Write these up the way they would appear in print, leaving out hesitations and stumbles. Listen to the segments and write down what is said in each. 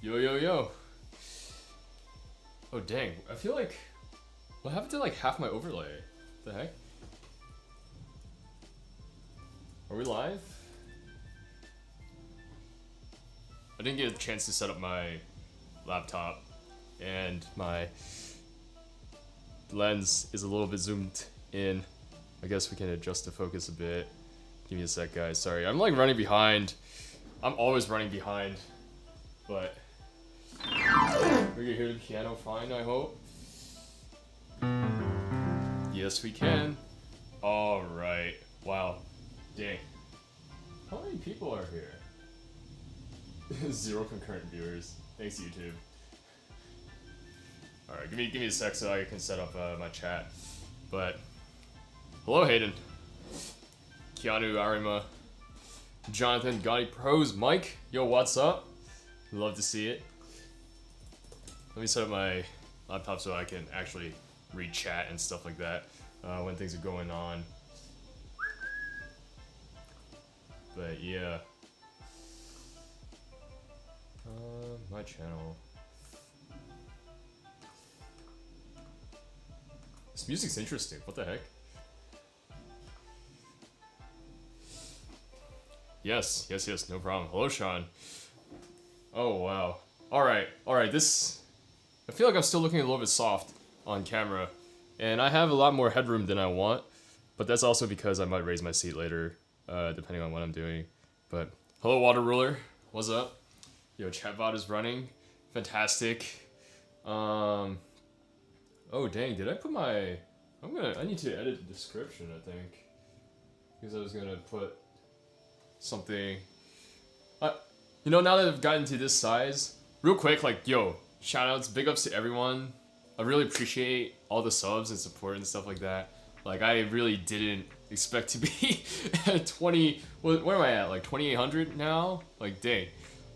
Yo, yo, yo. Oh, dang. I feel like... What happened to, like, half my overlay? What the heck? Are we live? I didn't get a chance to set up my laptop. And my lens is a little bit zoomed in. I guess we can adjust the focus a bit. Give me a sec, guys. Sorry. I'm, like, running behind. I'm always running behind. But... we can hear the piano fine, I hope. Yes, we can. Alright. Wow. Dang. How many people are here? 0 concurrent viewers. Thanks, YouTube. Alright, give me a sec so I can set up my chat. But... hello, Hayden. Keanu, Arima. Jonathan, Gotti Pros, Mike. Yo, what's up? Love to see it. Let me set up my laptop so I can actually read chat and stuff like that when things are going on. But yeah. My channel. This music's interesting. What the heck? Yes, no problem. Hello, Sean. Oh, wow. Alright, this... I feel like I'm still looking a little bit soft on camera, and I have a lot more headroom than I want, but that's also because I might raise my seat later, depending on what I'm doing. But, hello Water Ruler, what's up? Yo, chatbot is running, fantastic. Oh dang, did I put my... I need to edit the description, I think, because I was gonna put something... you know, now that I've gotten to this size, real quick, like, yo, shoutouts, big ups to everyone. I really appreciate all the subs and support and stuff like that. Like, I really didn't expect to be at 20... where am I at? Like, 2,800 now? Like, dang.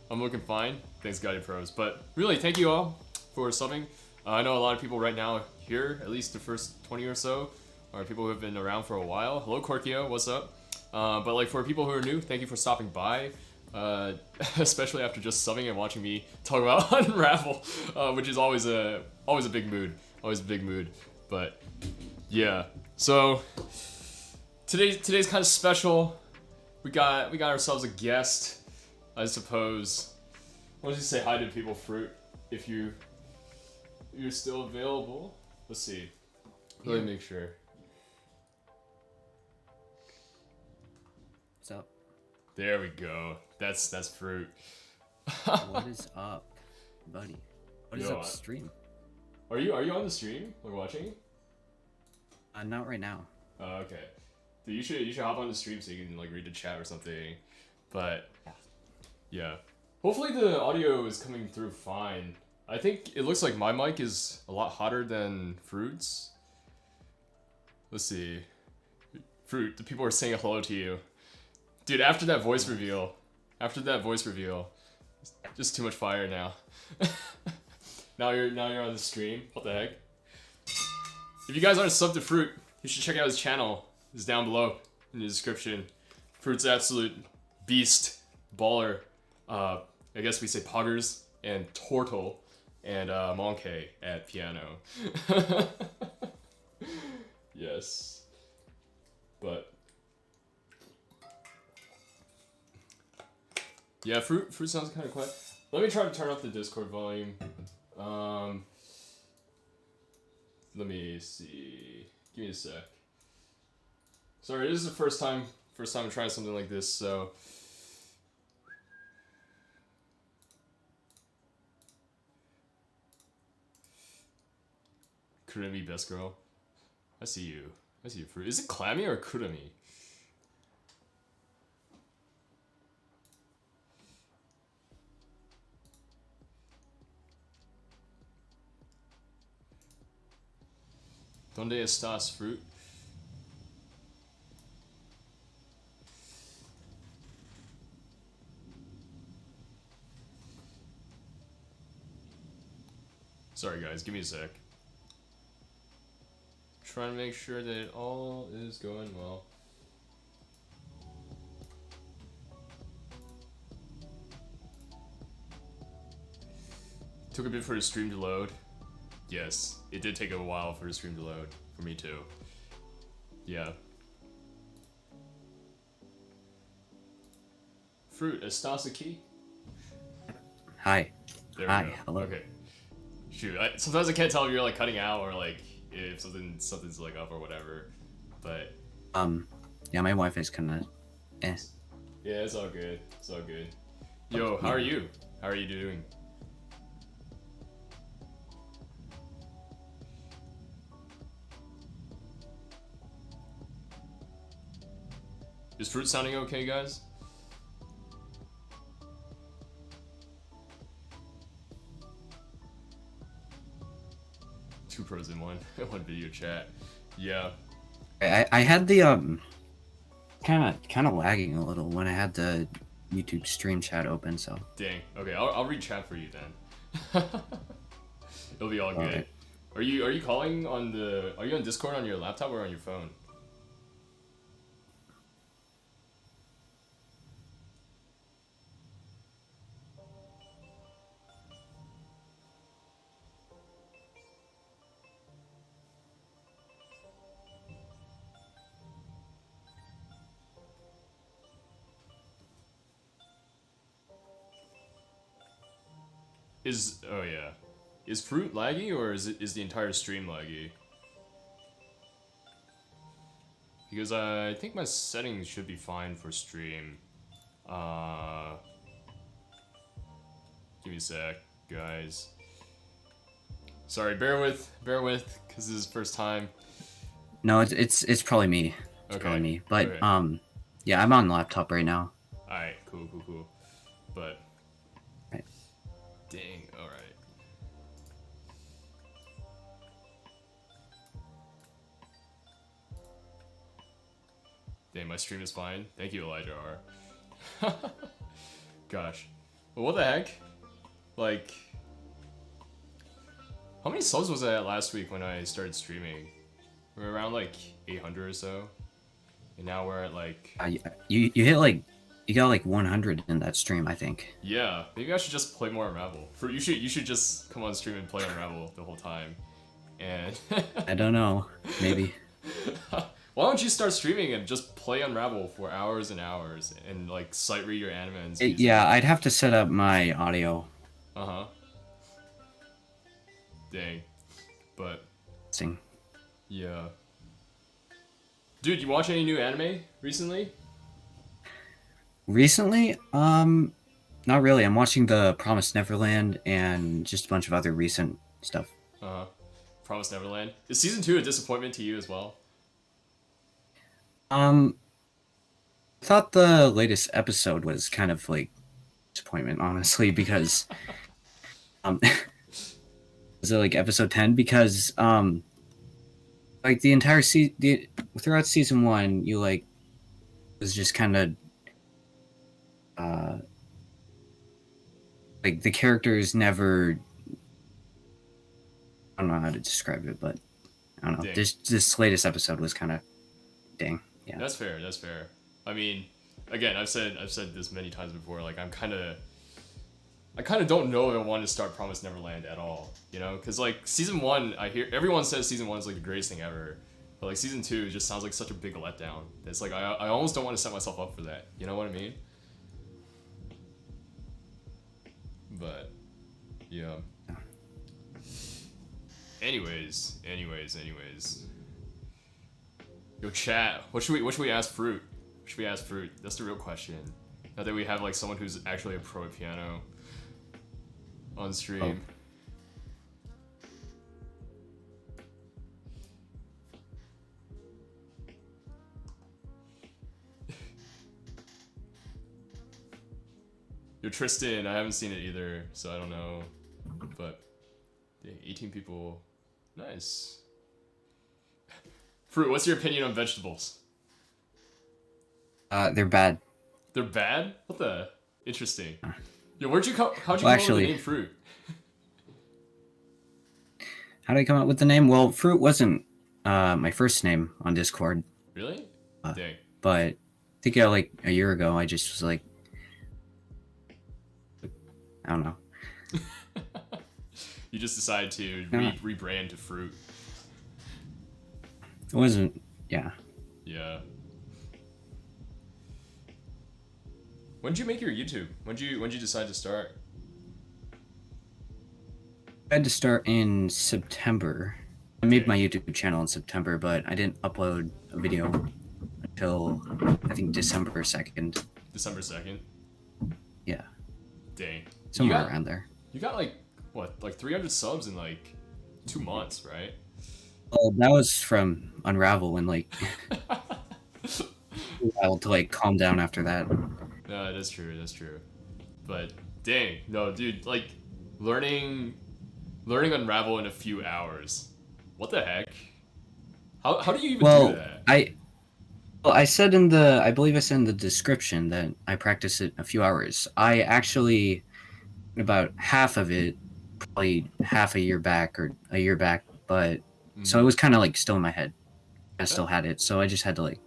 I'm looking fine. Thanks, Guided Pros. But, really, thank you all for subbing. I know a lot of people right now here, at least the first 20 or so, are people who have been around for a while. Hello, Corkio. What's up? But, like, for people who are new, thank you for stopping by. Especially after just subbing and watching me talk about Unravel, which is always a big mood, but yeah. So today's kind of special. We got ourselves a guest, I suppose. Why don't you say hi to people, Fruit, if you're still available? Let's see. Let me make sure. What's up? There we go. That's Fruit. What is up, buddy? What is up, stream? Are you on the stream? Like watching? Not right now. Oh, okay. Dude, you should hop on the stream so you can like read the chat or something. But yeah. Hopefully the audio is coming through fine. I think it looks like my mic is a lot hotter than Fruit's. Let's see. Fruit, the people are saying hello to you. Dude, after that voice reveal, just too much fire now. now you're on the stream. What the heck? If you guys aren't subbed to Fruit, you should check out his channel. It's down below in the description. Fruit's absolute beast, baller. I guess we say poggers and Tortle and Monkey at piano. Yes, but. Yeah, fruit sounds kind of quiet. Let me try to turn up the Discord volume. Let me see. Give me a sec. Sorry, this is the first time I'm trying something like this, so. Kurumi, best girl. I see you, Fruit. Is it Clammy or Kurumi? ¿Dónde estás, Fruit? Sorry guys, give me a sec. Trying to make sure that all is going well. Took a bit for the stream to load. Yes, it did take a while for the stream to load. For me too. Yeah. Fruit, Estasaki? Hi. There Hi. we go. Hello. Okay. Shoot, sometimes I can't tell if you're like cutting out or like if something's like up or whatever. But yeah, my Wi-Fi is kind of yeah, it's all good. It's all good. Yo, how are you? How are you doing? Is Fruit sounding okay, guys? Two pros in one video chat. Yeah. I had the kind of lagging a little when I had the YouTube stream chat open, so. Dang. Okay, I'll read chat for you then. It'll be all good. Are you calling on the? Are you on Discord on your laptop or on your phone? Is Fruit laggy or is the entire stream laggy? Because I think my settings should be fine for stream. Give me a sec, guys. Sorry, bear with, cause this is the first time. No, it's probably me. It's probably me. But yeah, I'm on laptop right now. Alright, cool. But right. Dang, alright. Dang, my stream is fine. Thank you, Elijah R. Gosh. Well, what the heck? Like, how many subs was I at last week when I started streaming? We were around like 800 or so. And now we're at like... You hit like... You got like 100 in that stream, I think. Yeah, maybe I should just play more Unravel. You should just come on stream and play Unravel the whole time. And... I don't know. Maybe. Why don't you start streaming and just play Unravel for hours and hours and like sight read your anime and yeah, I'd have to set up my audio. Uh-huh. Dang. But Sing. Yeah. Dude, you watch any new anime recently? Recently? Not really. I'm watching the Promised Neverland and just a bunch of other recent stuff. Uh-huh. Promised Neverland. Is season 2 a disappointment to you as well? I thought the latest episode was kind of like disappointment, honestly, because was it like episode 10? Because like the entire throughout season 1, you like was just kind of like the characters never. I don't know how to describe it, but I don't know. Dang. This latest episode was kind of dang. Yeah. That's fair. I mean, again, I've said this many times before. Like, I kind of don't know if I want to start Promised Neverland at all. You know, because like season 1, I hear everyone says season 1 is like the greatest thing ever, but like season 2 just sounds like such a big letdown. It's like I almost don't want to set myself up for that. You know what I mean? But yeah. Anyways. Yo, chat. What should we ask Fruit? What should we ask Fruit? That's the real question. Now that we have like someone who's actually a pro at piano on stream. Yo, Tristan, I haven't seen it either, so I don't know. But dang, 18 people. Nice. Fruit, what's your opinion on vegetables? They're bad. They're bad? What the? Interesting. Yo, how'd you come up with the name Fruit? How did I come up with the name? Well, Fruit wasn't my first name on Discord. Really? Dang. But I think like a year ago, I just was like, I don't know. You just decided to rebrand to Fruit. It wasn't. Yeah. Yeah. When did you make your YouTube? When did you decide to start? I had to start in September. I made my YouTube channel in September, but I didn't upload a video until I think December 2nd. December 2nd? Yeah. Dang. Somewhere around there. You got like, what, like 300 subs in like 2 months, right? Well, that was from Unravel and like I had to like calm down after that. No, that's true, that's true. But dang, no, dude, like learning Unravel in a few hours. What the heck? How do you even do that? I said I believe I said in the description that I practiced it a few hours. I actually, about half of it, probably half a year back, but so it was kind of like still in my head. I still had it, so I just had to like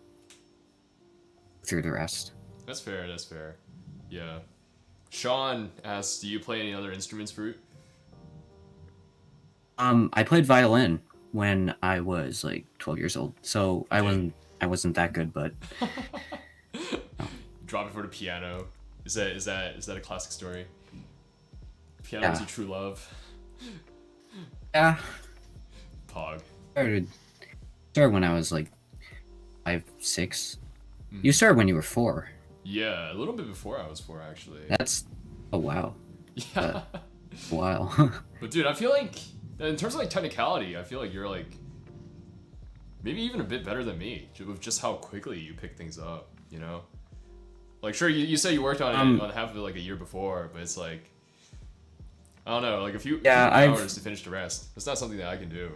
through the rest. That's fair, that's fair. Yeah. Sean asks, do you play any other instruments, Fruit? I played violin when I was like 12 years old, so I wasn't that good, but Drop it for the piano. Is that a classic story? Piano was your true love. Yeah. Pog. Started when I was like 5, 6. You started when you were 4. Yeah, a little bit before I was 4, actually. That's wow. Yeah. Wow. But dude, I feel like in terms of like technicality, I feel like you're like maybe even a bit better than me with just how quickly you pick things up, you know? Like sure, you say you worked on it on half of it like a year before, but it's like I don't know, like a few hours to finish the rest. That's not something that I can do.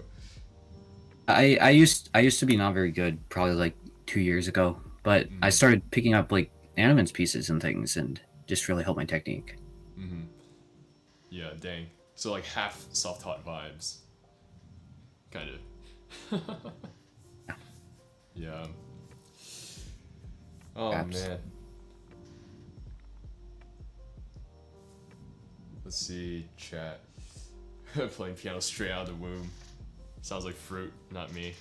I used to be not very good, probably like 2 years ago, but I started picking up like Animan's pieces and things, and just really helped my technique. Yeah, dang. So like half self-taught vibes, kind of. Yeah. Oh man. Let's see, chat. Playing piano straight out of the womb. Sounds like Fruit, not me.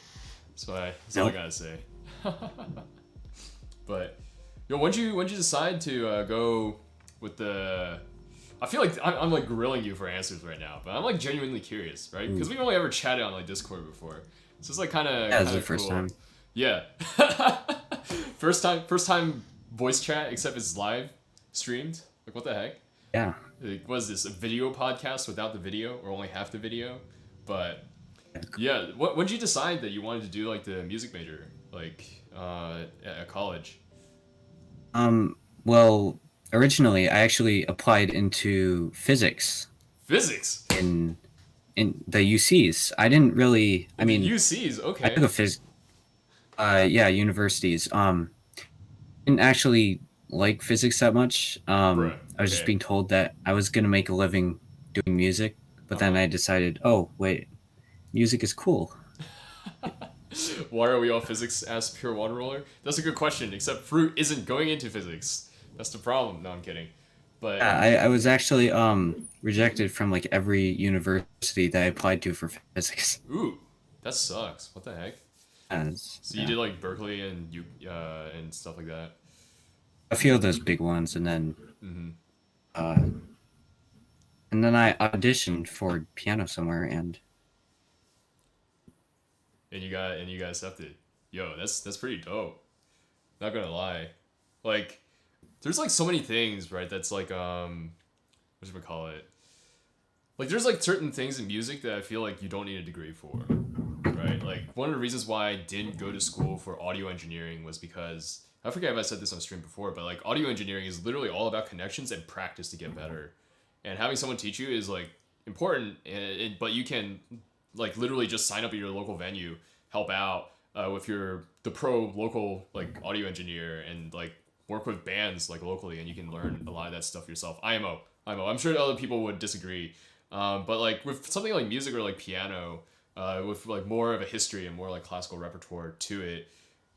That's all I gotta say. But, yo, when'd you decide to go with the? I feel like I'm like grilling you for answers right now, but I'm like genuinely curious, right? Because we've only ever chatted on like Discord before, so it's like kind of. Yeah, it's the first time. Yeah. first time voice chat, except it's live streamed. Like what the heck? Yeah. Like, was this a video podcast without the video or only half the video? But yeah, when did you decide that you wanted to do like the music major, like at college? Well, originally I actually applied into physics. Physics? In the UCs. I didn't really. I mean, UCs. Okay. I took a universities. Didn't actually like physics that much. I was just being told that I was gonna make a living doing music, but then I decided, oh wait, music is cool. Why are we all physics? Asked Pure Water Roller. That's a good question. Except Fruit isn't going into physics. That's the problem. No, I'm kidding. But yeah, I was actually rejected from like every university that I applied to for physics. Ooh, that sucks. What the heck? So you did like Berkeley and stuff like that. A few of those big ones, and then I auditioned for piano somewhere, and you got accepted. Yo, that's pretty dope. Not gonna lie, like there's like so many things, right? That's like what should we call it? Like there's like certain things in music that I feel like you don't need a degree for, right? Like one of the reasons why I didn't go to school for audio engineering was because I forget if I said this on stream before, but like audio engineering is literally all about connections and practice to get better. And having someone teach you is like important, but you can like literally just sign up at your local venue, help out with the pro local like audio engineer, and like work with bands like locally, and you can learn a lot of that stuff yourself. IMO. I'm sure other people would disagree, but like with something like music or like piano, with like more of a history and more like classical repertoire to it,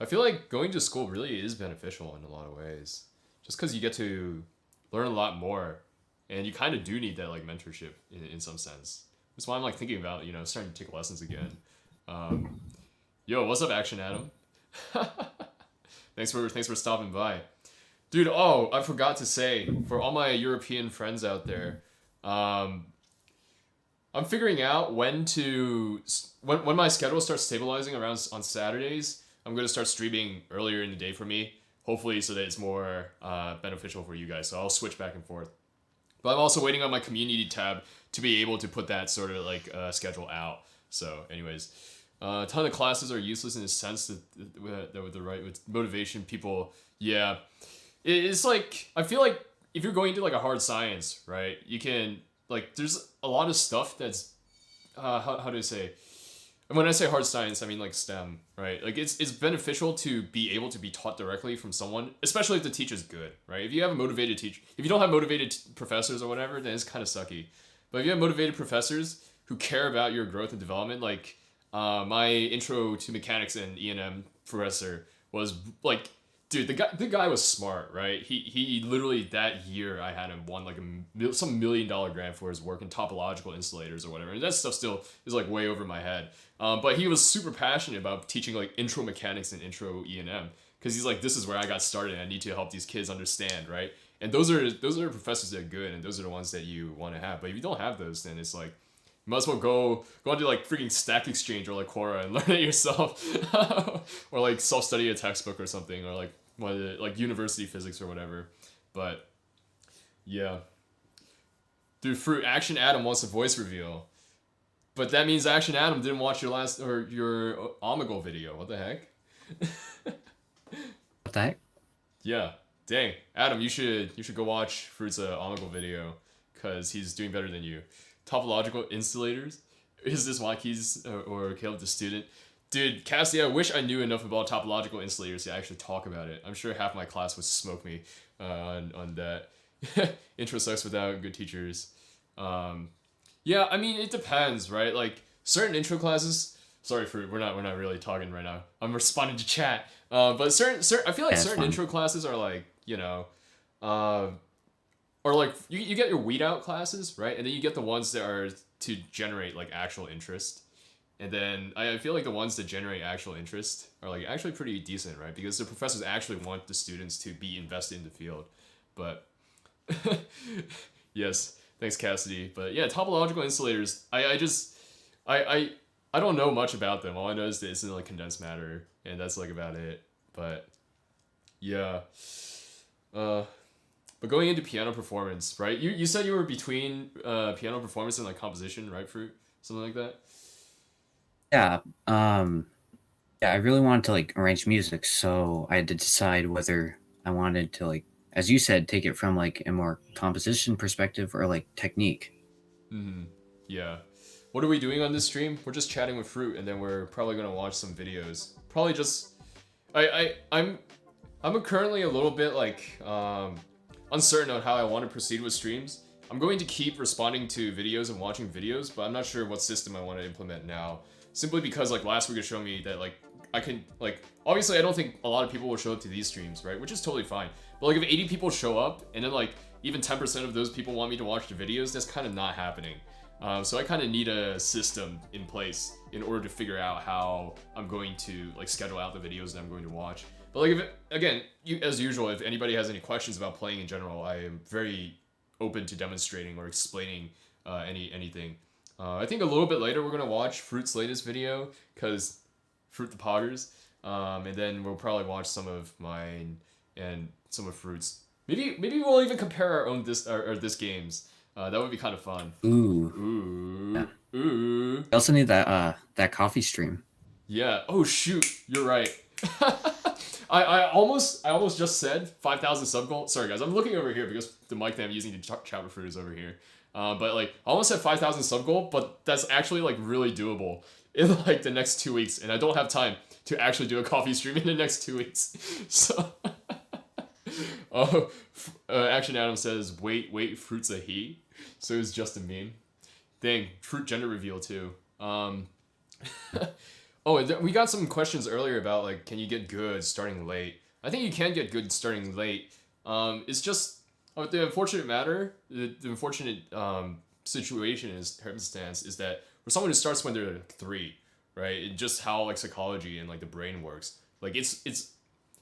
I feel like going to school really is beneficial in a lot of ways. Just because you get to learn a lot more, and you kind of do need that like mentorship in some sense. That's why I'm like thinking about starting to take lessons again. Yo, what's up, Action Adam? Thanks for stopping by, dude. Oh, I forgot to say for all my European friends out there, I'm figuring out when my schedule starts stabilizing around on Saturdays. I'm gonna start streaming earlier in the day for me, hopefully, so that it's more beneficial for you guys. So I'll switch back and forth. But I'm also waiting on my community tab to be able to put that sort of like schedule out. So, anyways, a ton of classes are useless in the sense that with motivation, people, yeah, it's like I feel like if you're going to like a hard science, right, you can like there's a lot of stuff that's how do I say. And when I say hard science, I mean like STEM, right? Like it's beneficial to be able to be taught directly from someone, especially if the teacher's good, right? If you have a motivated teacher, if you don't have motivated professors or whatever, then it's kind of sucky. But if you have motivated professors who care about your growth and development, like my intro to mechanics and E&M professor was like, dude, the guy was smart, right? He literally that year I had him won like some $1 million grant for his work in topological insulators or whatever. And that stuff still is like way over my head. But he was super passionate about teaching like intro mechanics and intro E&M because he's like, this is where I got started. And I need to help these kids understand, right? And those are professors that are good, and those are the ones that you want to have. But if you don't have those, then it's like you might as well go onto like freaking Stack Exchange or like Quora and learn it yourself, or like self-study a textbook or something, or like university physics or whatever. But yeah, dude, Fruit Action Adam wants a voice reveal, but that means Action Adam didn't watch your last or your Omegle video. What the heck? What the heck? Yeah, dang, Adam, you should go watch Fruit's Omegle video because he's doing better than you. Topological insulators. Is this WattKeys or Caleb the student? Dude, Cassie, I wish I knew enough about topological insulators to actually talk about it. I'm sure half my class would smoke me on that. Intro sucks without good teachers. Yeah, I mean it depends, right? Like certain intro classes. Sorry, Fruit, we're not really talking right now. I'm responding to chat. But certain I feel like certain intro classes are like or like you get your weed out classes, right? And then you get the ones that are to generate like actual interest. And then I feel like the ones that generate actual interest are like actually pretty decent, right? Because the professors actually want the students to be invested in the field. But yes, thanks Cassidy. But yeah, topological insulators, I don't know much about them. All I know is that it's in like condensed matter, and that's like about it. But yeah. But going into piano performance, right? You said you were between piano performance and like composition, right, Fruit? Something like that? Yeah. Yeah, I really wanted to like arrange music, so I had to decide whether I wanted to like, as you said, take it from like a more composition perspective or like technique. Mm-hmm. Yeah. What are we doing on this stream? We're just chatting with Fruit, and then we're probably gonna watch some videos. Probably just, I'm currently a little bit like uncertain on how I want to proceed with streams. I'm going to keep responding to videos and watching videos, but I'm not sure what system I want to implement now. Simply because like last week it showed me that like I can like obviously I don't think a lot of people will show up to these streams, right? Which is totally fine. But like if 80 people show up and then like even 10% of those people want me to watch the videos, that's kind of not happening. So I kind of need a system in place in order to figure out how I'm going to like schedule out the videos that I'm going to watch. But like again, as usual, if anybody has any questions about playing in general, I am very open to demonstrating or explaining anything. I think a little bit later we're gonna watch Fruit's latest video because Fruit the Poggers, and then we'll probably watch some of mine and some of Fruit's. Maybe we'll even compare our own this games. That would be kind of fun. Ooh. Yeah. Ooh. I also need that coffee stream. Yeah. Oh shoot, you're right. I almost just said 5,000 sub goal. Sorry guys, I'm looking over here because the mic that I'm using to chat with Fruit is over here. But like I almost said 5,000 sub goal, but that's actually like really doable in like the next 2 weeks, and I don't have time to actually do a coffee stream in the next 2 weeks. So, Action Adam says, wait, Fruit's a he, so it's just a meme. Dang, Fruit gender reveal too. Oh, we got some questions earlier about like, can you get good starting late? I think you can get good starting late. It's just the unfortunate situation is circumstance is that for someone who starts when they're 3, right? Just how like psychology and like the brain works. Like it's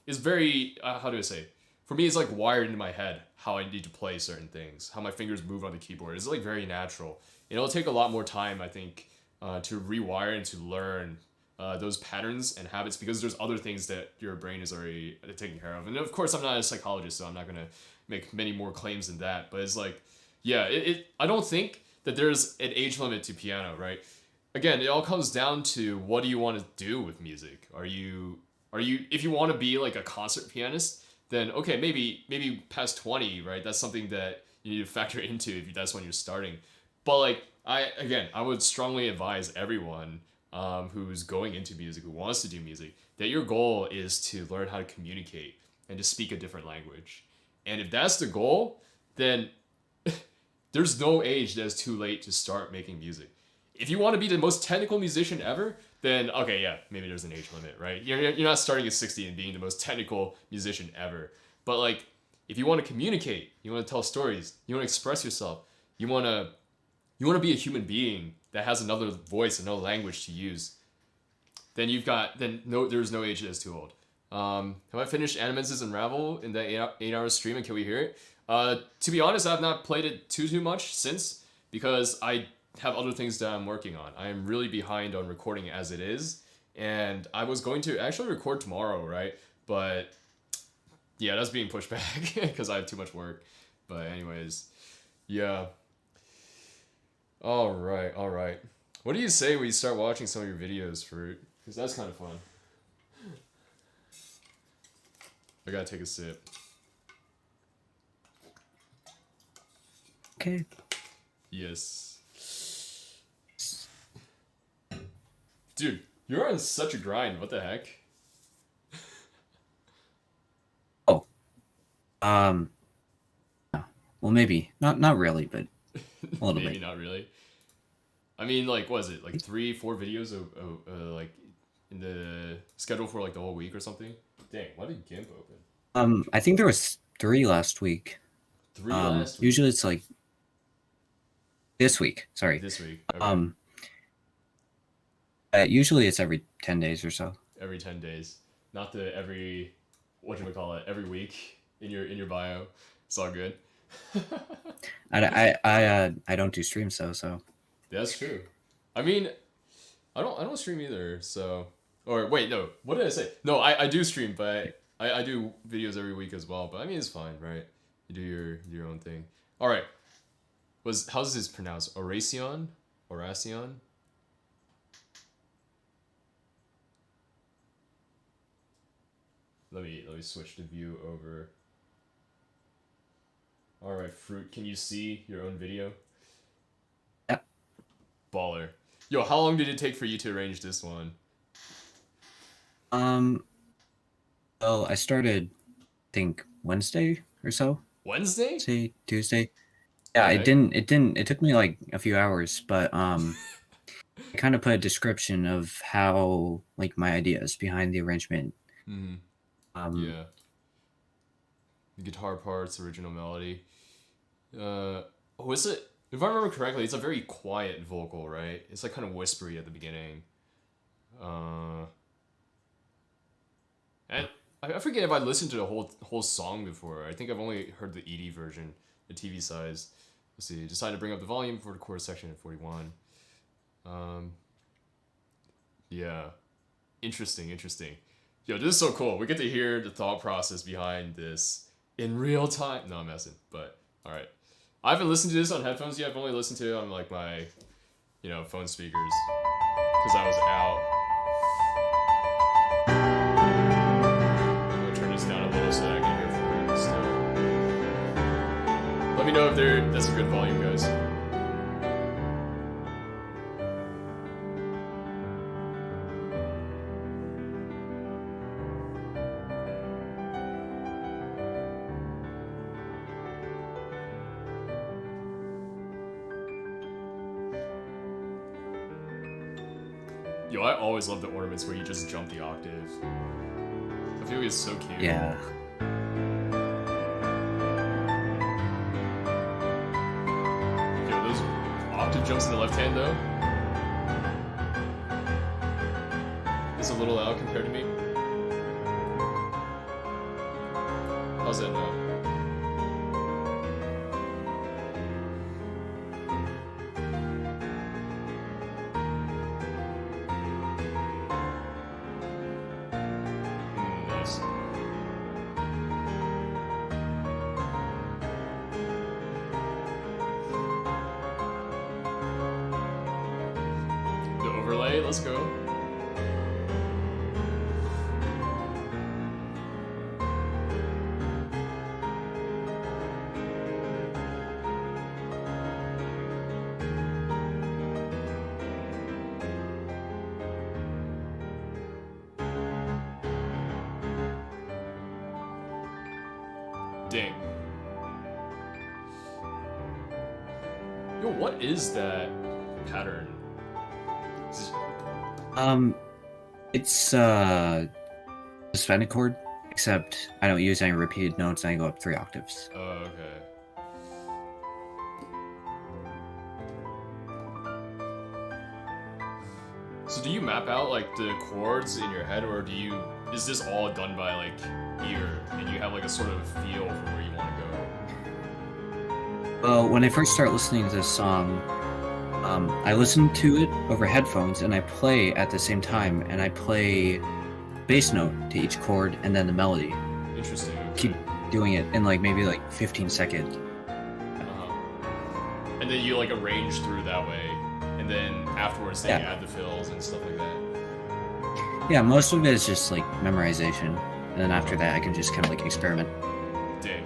very how do I say? For me, it's like wired into my head how I need to play certain things, how my fingers move on the keyboard. It's like very natural. It'll take a lot more time, I think, to rewire and to learn those patterns and habits because there's other things that your brain is already taking care of. And of course, I'm not a psychologist, so I'm not gonna make many more claims than that. But it's like, yeah, I don't think that there's an age limit to piano, right? Again, it all comes down to what do you want to do with music? Are you if you want to be like a concert pianist, then okay, maybe past 20, right? That's something that you need to factor into if that's when you're starting. But like I would strongly advise everyone who's going into music, who wants to do music, that your goal is to learn how to communicate and to speak a different language. And if that's the goal, then there's no age that's too late to start making music. If you want to be the most technical musician ever, then okay, yeah, maybe there's an age limit, right? You're not starting at 60 and being the most technical musician ever. But like, if you want to communicate, you want to tell stories, you want to express yourself, you want to be a human being that has another voice, another language to use, then there's no age that's too old. Have I finished Animensis Unravel in that 8-hour stream, and can we hear it? To be honest, I've not played it too much since, because I have other things that I'm working on. I am really behind on recording as it is, and I was going to actually record tomorrow, right? But yeah, that's being pushed back because I have too much work. But anyways, yeah. All right. What do you say when you start watching some of your videos, Fruit? Because that's kind of fun. I gotta take a sip. Okay. Yes. Dude, you're on such a grind. What the heck? Oh. Well, maybe not really, but a little Maybe bit. not really. I mean, like, what is it? Like 3-4 videos like in the schedule for like the whole week or something? Dang, why did GIMP open? I think there was 3 last week. 3 last week. Usually it's like this week. Sorry. This week. Okay. Usually it's every 10 days or so. Every 10 days, not the every every week in your bio. It's all good. I don't do streams though, so That's true. I mean, I don't stream either. So, or wait, no. What did I say? No, I do stream, but I do videos every week as well. But I mean, it's fine, right? You do your own thing. All right. How's this pronounced? Oracion? Oracion? Let me switch the view over. All right, Fruit. Can you see your own video? Yep. Baller. Yo, how long did it take for you to arrange this one? Well, I started, I think Wednesday or so. Wednesday? Say Tuesday. Yeah, Okay. it took me like a few hours, but I kind of put a description of how like my ideas behind the arrangement. Hmm. Um, Yeah. The guitar parts, original melody. Is it? If I remember correctly, it's a very quiet vocal, right? It's like kind of whispery at the beginning. And I forget if I listened to the whole song before. I think I've only heard the ED version, the TV size. Let's see. Decided to bring up the volume for the chorus section at 41. Yeah. Interesting. Yo, this is so cool. We get to hear the thought process behind this in real time. No, I'm messing. But all right. I haven't listened to this on headphones yet. I've only listened to it on like my, phone speakers because I was out. I'm gonna turn this down a little so that I can hear from it still. Let me know if that's a good volume, guys. Yo, I always love the ornaments where you just jump the octave. I feel like it's so cute. yeah. Yo, jumps in the left hand though. It's a little loud compared to me. How's that now? Nice. The overlay, let's go. Dang. Yo, what is that pattern? It's suspended chord, except I don't use any repeated notes and I go up 3 octaves. Oh, okay. So do you map out like the chords in your head, or is this all done by like ear and you have like a sort of feel for where you want to go? Well, when I first start listening to this song, I listen to it over headphones and I play at the same time, and I play bass note to each chord and then the melody. Interesting. Okay. Keep doing it in like maybe like 15 seconds. And then you like arrange through that way, and then afterwards they add the fills and stuff like that. Yeah, most of it is just like memorization, and then after that I can just kind of like experiment. Dang.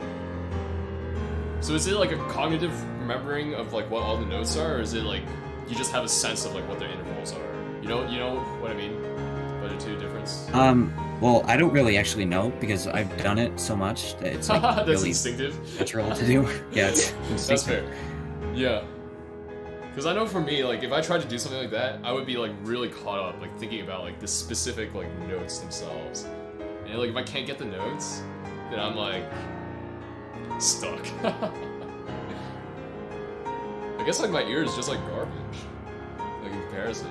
So is it like a cognitive remembering of like what all the notes are, or is it like you just have a sense of like what the intervals are? You know what I mean by the two difference? Well, I don't really actually know because I've done it so much that it's like That's really instinctive. natural to do. Yeah, it's instinctive. That's fair. Yeah. Because I know for me, like, if I tried to do something like that, I would be, like, really caught up, like, thinking about, like, the specific, like, notes themselves. And, like, if I can't get the notes, then I'm, like, stuck. I guess, like, my ear is just, like, garbage. Like, in comparison.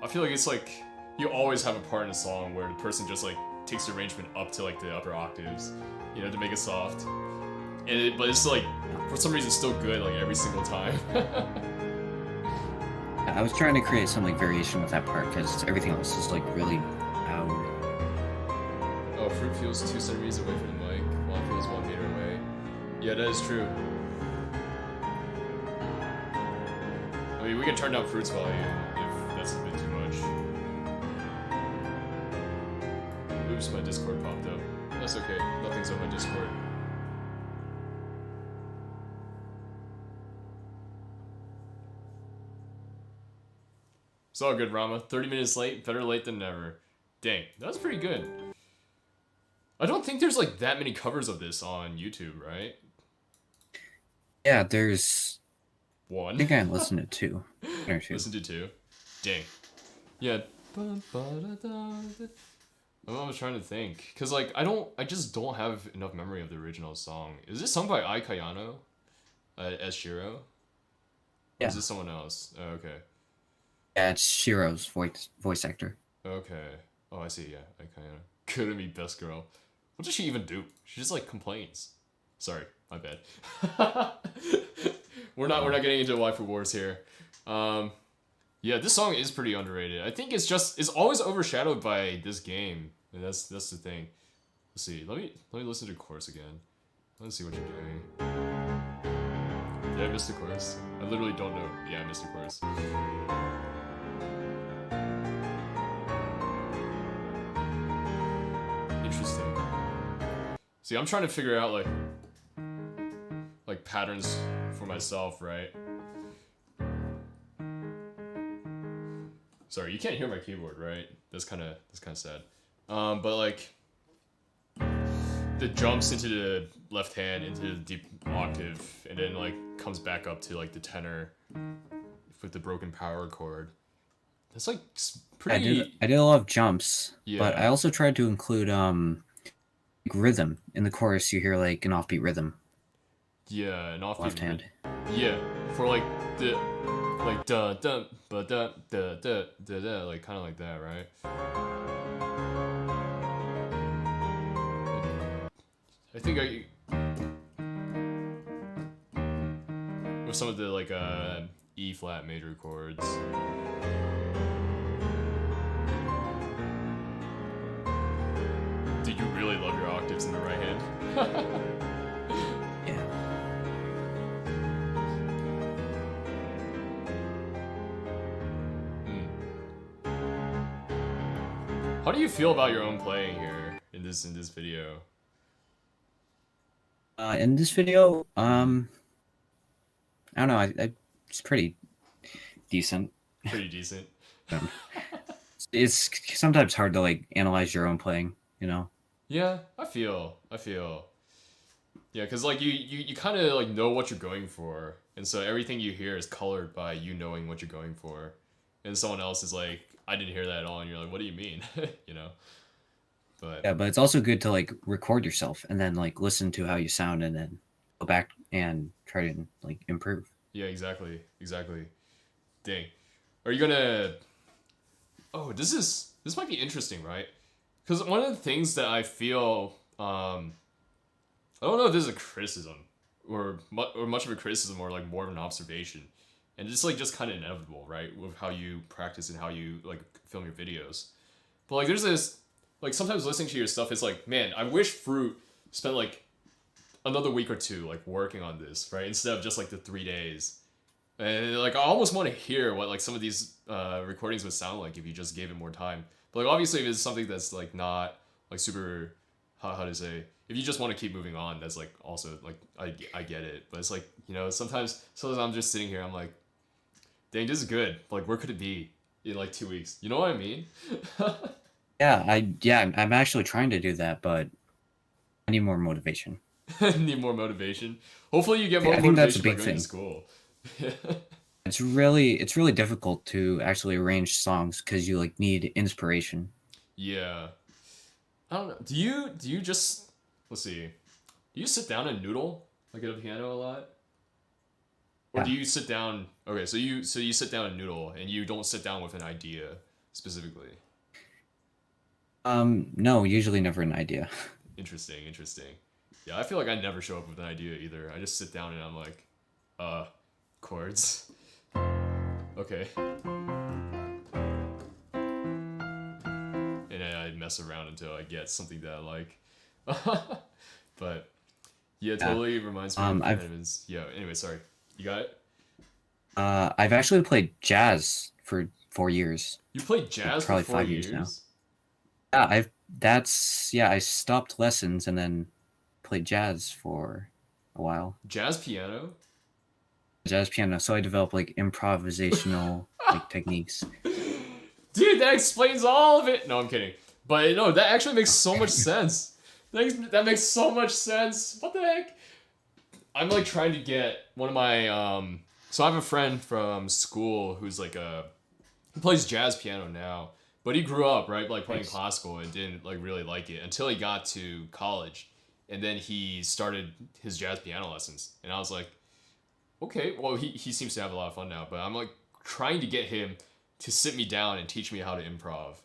I feel like it's like you always have a part in a song where the person just like takes the arrangement up to like the upper octaves, you know, to make it soft. But it's like for some reason still good like every single time. I was trying to create some like variation with that part because everything else is like really loud. Oh, fruit feels 2 centimeters away from the mic, while it feels 1 meter away. Yeah, that is true. I mean, we can turn down fruit's volume if that's a bit too much. Oops, my Discord popped up. That's okay, nothing's on my Discord. It's all good, Rama. 30 minutes late, better late than never. Dang, that was pretty good. I don't think there's like that many covers of this on YouTube, right? Yeah, there's... One. I think I listened to 2. Or 2. Listen to 2. Dang. Yeah. I was trying to think. Cause like I just don't have enough memory of the original song. Is this sung by Ai Kayano? As Shiro? Yeah. Or is this someone else? Oh, okay. Yeah, it's Shiro's voice actor. Okay. Oh, I see, yeah. Ai Kayano. Couldn't be best girl. What does she even do? She just like complains. Sorry, my bad. We're not getting into waifu wars here. Yeah, this song is pretty underrated. I think it's always overshadowed by this game. And that's the thing. Let's see. Let me listen to the chorus again. Let's see what you're doing. Did I miss the chorus? I literally don't know. Yeah, I missed the chorus. Interesting. See, I'm trying to figure out like patterns for myself, right? Sorry, you can't hear my keyboard, right? That's kind of sad. But like, the jumps into the left hand into the deep octave, and then like comes back up to like the tenor with the broken power chord. That's like pretty. I did a lot of jumps, Yeah. but I also tried to include like rhythm in the chorus. You hear like an offbeat rhythm. Yeah, an offbeat. Left hand. Yeah, for like the like da da ba da da da da da, like kind of like that, right? I think with some of the like E flat major chords. Dude, you really love your octaves in the right hand. Yeah. How do you feel about your own playing here in this video? In this video, I don't know. It's pretty decent. Pretty decent. It's sometimes hard to like analyze your own playing, you know. Yeah, I feel. Yeah, because like you kind of like know what you're going for, and so everything you hear is colored by you knowing what you're going for, and someone else is like, I didn't hear that at all, and you're like, what do you mean? You know. But Yeah, but it's also good to like record yourself and then like listen to how you sound and then go back and try to like improve. yeah, exactly. Dang, are you gonna? Oh, this might be interesting, right? Because one of the things that I feel, I don't know if this is a criticism or much of a criticism or like more of an observation, and it's like just kind of inevitable, right? With how you practice and how you like film your videos. But like, there's this like sometimes listening to your stuff, it's like, man, I wish Fruit spent like another week or two like working on this, right? Instead of just like the 3 days. And like I almost want to hear what like some of these recordings would sound like if you just gave it more time. But like obviously if it's something that's like not like super how to say, if you just want to keep moving on, that's like also like I get it. But it's like, you know, sometimes I'm just sitting here, I'm like, dang, this is good. Like where could it be in like 2 weeks? You know what I mean? I'm actually trying to do that, but I need more motivation. Need more motivation. Hopefully you get more I think that's a motivation by big going to thing. school. It's really difficult to actually arrange songs because you like need inspiration. Yeah. I don't know. Do you just let's see. Do you sit down and noodle like at a piano a lot? Or Yeah. do you sit down okay, so you sit down and noodle and you don't sit down with an idea specifically. No, usually never an idea. Interesting. Yeah, I feel like I never show up with an idea either. I just sit down and I'm like, chords. Okay. And I mess around until I get something that I like. But yeah, totally reminds me of vitamins. Yeah, anyway, sorry. You got it? I've actually played jazz for 4 years. You played jazz Probably for 4 5 years now. years? I stopped lessons and then played jazz for a while. Jazz piano? Jazz piano, so I developed like improvisational like techniques. Dude, that explains all of it. No, I'm kidding. But no, that actually makes so much sense. That makes so much sense. What the heck? I'm like trying to get one of my so I have a friend from school who's like he plays jazz piano now, but he grew up, right, like playing classical and didn't like really like it until he got to college, and then he started his jazz piano lessons. And I was like, okay, well he seems to have a lot of fun now, but I'm like trying to get him to sit me down and teach me how to improv.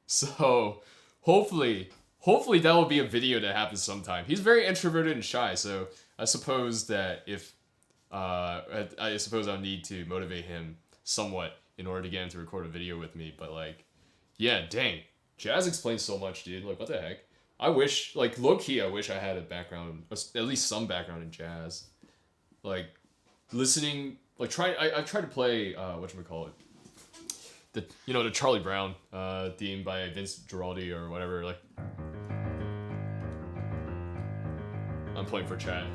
So hopefully that will be a video that happens sometime. He's very introverted and shy, so I suppose that if I suppose I'll need to motivate him somewhat in order to get him to record a video with me. But like, yeah, dang, jazz explains so much, dude. Like, what the heck? I wish, like, low key, I wish I had a background, at least some background in jazz. Like, listening, like, I've tried to play whatchamacallit, the Charlie Brown theme by Vince Guaraldi or whatever. Like, I'm playing for Chad.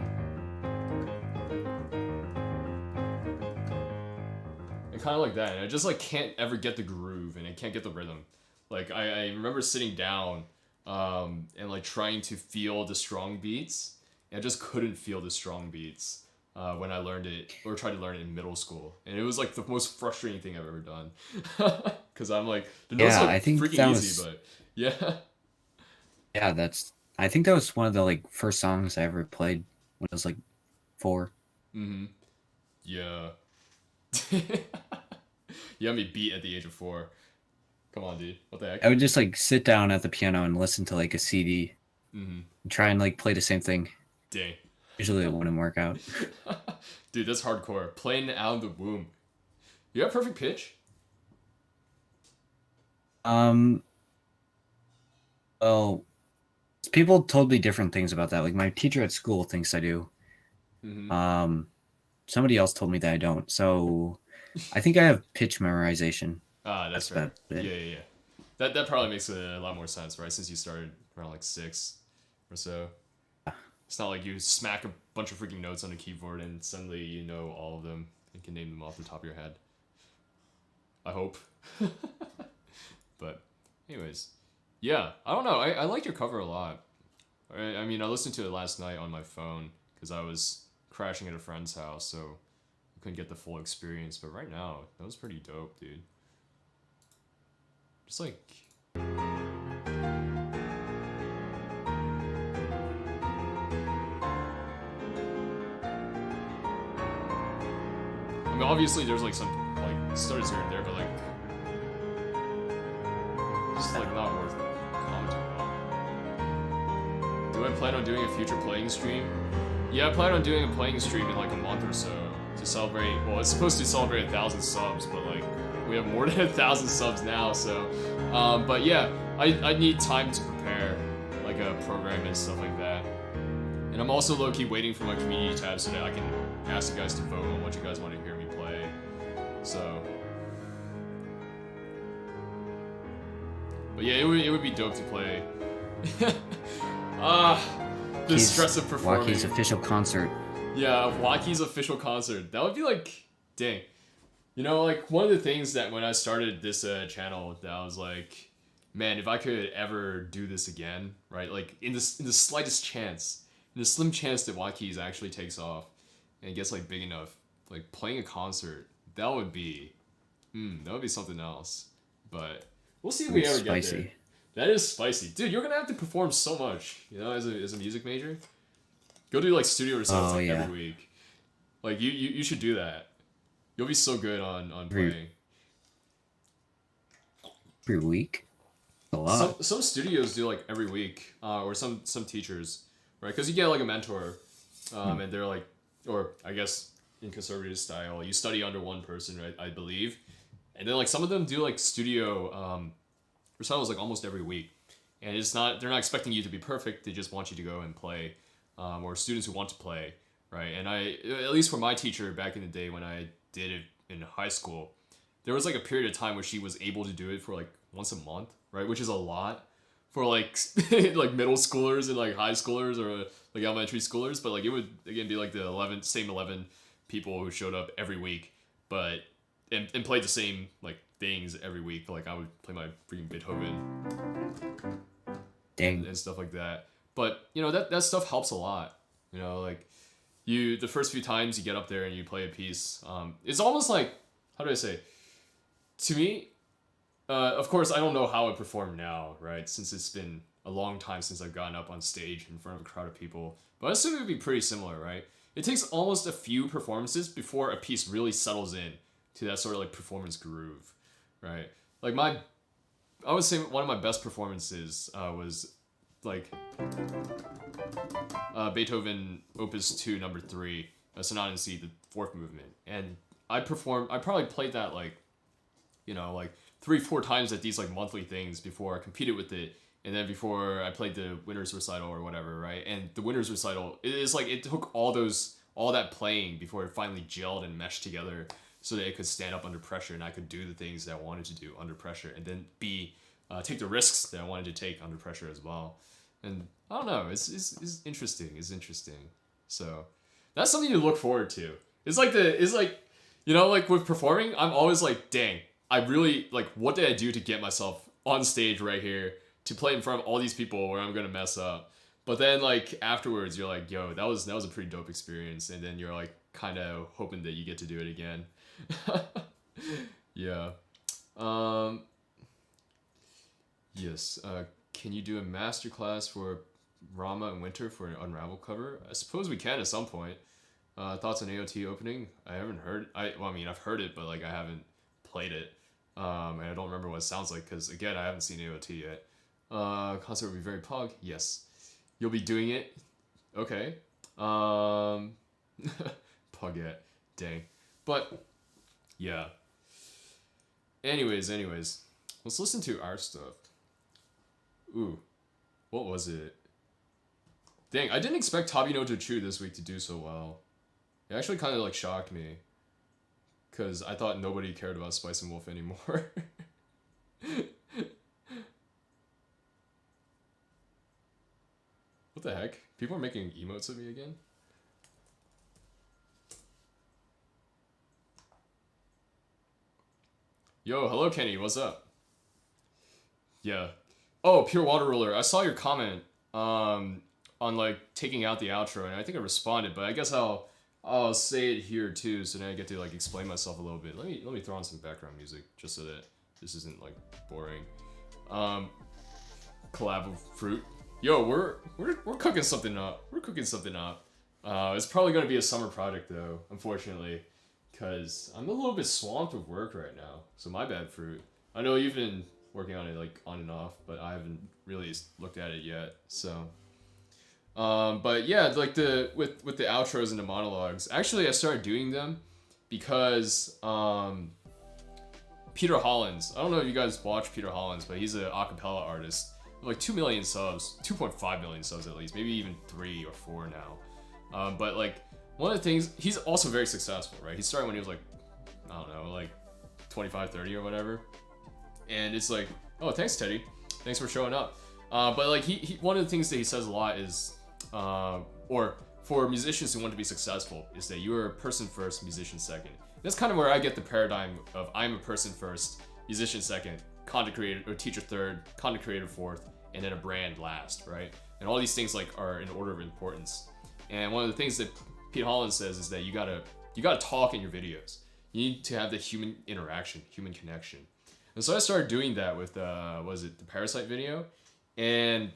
And kind of like that, and I just like can't ever get the groove, and I can't get the rhythm. Like I remember sitting down and like trying to feel the strong beats. And I just couldn't feel the strong beats when I learned it or tried to learn it in middle school, and it was like the most frustrating thing I've ever done. Because I'm like, the notes Yeah, look I think freaking that easy, was but yeah. yeah, that's I think that was one of the like first songs I ever played when I was like 4. Mm-hmm. Yeah. You got me beat at the age of 4. Come on, dude. What the heck? I would just like sit down at the piano and listen to like a CD Mm-hmm. and try and like play the same thing. Dang. Usually it wouldn't work out. Dude, that's hardcore. Playing out of the womb. You have perfect pitch? Um, well, people told me different things about that. Like my teacher at school thinks I do. Mm-hmm. Somebody else told me that I don't. So I think I have pitch memorization. Ah, that's That's fair. about it. Yeah. That probably makes a lot more sense, right? Since you started around like 6 or so. It's not like you smack a bunch of freaking notes on the keyboard and suddenly you know all of them and can name them off the top of your head. I hope. But, anyways. Yeah, I don't know. I like your cover a lot. I mean, I listened to it last night on my phone because I was crashing at a friend's house, so I couldn't get the full experience. But right now, that was pretty dope, dude. Just like. I mean, obviously, there's like some like stutters here and there, but like, just like not worth commenting on. Do I plan on doing a future playing stream? Yeah, I plan on doing a playing stream in like a month or so to celebrate. Well, it's supposed to celebrate 1,000 subs, but like we have more than 1,000 subs now. So, but yeah, I need time to prepare like a program and stuff like that. And I'm also low-key waiting for my community tab so that I can ask you guys to vote on what you guys want to hear me play. So, but yeah, it would be dope to play. The stress of performing. WattKeys official concert. Yeah, WattKeys official concert. That would be like, dang. You know, like one of the things that when I started this channel, that I was like, man, if I could ever do this again, right? Like in the slightest chance, in the slim chance that WattKeys actually takes off and gets like big enough, like playing a concert, that would be something else. But we'll see if we ever get there. That is spicy, dude. You're gonna have to perform so much, you know, as a music major. Go do like studio recitals every week. Like you should do that. You'll be so good on playing. Every week? A lot. Some studios do like every week, or some teachers, right? Because you get like a mentor, and they're like, or I guess in conservative style, you study under one person, right? I believe, and then like some of them do like studio recitals like almost every week, and they're not expecting you to be perfect. They just want you to go and play, or students who want to play, right? And at least for my teacher back in the day when I did it in high school, there was like a period of time where she was able to do it for like once a month, right? Which is a lot for like like middle schoolers and like high schoolers or like elementary schoolers, but like it would again be like the same 11 people who showed up every week, but and played the same like things every week. Like I would play my freaking Beethoven and stuff like that. But you know that stuff helps a lot. You know, like the first few times you get up there and you play a piece, it's almost like, how do I say? To me, of course, I don't know how I perform now, right? Since it's been a long time since I've gotten up on stage in front of a crowd of people. But I assume it would be pretty similar, right? It takes almost a few performances before a piece really settles in to that sort of like performance groove, right? Like I would say one of my best performances was like Beethoven Opus 2 Number 3, a Sonata in C, the 4th movement. And I probably played that like, you know, like 3-4 times at these like monthly things before I competed with it, and then before I played the winner's recital or whatever, right? And the winner's recital, it's like it took all that playing before it finally gelled and meshed together so that it could stand up under pressure and I could do the things that I wanted to do under pressure, and then take the risks that I wanted to take under pressure as well. And I don't know, it's interesting. It's interesting. So that's something to look forward to. It's like you know, like with performing, I'm always like, dang, I really like, what did I do to get myself on stage right here to play in front of all these people where I'm gonna mess up. But then like afterwards, you're like, yo, that was a pretty dope experience, and then you're like kind of hoping that you get to do it again. Yeah. Yes. Can you do a masterclass for Rama and Winter for an Unravel cover? I suppose we can at some point. Thoughts on AOT opening? I haven't heard. Well, I mean, I've heard it, but like I haven't played it. And I don't remember what it sounds like because again, I haven't seen AOT yet. Concert will be very pog. Yes. You'll be doing it. Okay. Pugette. Dang. But yeah. Anyways, let's listen to our stuff. Ooh, what was it? Dang, I didn't expect Tabi no Jochu this week to do so well. It actually kind of like shocked me. Because I thought nobody cared about Spice and Wolf anymore. What the heck? People are making emotes of me again? Yo, hello Kenny, what's up? Yeah. Oh, Pure Water Roller, I saw your comment on like taking out the outro, and I think I responded, but I guess I'll say it here too, so then I get to like explain myself a little bit. Let me throw on some background music just so that this isn't like boring. Collab with Fruit. Yo, we're cooking something up. We're cooking something up. It's probably gonna be a summer project though, unfortunately, because I'm a little bit swamped with work right now. So my bad, Fruit. I know you've been working on it like on and off, but I haven't really looked at it yet. So, but yeah, like with the outros and the monologues. Actually, I started doing them because Peter Hollins. I don't know if you guys watch Peter Hollins, but he's an acapella artist. Like 2 million subs, 2.5 million subs at least, maybe even 3 or 4 now. But like one of the things, he's also very successful, right? He started when he was like, I don't know, like 25, 30 or whatever. And it's like, oh, thanks Teddy, thanks for showing up. But like he one of the things that he says a lot is, or for musicians who want to be successful, is that you are a person first, musician second. That's kind of where I get the paradigm of I'm a person first, musician second, content creator or teacher third, content creator fourth, and then a brand last, right? And all these things like are in order of importance. And one of the things that Pete Holland says is that you gotta talk in your videos. You need to have the human interaction, human connection. And so I started doing that with was it the Parasite video? And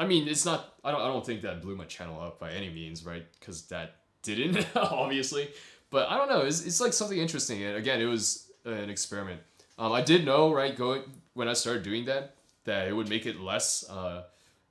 I mean, it's not. I don't think that blew my channel up by any means, right? Because that didn't, obviously. But I don't know. It's like something interesting. And again, it was an experiment. I did know, right, when I started doing that it would make it less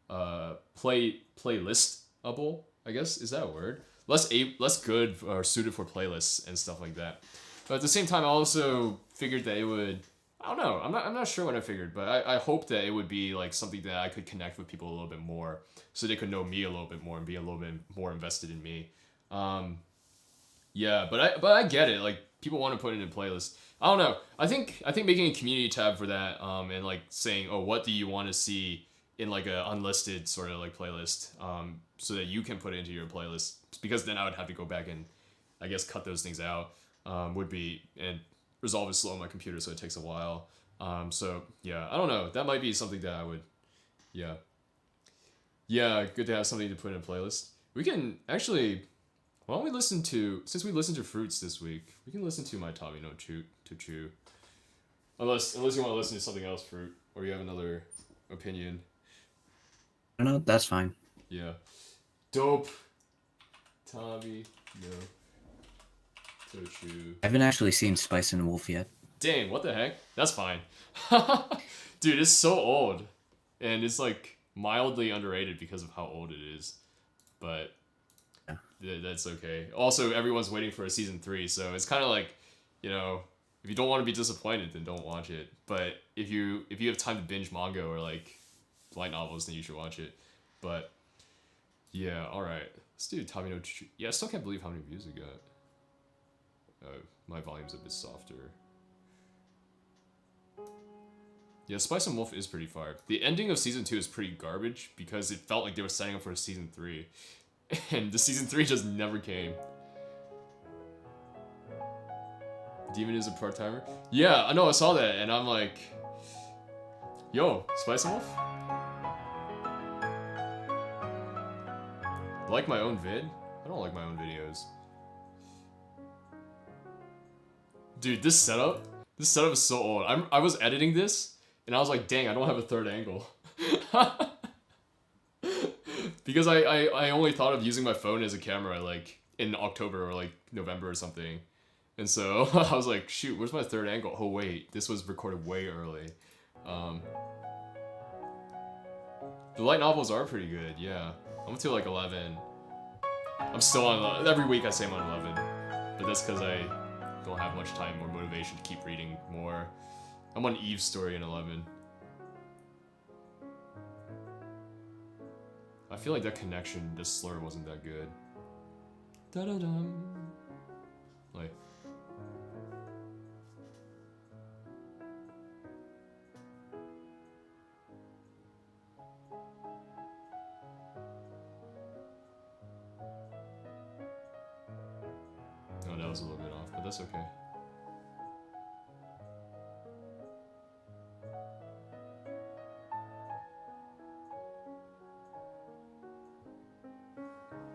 playlistable. I guess is that a word? Less good or suited for playlists and stuff like that. But at the same time, I also figured that it would. I don't know. I'm not sure what I figured, but I hope that it would be like something that I could connect with people a little bit more, so they could know me a little bit more and be a little bit more invested in me. Yeah, but I get it. Like people want to put it in playlists. I don't know. I think making a community tab for that, and like saying, oh, what do you want to see in like a unlisted sort of like playlist, so that you can put it into your playlist, because then I would have to go back and I guess cut those things out, would be, and Resolve is slow on my computer, so it takes a while. So yeah, I don't know. That might be something that I would, yeah, good to have something to put in a playlist. We can actually, why don't we listen to, since we listened to Fruits this week, we can listen to my Tabi no Chu. Unless you want to listen to something else, Fruit, or you have another opinion. No, that's fine. Yeah. Dope. Tabi no Chu. I haven't actually seen Spice and Wolf yet. Dang, what the heck? That's fine. Dude, it's so old. And it's like mildly underrated because of how old it is. But yeah, that's okay. Also, everyone's waiting for a season 3, so it's kind of like, you know, if you don't want to be disappointed, then don't watch it. But if you have time to binge manga or like light novels, then you should watch it. But yeah, all right. Let's do Tabi no Chu. Yeah, I still can't believe how many views it got. My volume's a bit softer. Yeah, Spice and Wolf is pretty fire. The ending of season 2 is pretty garbage because it felt like they were setting up for a season 3. And the season 3 just never came. Demon is a part-timer? Yeah, I know, I saw that and I'm like, yo, Spice and Wolf? like my own vid? I don't like my own videos. Dude, this setup is so old. I was editing this, and I was like, dang, I don't have a third angle. Because I only thought of using my phone as a camera, like, in October or, like, November or something. And so, I was like, shoot, where's my third angle? Oh, wait, this was recorded way early. The light novels are pretty good, yeah. I'm up to, like, 11. I'm still on, every week I say I'm on 11. But that's because I don't have much time or motivation to keep reading more. I'm on Eve's story in 11. I feel like that connection, this slur wasn't that good. Da-da-dum. Like... Oh, that was a little bit off, but that's okay.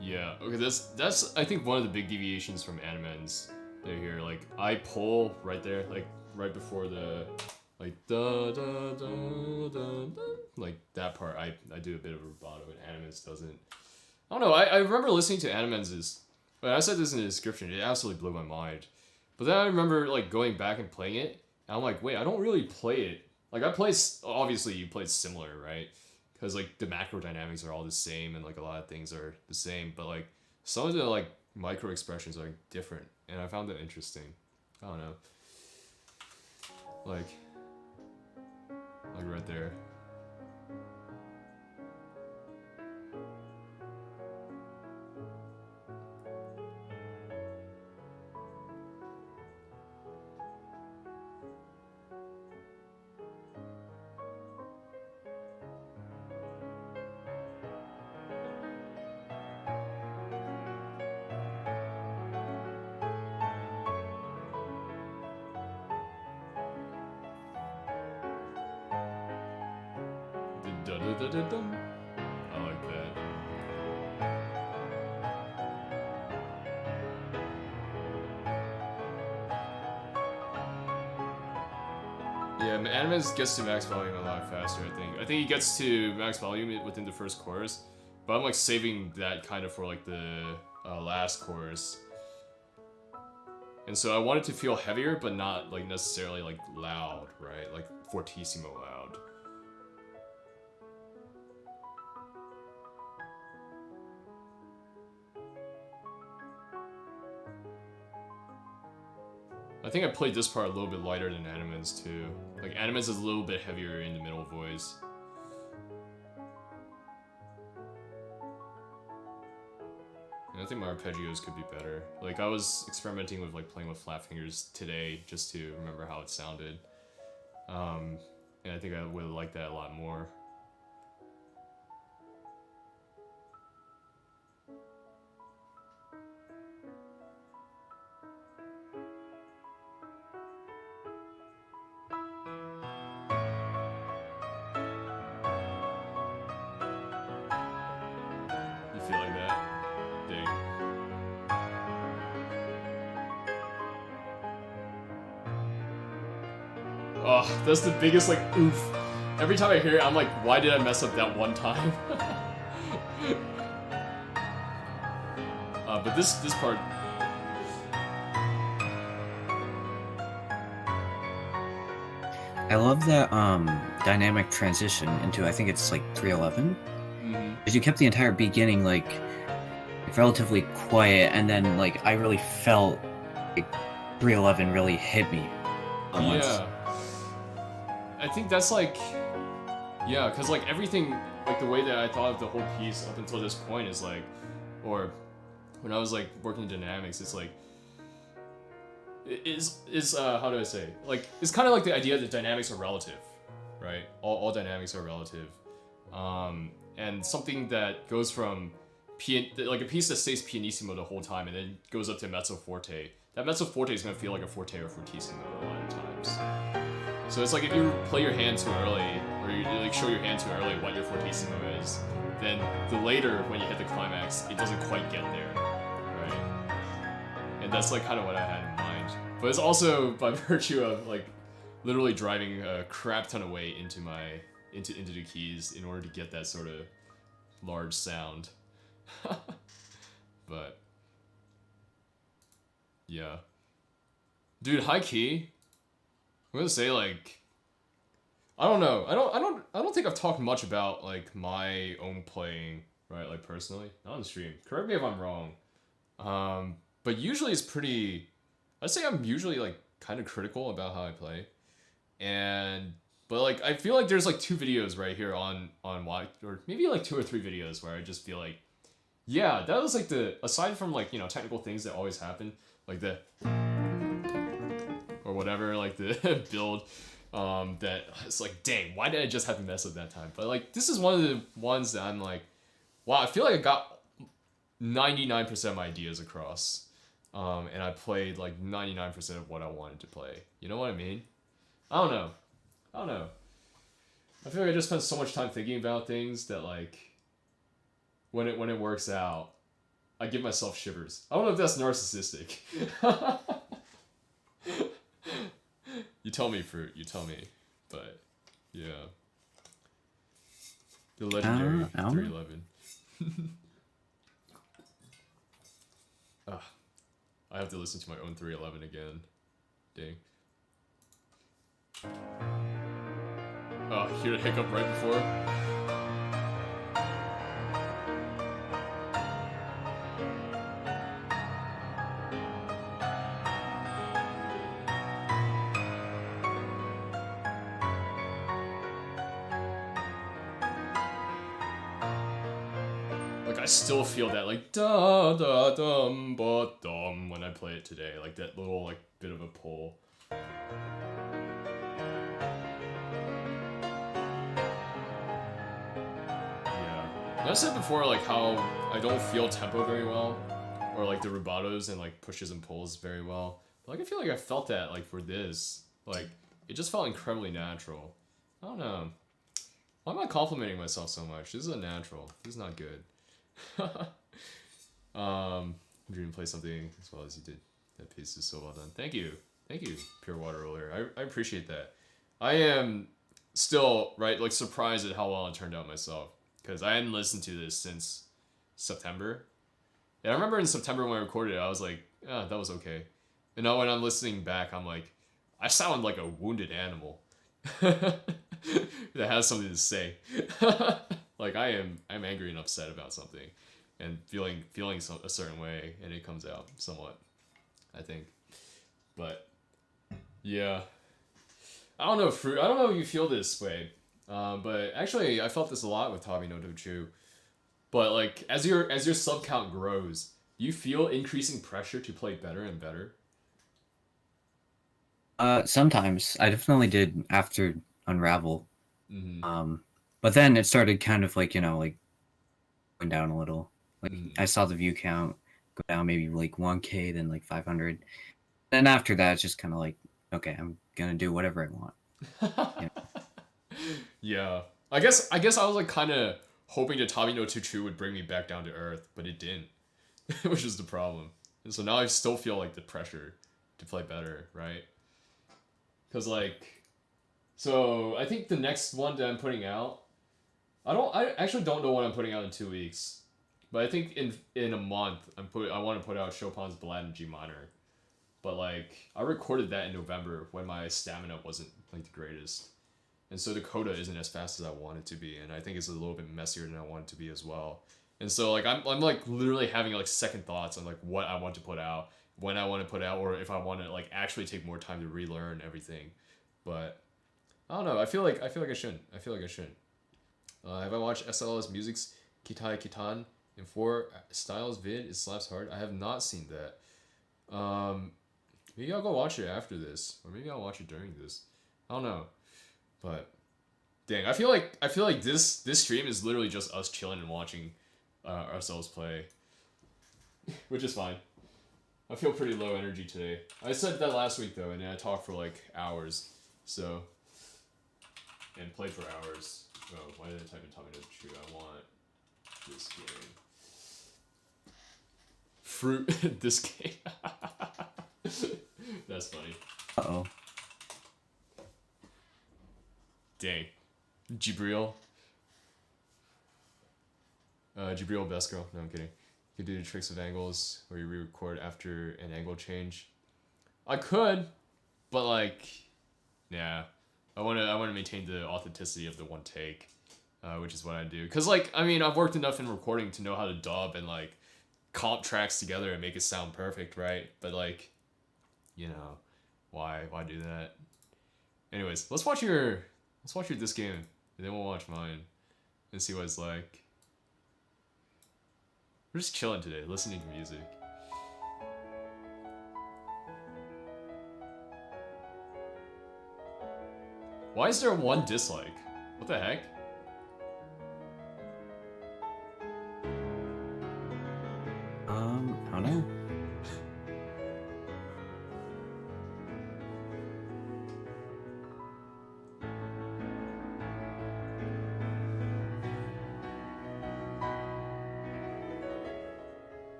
Yeah, okay, that's I think one of the big deviations from Animens there here. Like, I pull right there, like, right before the, like, da da da da da, like, that part, I do a bit of rubato, and Animens doesn't. I don't know, I remember listening to Animens', but I said this in the description, it absolutely blew my mind. But then I remember, like, going back and playing it, and I'm like, wait, I don't really play it. Like, obviously you play similar, right? Because, like, the macro dynamics are all the same, and, like, a lot of things are the same, but, like, some of the, like, micro expressions are different, and I found that interesting. I don't know. Like right there. Da-da-da-da-dum. I like that. Yeah, Animens gets to max volume a lot faster, I think. I think he gets to max volume within the first chorus, but I'm, like, saving that kind of for, like, the last chorus. And so I want it to feel heavier, but not, like, necessarily, like, loud, right? Like, fortissimo loud. I think I played this part a little bit lighter than Animens too. Like, Animens is a little bit heavier in the middle voice. And I think my arpeggios could be better. Like, I was experimenting with, like, playing with flat fingers today just to remember how it sounded. And I think I would like that a lot more. Oh, that's the biggest, like, oof. Every time I hear it, I'm like, why did I mess up that one time? But this part... I love that dynamic transition into, I think it's like 311. Because you kept the entire beginning like relatively quiet, and then like I really felt like 311 really hit me. Yeah. I think that's like, yeah, because like everything, like the way that I thought of the whole piece up until this point is like, or when I was like working in dynamics, it's like, how do I say? Like, it's kind of like the idea that dynamics are relative, right? All dynamics are relative. And something that goes from, like a piece that stays pianissimo the whole time and then goes up to mezzo forte. That mezzo forte is going to feel like a forte or fortissimo a lot of times. So it's like if you play your hand too early, or you like show your hand too early what your fortissimo is, then the later when you hit the climax, it doesn't quite get there, right? And that's like kind of what I had in mind. But it's also by virtue of like literally driving a crap ton of weight into the keys in order to get that sort of large sound. But yeah, dude, high key. I'm gonna say like, I don't know. I don't think I've talked much about like my own playing, right? Like personally, not on the stream. Correct me if I'm wrong. But usually it's pretty. I'd say I'm usually like kind of critical about how I play, but like I feel like there's like 2 videos right here on why, or maybe like 2 or 3 videos where I just feel like, yeah, that was like aside from like, you know, technical things that always happen, like the or whatever, like the build, that it's like, dang, why did I just have to mess up that time? But like this is one of the ones that I'm like, wow, I feel like I got 99% of my ideas across. And I played like 99% of what I wanted to play. You know what I mean? I don't know. I feel like I just spent so much time thinking about things that like, when it works out, I give myself shivers. I don't know if that's narcissistic. You tell me, Fruit. You tell me. But yeah, the legendary 311. I have to listen to my own 311 again. Dang. Oh, hear the hiccup right before? Like, I still feel that, like, da da dum ba dum when I play it today. Like, that little, like, bit of a pull. I said before, like, how I don't feel tempo very well, or like the rubatos and like pushes and pulls very well. But like I feel like I felt that like for this, like it just felt incredibly natural. I don't know. Why am I complimenting myself so much? This is unnatural. This is not good. Dream play something as well as you did. That piece is so well done. Thank you, Pure Water Roller. I appreciate that. I am still like surprised at how well it turned out myself. Because I hadn't listened to this since September. And I remember in September when I recorded it, I was like, oh, that was okay. And now when I'm listening back, I'm like, I sound like a wounded animal. That has something to say. Like I'm angry and upset about something. And feeling a certain way, and it comes out somewhat, I think. But, yeah. I don't know, Fruit. I don't know if you feel this way. But actually, I felt this a lot with Tabi no Dochu. But like, as your sub count grows, do you feel increasing pressure to play better and better? Sometimes I definitely did after Unravel. Mm-hmm. But then it started kind of like, you know, like going down a little. Like Mm-hmm. I saw the view count go down maybe like 1K, then like 500. And after that, it's just kind of like, okay, I'm gonna do whatever I want. You know? Yeah. I guess I was like kind of hoping that Tabi no Tuchu would bring me back down to earth, but it didn't. Which is the problem. And so now I still feel like the pressure to play better, right? Cuz like, so I think the next one that I'm putting out, I actually don't know what I'm putting out in 2 weeks. But I think in a month I want to put out Chopin's Ballade in G minor. But like I recorded that in November when my stamina wasn't like the greatest. And so the coda isn't as fast as I want it to be, and I think it's a little bit messier than I want it to be as well. And so like I'm like literally having like second thoughts on like what I want to put out, when I want to put out, or if I want to like actually take more time to relearn everything. But I don't know. I feel like I shouldn't. Have I watched SLS Music's Kitai Kitan in 4 styles vid? It slaps hard. I have not seen that. Maybe I'll go watch it after this, or maybe I'll watch it during this. I don't know. But dang, I feel like this stream is literally just us chilling and watching ourselves play, which is fine. I feel pretty low energy today. I said that last week though, and I talked for like hours, and played for hours. Oh, why did I type in Tommy no True? I want this game. Fruit this game. That's funny. Uh-oh. Dang. Jibril. Jibril best girl. No, I'm kidding. You could do the tricks of angles where you re-record after an angle change. I could, but like, yeah. I wanna maintain the authenticity of the one take, which is what I do. Cause like, I mean, I've worked enough in recording to know how to dub and like comp tracks together and make it sound perfect, right? But like, you know, why do that? Anyways, let's watch your this game, and then we'll watch mine, and see what it's like. We're just chilling today, listening to music. Why is there one dislike? What the heck? I don't know.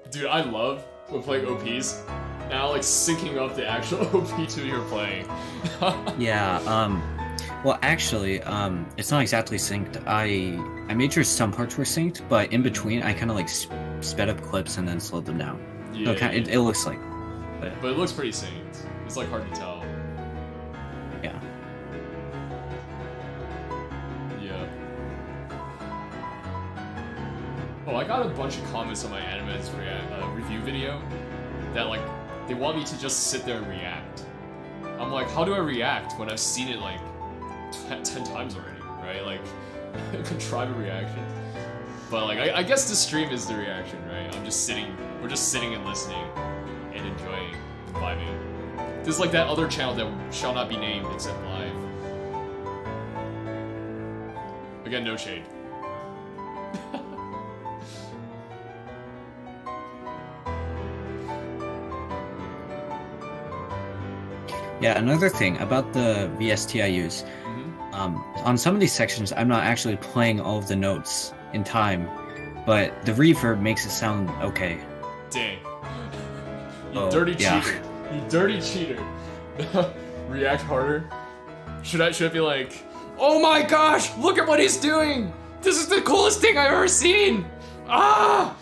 Dude, I love when playing OPs. Now, like, syncing up the actual OP to your playing. Yeah, well, actually, it's not exactly synced. I made sure some parts were synced, but in between, I kind of, like, sped up clips and then slowed them down. Yeah, so it looks like... But it looks pretty synced. It's, like, hard to tell. Yeah. Yeah. Oh, I got a bunch of comments on my Anime's review video that, like, they want me to just sit there and react. I'm like, how do I react when I've seen it like 10 times already, right? Like, contrive a reaction. But like, I guess the stream is the reaction, right? We're just sitting and listening and enjoying and vibing. There's like that other channel that shall not be named except live. Again, no shade. Yeah, another thing about the VST I use, on some of these sections, I'm not actually playing all of the notes in time, but the reverb makes it sound okay. Dang. You dirty cheater. You dirty cheater. React harder. Should I be like, oh my gosh, look at what he's doing! This is the coolest thing I've ever seen! Ah!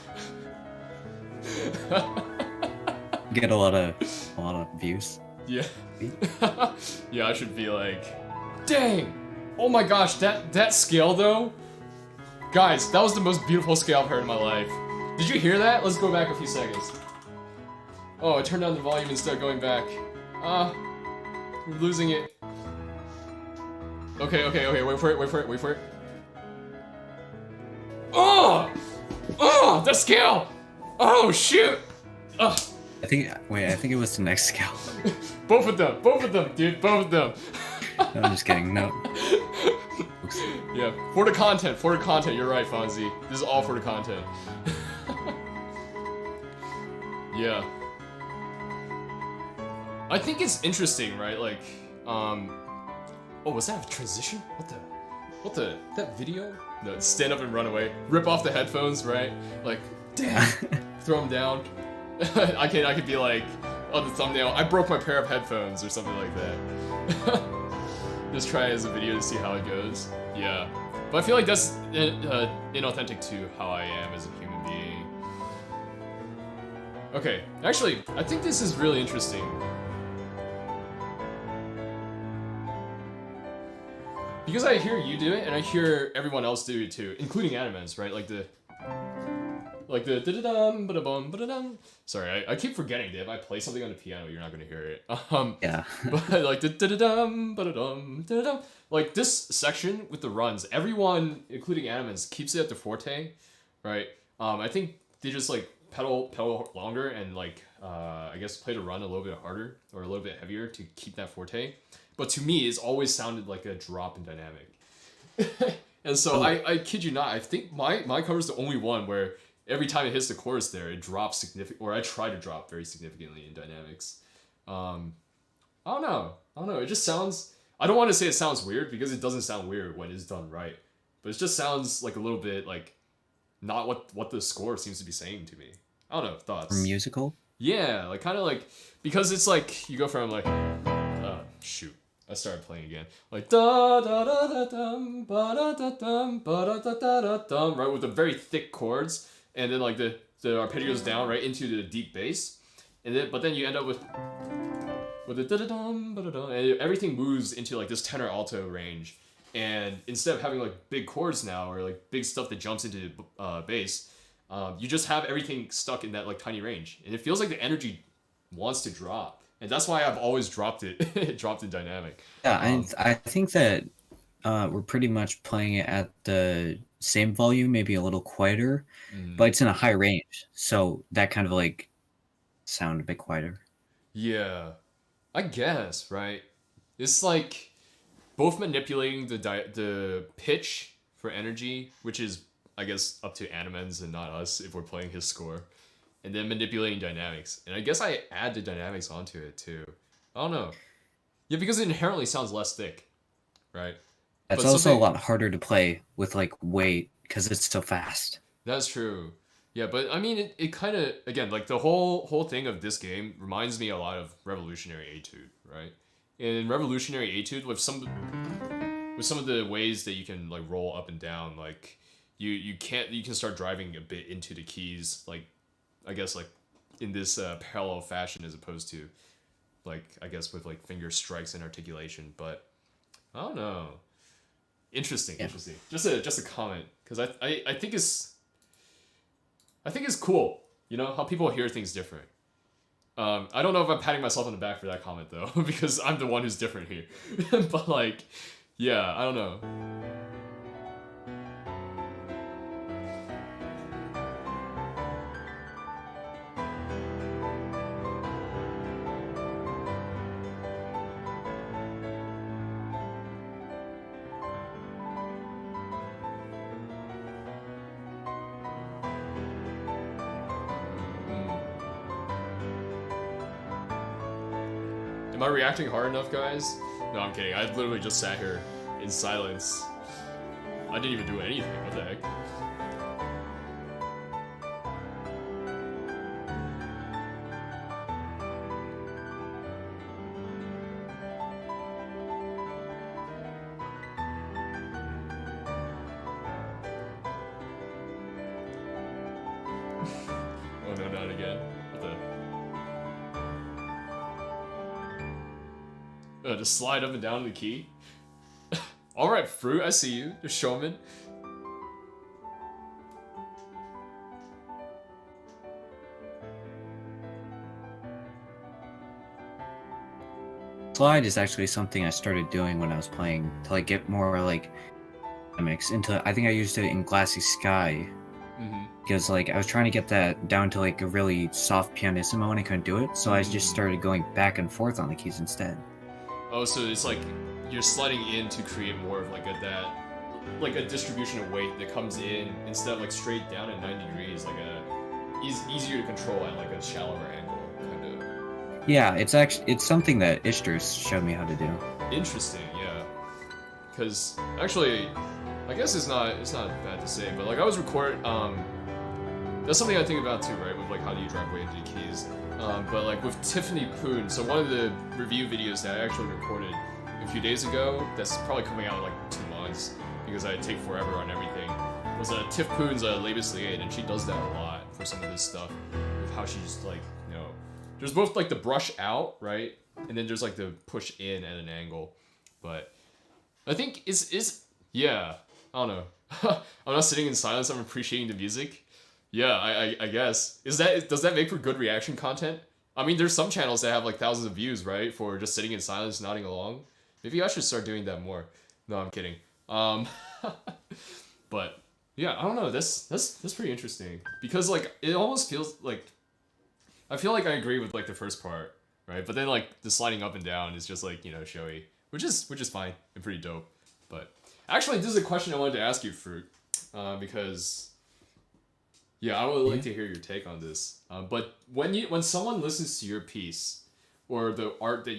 Get a lot of views. Yeah. Yeah, I should be like, dang! Oh my gosh, that scale though? Guys, that was the most beautiful scale I've heard in my life. Did you hear that? Let's go back a few seconds. Oh, I turned down the volume instead of going back. We're losing it. Okay, wait for it. Oh, the scale! Oh, shoot! Ugh. I think it was the next scale. Both of them, dude, both of them. No, I'm just kidding, no. Yeah, for the content, you're right, Fonzie. This is all for the content. Yeah. I think it's interesting, right? Like, oh, was that a transition? That video? No, stand up and run away. Rip off the headphones, right? Like, damn, throw them down. I could be like, on the thumbnail, I broke my pair of headphones or something like that. Just try it as a video to see how it goes. Yeah. But I feel like that's inauthentic to how I am as a human being. Okay, actually, I think this is really interesting. Because I hear you do it, and I hear everyone else do it too, including animes, right? Like the da-da-dum, ba-da-bum, ba-da-dum. Sorry, I keep forgetting that if I play something on the piano, you're not gonna hear it. Yeah. But like the da-da-dum, ba-da-dum, da-da-dum. Like this section with the runs, everyone, including animes, keeps it at the forte, right? I think they just like pedal longer and like I guess play the run a little bit harder or a little bit heavier to keep that forte. But to me, it's always sounded like a drop in dynamic. And so I kid you not, I think my cover is the only one where every time it hits the chorus there, it drops significantly, or I try to drop very significantly in dynamics. I don't know. It just sounds, I don't want to say it sounds weird because it doesn't sound weird when it's done right, but it just sounds like a little bit like not what the score seems to be saying to me. I don't know, Or thoughts. musical. Yeah, like kind of like because it's like you go from like shoot. I started playing again. Like da da da da dum ba da da dum ba da da da da dum, right, with the very thick chords, and then like the arpeggio goes down right into the deep bass, and then but then you end up with the da da dum ba da dum, and everything moves into like this tenor alto range, and instead of having like big chords now or like big stuff that jumps into bass, you just have everything stuck in that like tiny range, and it feels like the energy wants to drop, and that's why I've always dropped it, dropped in dynamic. Yeah, Um, I think that we're pretty much playing it at the same volume, maybe a little quieter, mm, but it's in a high range, so that kind of like sound a bit quieter. yeah, I guess right. It's like both manipulating the pitch for energy, which is I guess up to Animens and not us if we're playing his score, and then manipulating dynamics. And I guess I add the dynamics onto it too. I don't know. Yeah, because it inherently sounds less thick, right? It's But also a something lot harder to play with like weight because it's so fast. that's true. Yeah, but I mean, it kind of again like the whole thing of this game reminds me a lot of Revolutionary Etude, right? In Revolutionary Etude, with some of the ways that you can like roll up and down, like you can start driving a bit into the keys, like I guess like in this parallel fashion as opposed to like I guess with like finger strikes and articulation. But I don't know. Interesting, Yeah. interesting. Just a comment because I think it's cool. You know how people hear things different. I don't know if I'm patting myself on the back for that comment though, because I'm the one who's different here. But like, yeah, I don't know. Hmm. Am I reacting hard enough, guys? No, I'm kidding. I literally just sat here in silence. I didn't even do anything. What the heck? Oh no, not again. What the? Just slide up and down the key. All right, fruit. I see you, the showman. Slide is actually something I started doing when I was playing to like get more like dynamics into. I think I used it in Glassy Sky Mm-hmm. because like I was trying to get that down to like a really soft pianissimo and I couldn't do it, so I just started going back and forth on the keys instead. Oh, so it's like you're sliding in to create more of like like a distribution of weight that comes in instead of like straight down at 90 degrees, like easier to control at like a shallower angle, kind of. Yeah, it's something that Ishters showed me how to do. Interesting, yeah. Because actually, I guess it's not bad to say, but like I was that's something I think about too, right? With like how do you drive weight into the keys. But like with Tiffany Poon, so one of the review videos that I actually recorded a few days ago, that's probably coming out in like 2 months because I take forever on everything, was Tiff Poon's Labus Liaid, and she does that a lot for some of this stuff, with how she just like, you know, there's both like the brush out, right? And then there's like the push in at an angle. But I think yeah, I don't know. I'm not sitting in silence, I'm appreciating the music. Yeah, I guess. Does that make for good reaction content? I mean, there's some channels that have like thousands of views, right? For just sitting in silence, nodding along. Maybe I should start doing that more. No, I'm kidding. But yeah, I don't know. That's pretty interesting because like it almost feels like I feel like I agree with like the first part, right? But then like the sliding up and down is just like, you know, showy, which is fine and pretty dope. But actually, this is a question I wanted to ask you, Fruit, because yeah, I would like to hear your take on this. But when someone listens to your piece, or the art that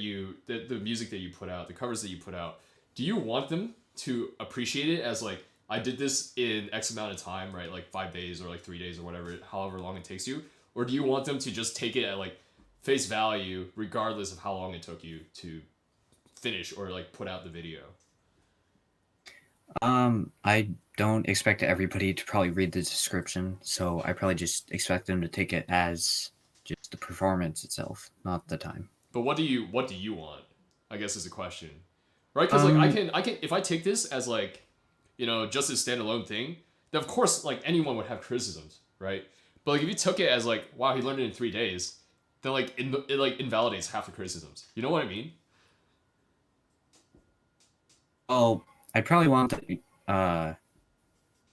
the music that you put out, the covers that you put out, do you want them to appreciate it as like, I did this in X amount of time, right? Like 5 days or like 3 days or whatever, however long it takes you? Or do you want them to just take it at like face value, regardless of how long it took you to finish or like put out the video? I don't expect everybody to probably read the description, so I probably just expect them to take it as just the performance itself, not the time. But what do you want? I guess is the question, right? Because like I can if I take this as like, just a standalone thing, then of course like anyone would have criticisms, right? But like if you took it as like, wow, he learned it in 3 days, then like it like invalidates half the criticisms. You know what I mean? Oh, I probably want I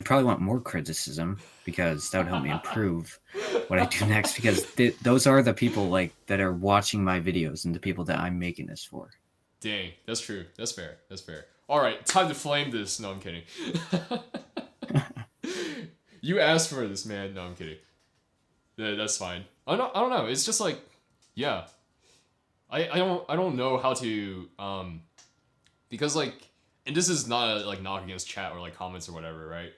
probably want more criticism because that would help me improve what I do next. Because those are the people like that are watching my videos and the people that I'm making this for. Dang, that's true. That's fair. That's fair. All right, time to flame this. No, I'm kidding. You asked for this, man. No, I'm kidding. That's fine. I don't know. It's just like, yeah. I don't know how to because like, and this is not a like knock against chat or like comments or whatever, right?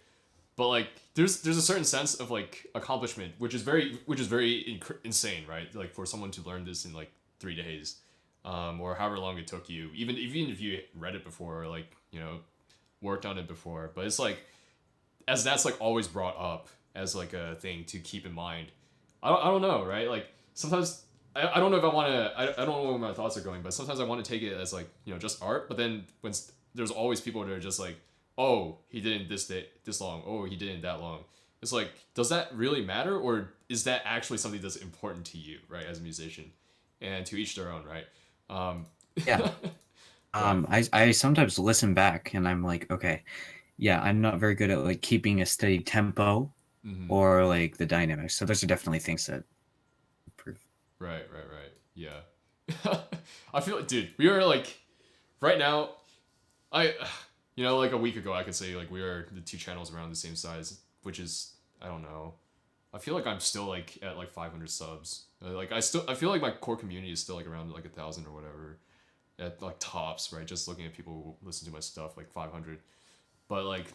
But like, there's a certain sense of like accomplishment, which is very insane, right? Like for someone to learn this in like 3 days, or however long it took you, even if you read it before or like worked on it before. But it's like, as that's like always brought up as like a thing to keep in mind. I don't know, right? Like sometimes I don't know if I want to. I don't know where my thoughts are going, but sometimes I want to take it as like just art. But then there's always people that are just like, oh, he did it this long. Oh, he did it that long. It's like, does that really matter, or is that actually something that's important to you, right, as a musician? And to each their own, right? Yeah. I sometimes listen back and I'm like, okay, yeah, I'm not very good at like keeping a steady tempo or like the dynamics. So those are definitely things that improve. Right. Yeah. I feel like, dude, we are like, right now, like a week ago, I could say like we are the two channels around the same size, which is, I don't know. I feel like I'm still like at like 500 subs. Like I feel like my core community is still like around like 1,000 or whatever, at like tops, right? Just looking at people who listen to my stuff, like 500. But like,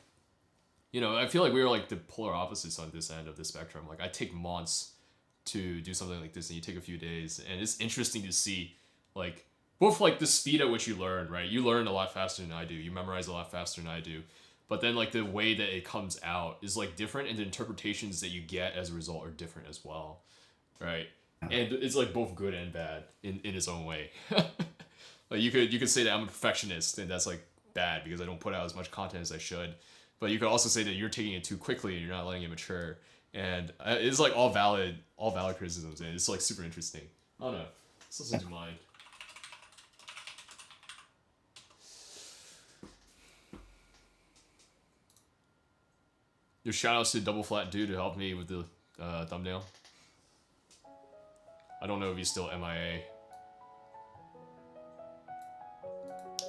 I feel like we were like the polar opposites on this end of the spectrum. Like I take months to do something like this, and you take a few days, and it's interesting to see like both like the speed at which you learn, right? You learn a lot faster than I do. You memorize a lot faster than I do. But then like the way that it comes out is like different, and the interpretations that you get as a result are different as well, right? And it's like both good and bad in its own way. Like you could say that I'm a perfectionist, and that's like bad because I don't put out as much content as I should. But you could also say that you're taking it too quickly and you're not letting it mature. And it's like all valid criticisms, and it's like super interesting. I don't know. Let's listen to mine. Your shoutouts to Double Flat Dude who helped me with the thumbnail. I don't know if he's still MIA.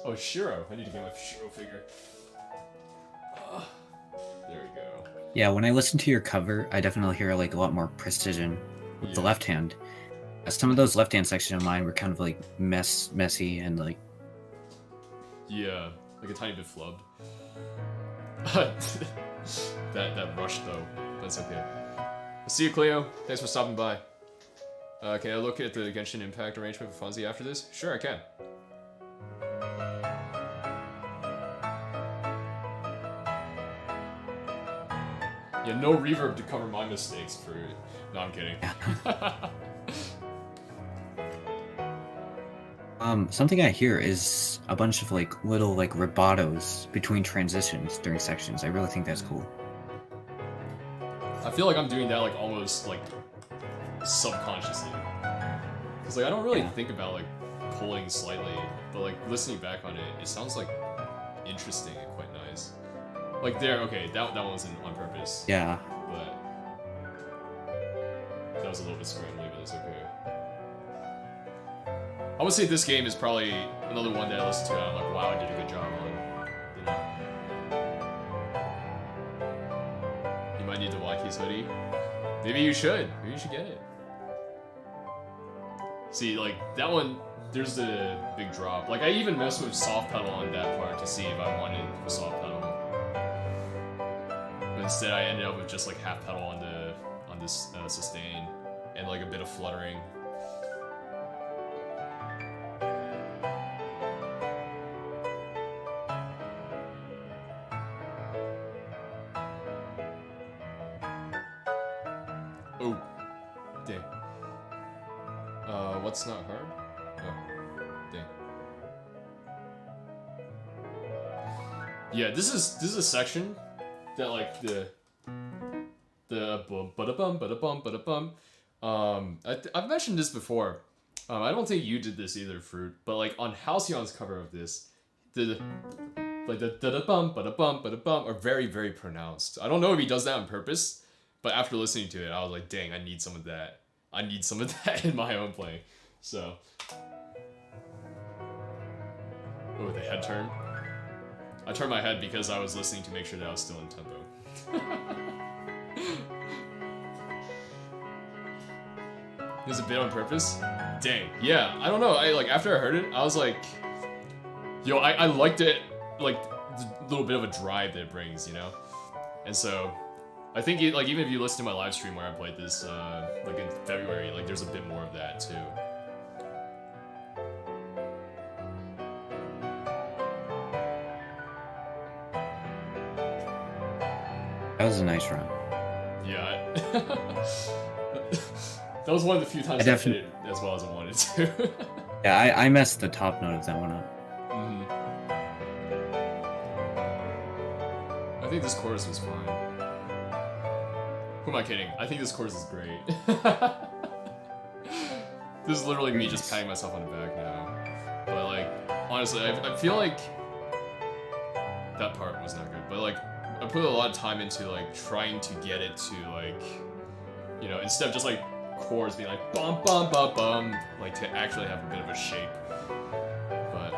Oh, Shiro. I need to get my Shiro figure. There we go. Yeah, when I listen to your cover, I definitely hear like a lot more precision with the left hand. Some of those left hand sections of mine were kind of like messy and like. Yeah, like a tiny bit flubbed. that rush though, that's okay. See you, Cleo. Thanks for stopping by. Can I look at the Genshin Impact arrangement for Fonzie after this? Sure, I can. Yeah, no reverb to cover my mistakes for... No, I'm kidding. Something I hear is a bunch of like little like rubatos between transitions during sections. I really think that's cool. I feel like I'm doing that like almost like subconsciously. Cause like I don't really think about like pulling slightly, but like listening back on it, it sounds like interesting and quite nice. Like there, okay, that wasn't on purpose. Yeah. But that was a little bit scrambly, but it's okay. I would say this game is probably another one that I listen to and I'm like, wow, I did a good job on. You might need the WattKeys hoodie. Maybe you should. Maybe you should get it. See, like, that one, there's the big drop. Like, I even messed with soft pedal on that part to see if I wanted a soft pedal. But instead, I ended up with just, like, half pedal on this sustain. And, like, a bit of fluttering. Oh, dang. What's not hard? Oh, dang. Yeah, this is a section that like the bum bada bum bada bum bada bum. I've mentioned this before. I don't think you did this either, Fruit. But like on Halcyon's cover of this, the da bum bada bum are very very pronounced. I don't know if he does that on purpose, but after listening to it, I was like, dang, I need some of that. I need some of that in my own playing. So, oh, the head turn. I turned my head because I was listening to make sure that I was still in tempo. It was a bit on purpose. Dang. Yeah, I don't know. After I heard it, I was like, yo, I liked it, like the little bit of a drive that it brings, you know? And so, I think even if you listen to my live stream where I played this, like in February, like there's a bit more of that too. That was a nice run. Yeah. That was one of the few times I hit it as well as I wanted to. Yeah, I messed the top note of that one up. Mm-hmm. I think this chorus was fine. Who am I kidding? I think this chorus is great. This is literally me just patting myself on the back now. But like, honestly, I feel like that part was not good. But like, I put a lot of time into like trying to get it to like, you know, instead of just like chords being like bum bum bum bum, like to actually have a bit of a shape. But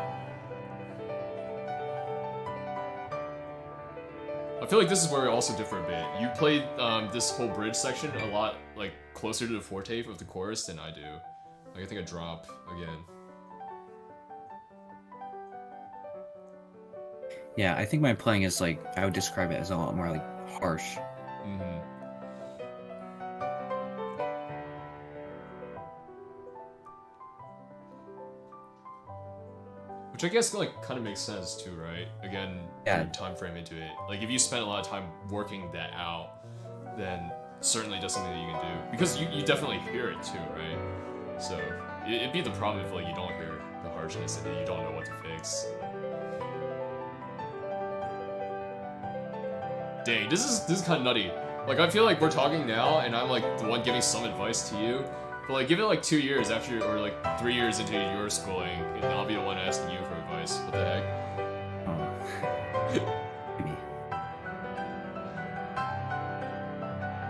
I feel like this is where we also differ a bit. You played this whole bridge section a lot like closer to the forte of the chorus than I do. Like I think I drop again. Yeah, I think my playing is like, I would describe it as a lot more like harsh. Mm-hmm. Which I guess like kind of makes sense too, right? Again, Yeah. time frame into it. Like if you spend a lot of time working that out, then certainly just something that you can do. Because you definitely hear it too, right? So it'd be the problem if like you don't hear the harshness and you don't know what to fix. Dang, this is kind of nutty. Like I feel like we're talking now, and I'm like the one giving some advice to you. But like, give it like 2 years after, or like 3 years into your schooling, and I'll be the one asking you for advice. What the heck? Maybe.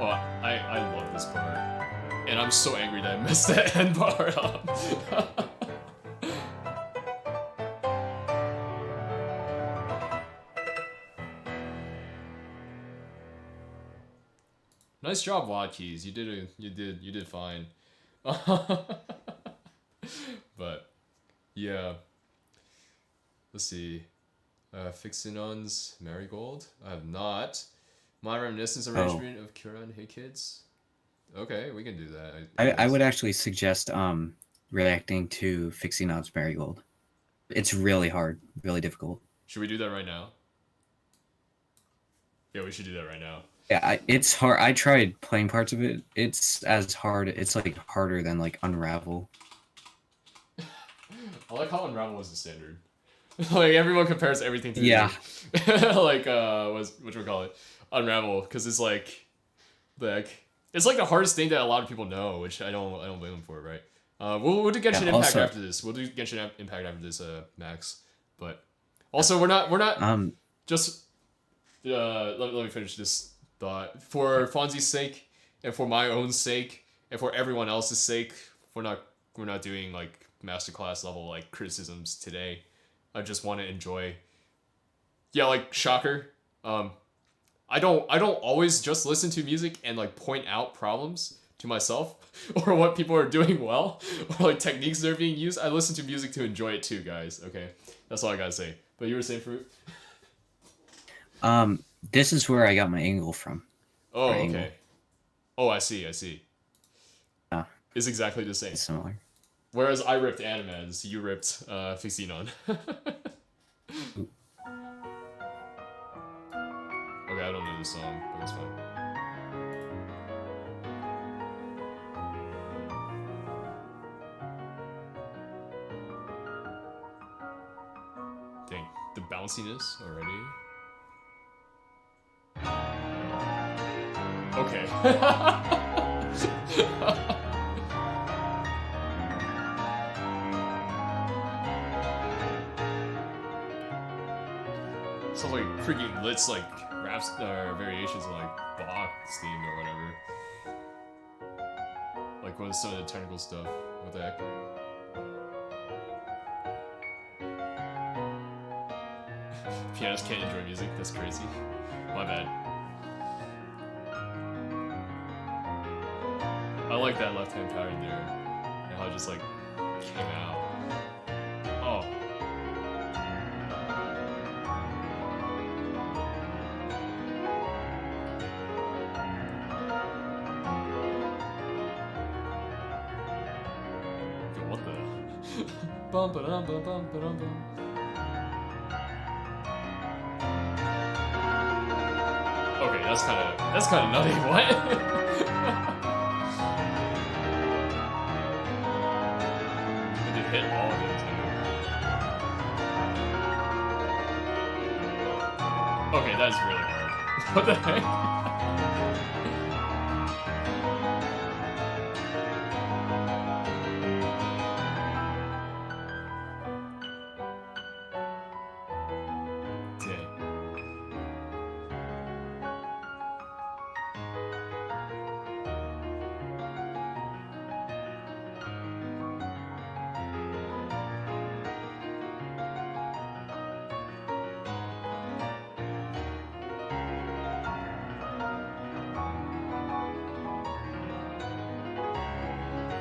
Oh, I love this part, and I'm so angry that I messed that end part up. Nice job, WattKeys. You did fine. But yeah, let's see. Fixinon's Marigold. I have not. My Reminiscence arrangement of Kiran Hey Kids. Okay, we can do that. I would actually suggest reacting to Fixinon's Marigold. It's really hard, really difficult. Should we do that right now? Yeah, we should do that right now. Yeah, it's hard. I tried playing parts of it. It's as hard. It's like harder than like Unravel. I like how Unravel was the standard. Like everyone compares everything to like whatchamacallit, Unravel, because it's like it's like the hardest thing that a lot of people know, which I don't blame them for, right? We'll do Genshin Impact also, after this. We'll do Genshin Impact after this, Max. But also we're not just let me finish this thought. For Fonzie's sake, and for my own sake, and for everyone else's sake, we're not doing like masterclass level like criticisms today. I just want to enjoy. Yeah, like shocker. I don't always just listen to music and like point out problems to to myself, or what people are doing well, or like techniques that are being used. I listen to music to enjoy it too, guys. Okay, that's all I gotta say. But you were saying, Fruit? This is where I got my angle from. Oh, My okay. angle. Oh, I see. I see. It's exactly the same. It's similar. Whereas I ripped Animeds, you ripped Fixinon. Okay, I don't know this song, but it's fine. Dang, the bounciness already. Okay. Sounds like freaking Lit's like raps or variations of like Bach's theme or whatever. Like when some of the technical stuff. What the heck? Pianists can't enjoy music. That's crazy. My bad. I like that left hand pattern there. And how it just like came out. Oh. Yo, what the? Bum ba dum ba bum ba dum bum. Okay, that's kind of nutty. What? Hit all of it too. Okay, that's really hard. What the heck? Dang.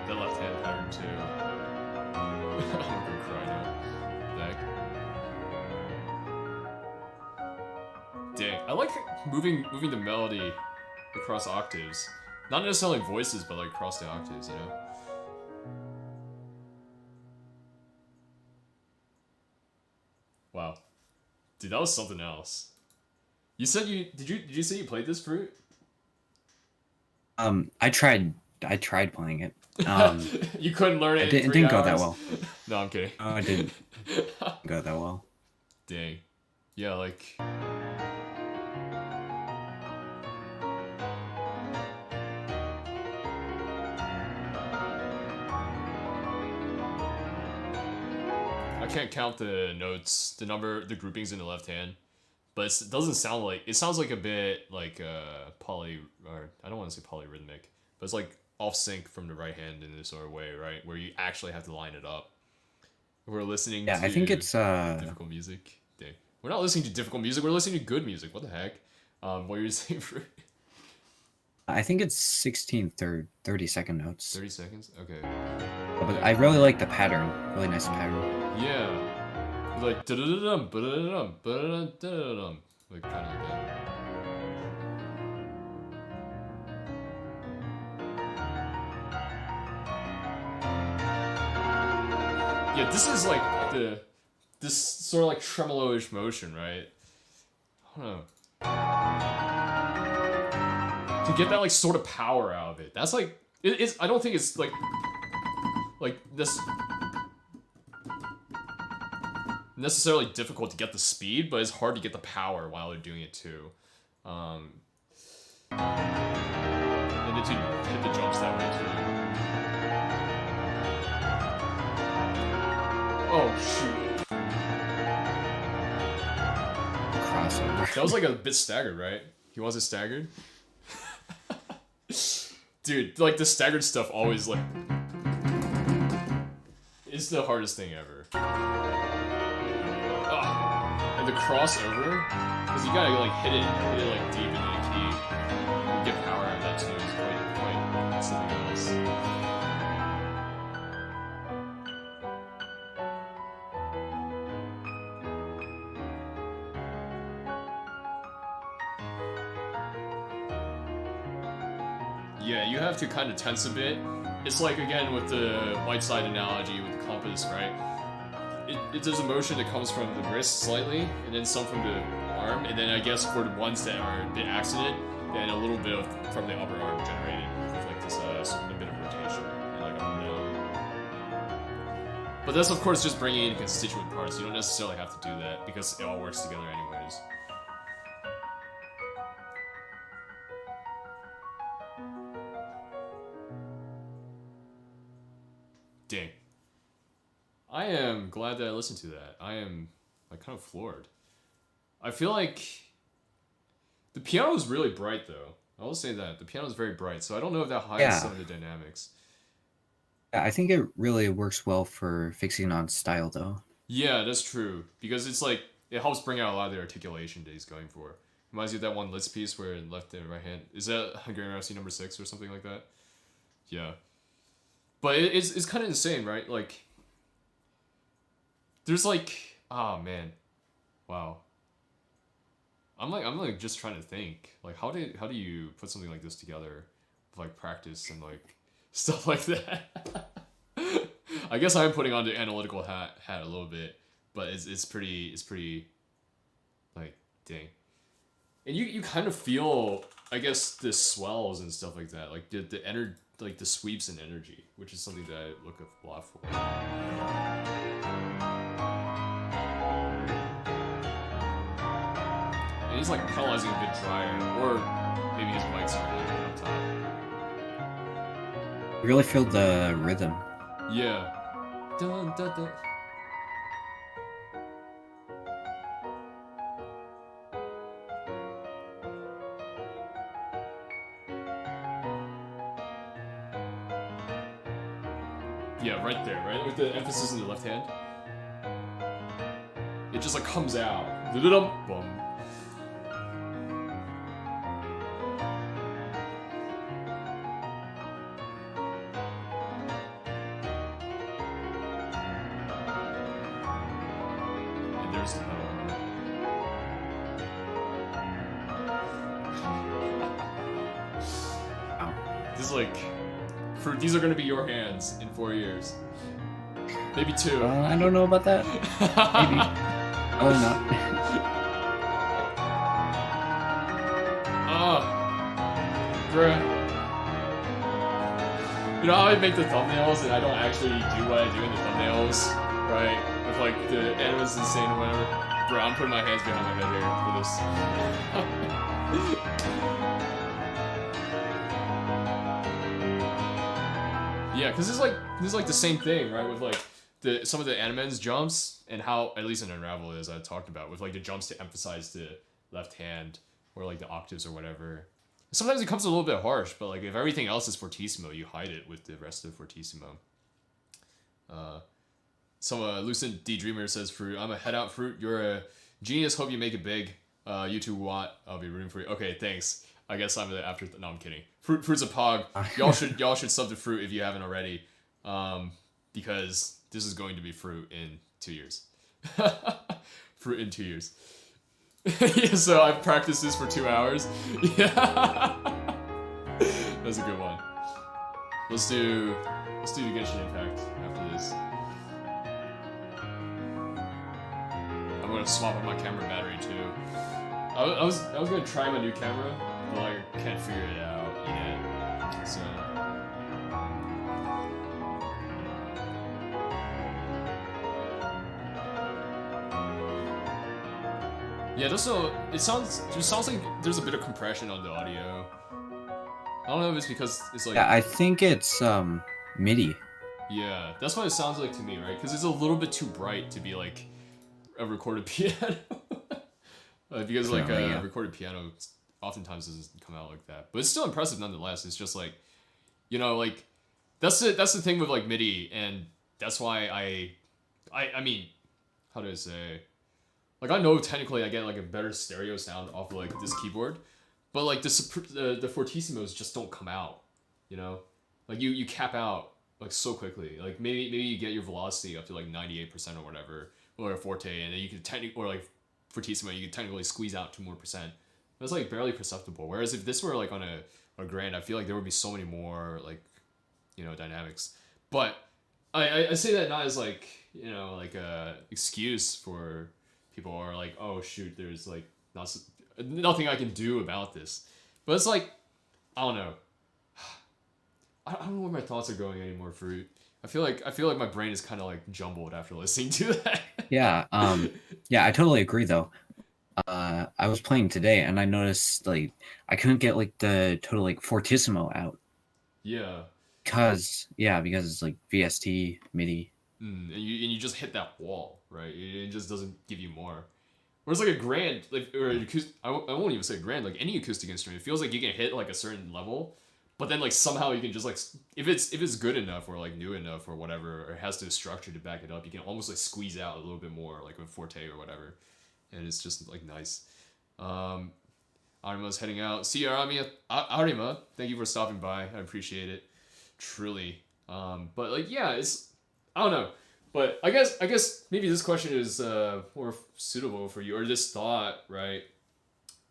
The left hand pattern too. I'm gonna go cry now. Dang, I like moving the melody across octaves. Not necessarily voices, but like across the octaves, you know? Wow. Dude, that was something else. You said did you say you played this, Fruit? I tried playing it. You couldn't learn it. It didn't go that well. No, I'm kidding. Oh, it didn't go that well. Dang. Yeah, like. I can't count the notes, the groupings in the left hand, but it doesn't sound like, it sounds like a bit like poly, or I don't want to say polyrhythmic, but it's like off sync from the right hand in this sort of way, right? Where you actually have to line it up. We're listening to I think it's difficult music. Dang. We're not listening to difficult music, we're listening to good music. What the heck? What were you saying, Fruit? I think it's 16 30-second notes. 30 seconds? Okay. But I really like the pattern. Really nice pattern. Yeah. Like da-da-da-dum, ba-da-da-dum, ba-da-da-da-dum. Like kind of like that. Yeah, this is like this sort of like tremolo-ish motion, right? I don't know. To get that like sort of power out of it. That's like it's I don't think it's like this necessarily difficult to get the speed, but it's hard to get the power while they're doing it too. And then to hit the jumps that way too. Oh shoot. Crossover. That was like a bit staggered, right? He wants it staggered? Dude, like the staggered stuff always like it's the hardest thing ever. And the crossover, because you gotta like hit it like deep into the key. You get power out of that too. It's quite something else. Yeah, you have to kind of tense a bit. It's like, again, with the white side analogy with the compass, right? There's a motion that comes from the wrist slightly, and then some from the arm, and then I guess for the ones that are a bit accident, then a little bit from the upper arm generated with like this a bit of rotation, and like up and down. But that's of course just bringing in constituent parts. You don't necessarily have to do that because it all works together anyways. Dang. I am glad that I listened to that. I am like kind of floored. I feel like the piano is really bright though. I will say that the piano is very bright, so I don't know if that hides some of the dynamics. I think it really works well for fixing on style though. Yeah, that's true because it's like it helps bring out a lot of the articulation that he's going for. Reminds you of that one Liszt piece where left and right hand is that Hungarian Rhapsody No. 6 or something like that. Yeah, but it's kind of insane, right? Like. There's like, oh man, wow. I'm like just trying to think, like how do you put something like this together, with like practice and like stuff like that. I guess I'm putting on the analytical hat a little bit, but it's pretty, like dang. And you kind of feel, I guess, the swells and stuff like that, like like the sweeps and energy, which is something that I look a lot for. And he's like penalizing a bit drier, or maybe his mic's are up top. You really feel the rhythm. Yeah. Dun, dun, dun. Yeah, right there, right? With the emphasis in the left hand. It just like comes out. Boom. This is like, these are gonna be your hands in 4 years, maybe 2. I don't know about that. Maybe. Oh no. Oh, bruh. You know how I make the thumbnails and I don't actually do what I do in the thumbnails, right? With like the animals insane or whatever. Bro, I'm putting my hands behind my head here for this. Yeah, because this is like the same thing, right? With like some of the Animen's jumps and how, at least in Unravel, as I talked about, with like the jumps to emphasize the left hand or like the octaves or whatever. Sometimes it comes a little bit harsh, but like if everything else is fortissimo, you hide it with the rest of fortissimo. Some Lucent D Dreamer says, "Fruit, I'm a head out Fruit. You're a genius. Hope you make it big. You too, Watt. I'll be rooting for you." Okay, thanks. I guess I'm the after. No, I'm kidding. Fruit's a pog. Y'all should sub to Fruit if you haven't already, because this is going to be Fruit in 2 years. Fruit in 2 years. Yeah, so I've practiced this for 2 hours. Yeah, that's a good one. Let's do the Genshin Impact after this. I'm gonna swap out my camera battery too. I was gonna try my new camera, but I can't figure it out yet. So yeah, it sounds like there's a bit of compression on the audio. I don't know if it's because it's like, yeah, I think it's MIDI. Yeah, that's what it sounds like to me, right? Because it's a little bit too bright to be like a recorded piano. Because like a recorded piano oftentimes doesn't come out like that, but it's still impressive nonetheless. It's just like, you know, like that's the thing with like MIDI, and that's why I mean, how do I say? Like I know technically I get like a better stereo sound off of like this keyboard, but like the fortissimos just don't come out, you know? Like you cap out like so quickly. Like maybe you get your velocity up to like 98% or whatever, or a forte, and then you can technically, or like fortissimo, you can technically squeeze out 2% more, That's like barely perceptible. Whereas if this were like on a grand, I feel like there would be so many more like, dynamics. But I say that not as like, like a excuse for people, or like, oh shoot, there's like nothing I can do about this. But it's like, I don't know. I don't know where my thoughts are going anymore, Fruit. I feel like my brain is kind of like jumbled after listening to that. Yeah. Yeah, I totally agree though. I was playing today and I noticed like I couldn't get like the total like fortissimo out Yeah. because it's like VST MIDI. And you just hit that wall, right? It just doesn't give you more. Whereas like a grand, like or an acoustic, I won't even say grand. Like any acoustic instrument, it feels like you can hit like a certain level, but then like somehow you can just like if it's good enough or like new enough or whatever, or it has the structure to back it up, you can almost like squeeze out a little bit more, like with forte or whatever, and it's just like nice. Um, Arima's heading out. See you, Arima. Thank you for stopping by. I appreciate it, truly. But like yeah, it's I don't know. But I guess maybe this question is more suitable for you, or this thought, right?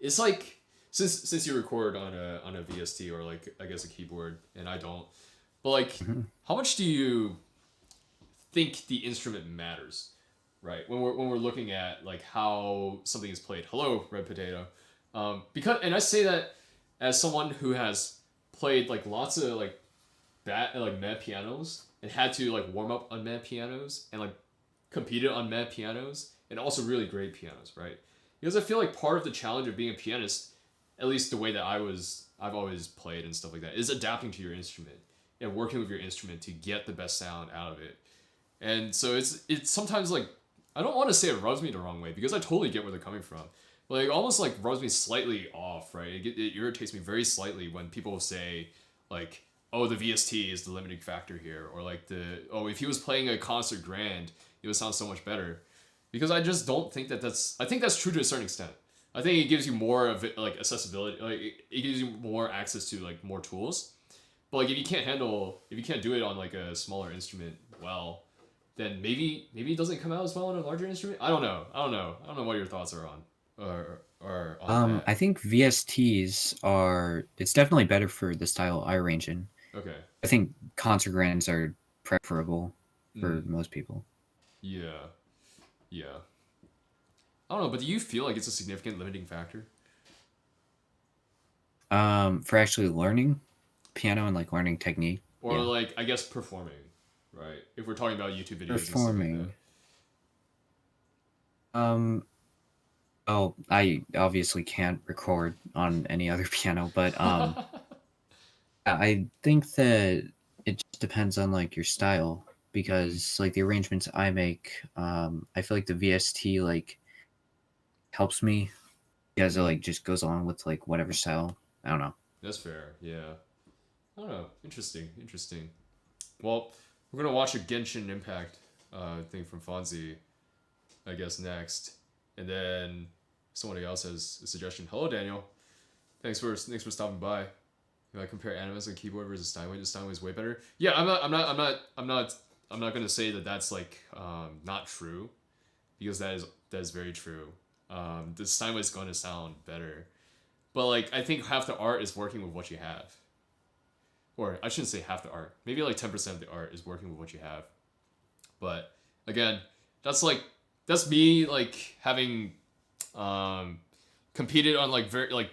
It's like since you record on a VST or like I guess a keyboard, and I don't. But like, Mhm. how much do you think the instrument matters, right? When we're looking at like how something is played. Hello, Red Potato. Because and I say that as someone who has played like lots of like mad pianos and had to like warm up on mad pianos and like competed on mad pianos and also really great pianos, right? Because I feel like part of the challenge of being a pianist, at least the way that I've always played and stuff like that, is adapting to your instrument and working with your instrument to get the best sound out of it. And so it's sometimes like I don't want to say it rubs me the wrong way because I totally get where they're coming from. Like almost like rubs me slightly off, right? It irritates me very slightly when people say like, oh, the VST is the limiting factor here, or like if he was playing a concert grand, it would sound so much better, because I just don't think I think that's true to a certain extent. I think it gives you more of it, like accessibility, like it gives you more access to like more tools. But like if you can't do it on like a smaller instrument well, then maybe it doesn't come out as well on a larger instrument. I don't know what your thoughts are on or on that. I think VSTs are. It's definitely better for the style I range in. Okay. I think concert grands are preferable for Mm, most people. yeah. Yeah. I don't know, but do you feel like it's a significant limiting factor? For actually learning piano and like learning technique, Or yeah. like I guess performing, right? If we're talking about YouTube videos and stuff like that. Performing, um, oh, I obviously can't record on any other piano, but I think that it just depends on like your style Mm, because like the arrangements I make, I feel like the VST like helps me because it mm, like just goes along with like whatever style. I don't know. that's fair. Yeah. I don't know. Interesting. Interesting. Well, we're gonna watch a Genshin Impact thing from Fonzie, I guess next, and then somebody else has a suggestion. Hello, Daniel. Thanks for stopping by. If I compare Animus and keyboard versus Steinway, the Steinway is way better. Yeah, I'm not gonna say that that's like not true, because that is very true. The Steinway is gonna sound better, but like I think half the art is working with what you have, or I shouldn't say half the art. Maybe like 10% of the art is working with what you have. But again, that's like that's me like having um competed on like very like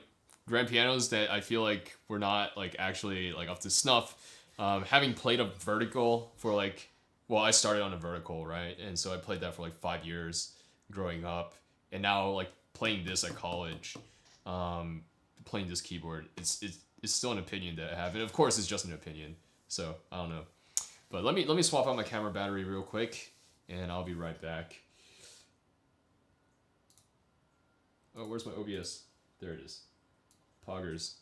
grand pianos that I feel like were not like actually like up to snuff. Having played a vertical for like, well, I started on a vertical, right? And so I played that for like 5 years growing up, and now like playing this at college, um, playing this keyboard, it's still an opinion that I have, and of course it's just an opinion. So I don't know, but let me swap out my camera battery real quick, and I'll be right back. Oh, where's my OBS? There it is. Poggers.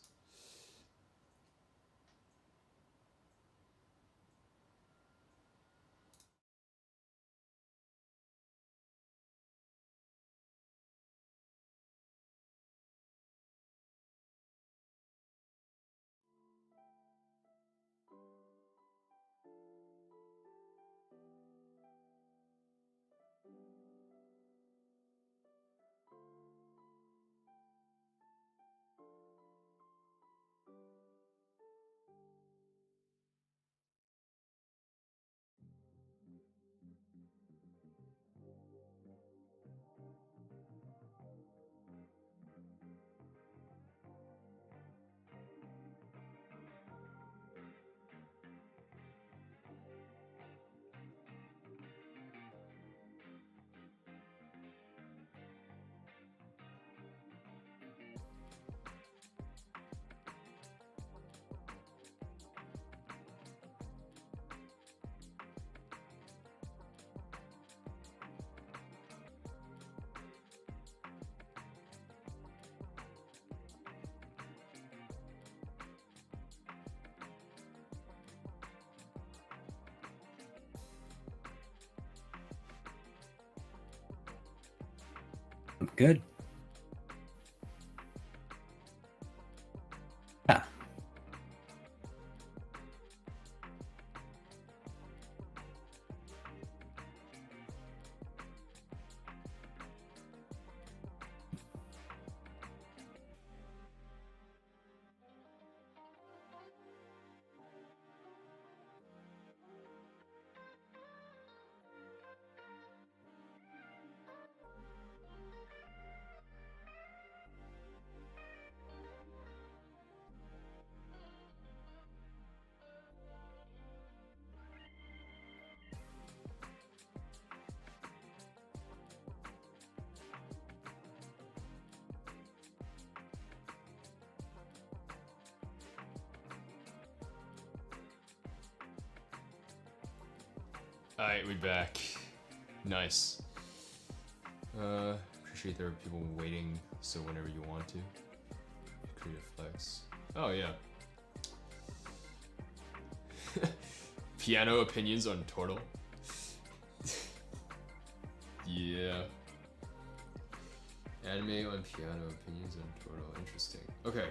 Good. Yeah. Alright, we back. Nice. Appreciate there are people waiting, so whenever you want to. Creative flex. Oh, yeah. Piano opinions on Turtle. Yeah. Anime on piano opinions on Turtle. Interesting. Okay.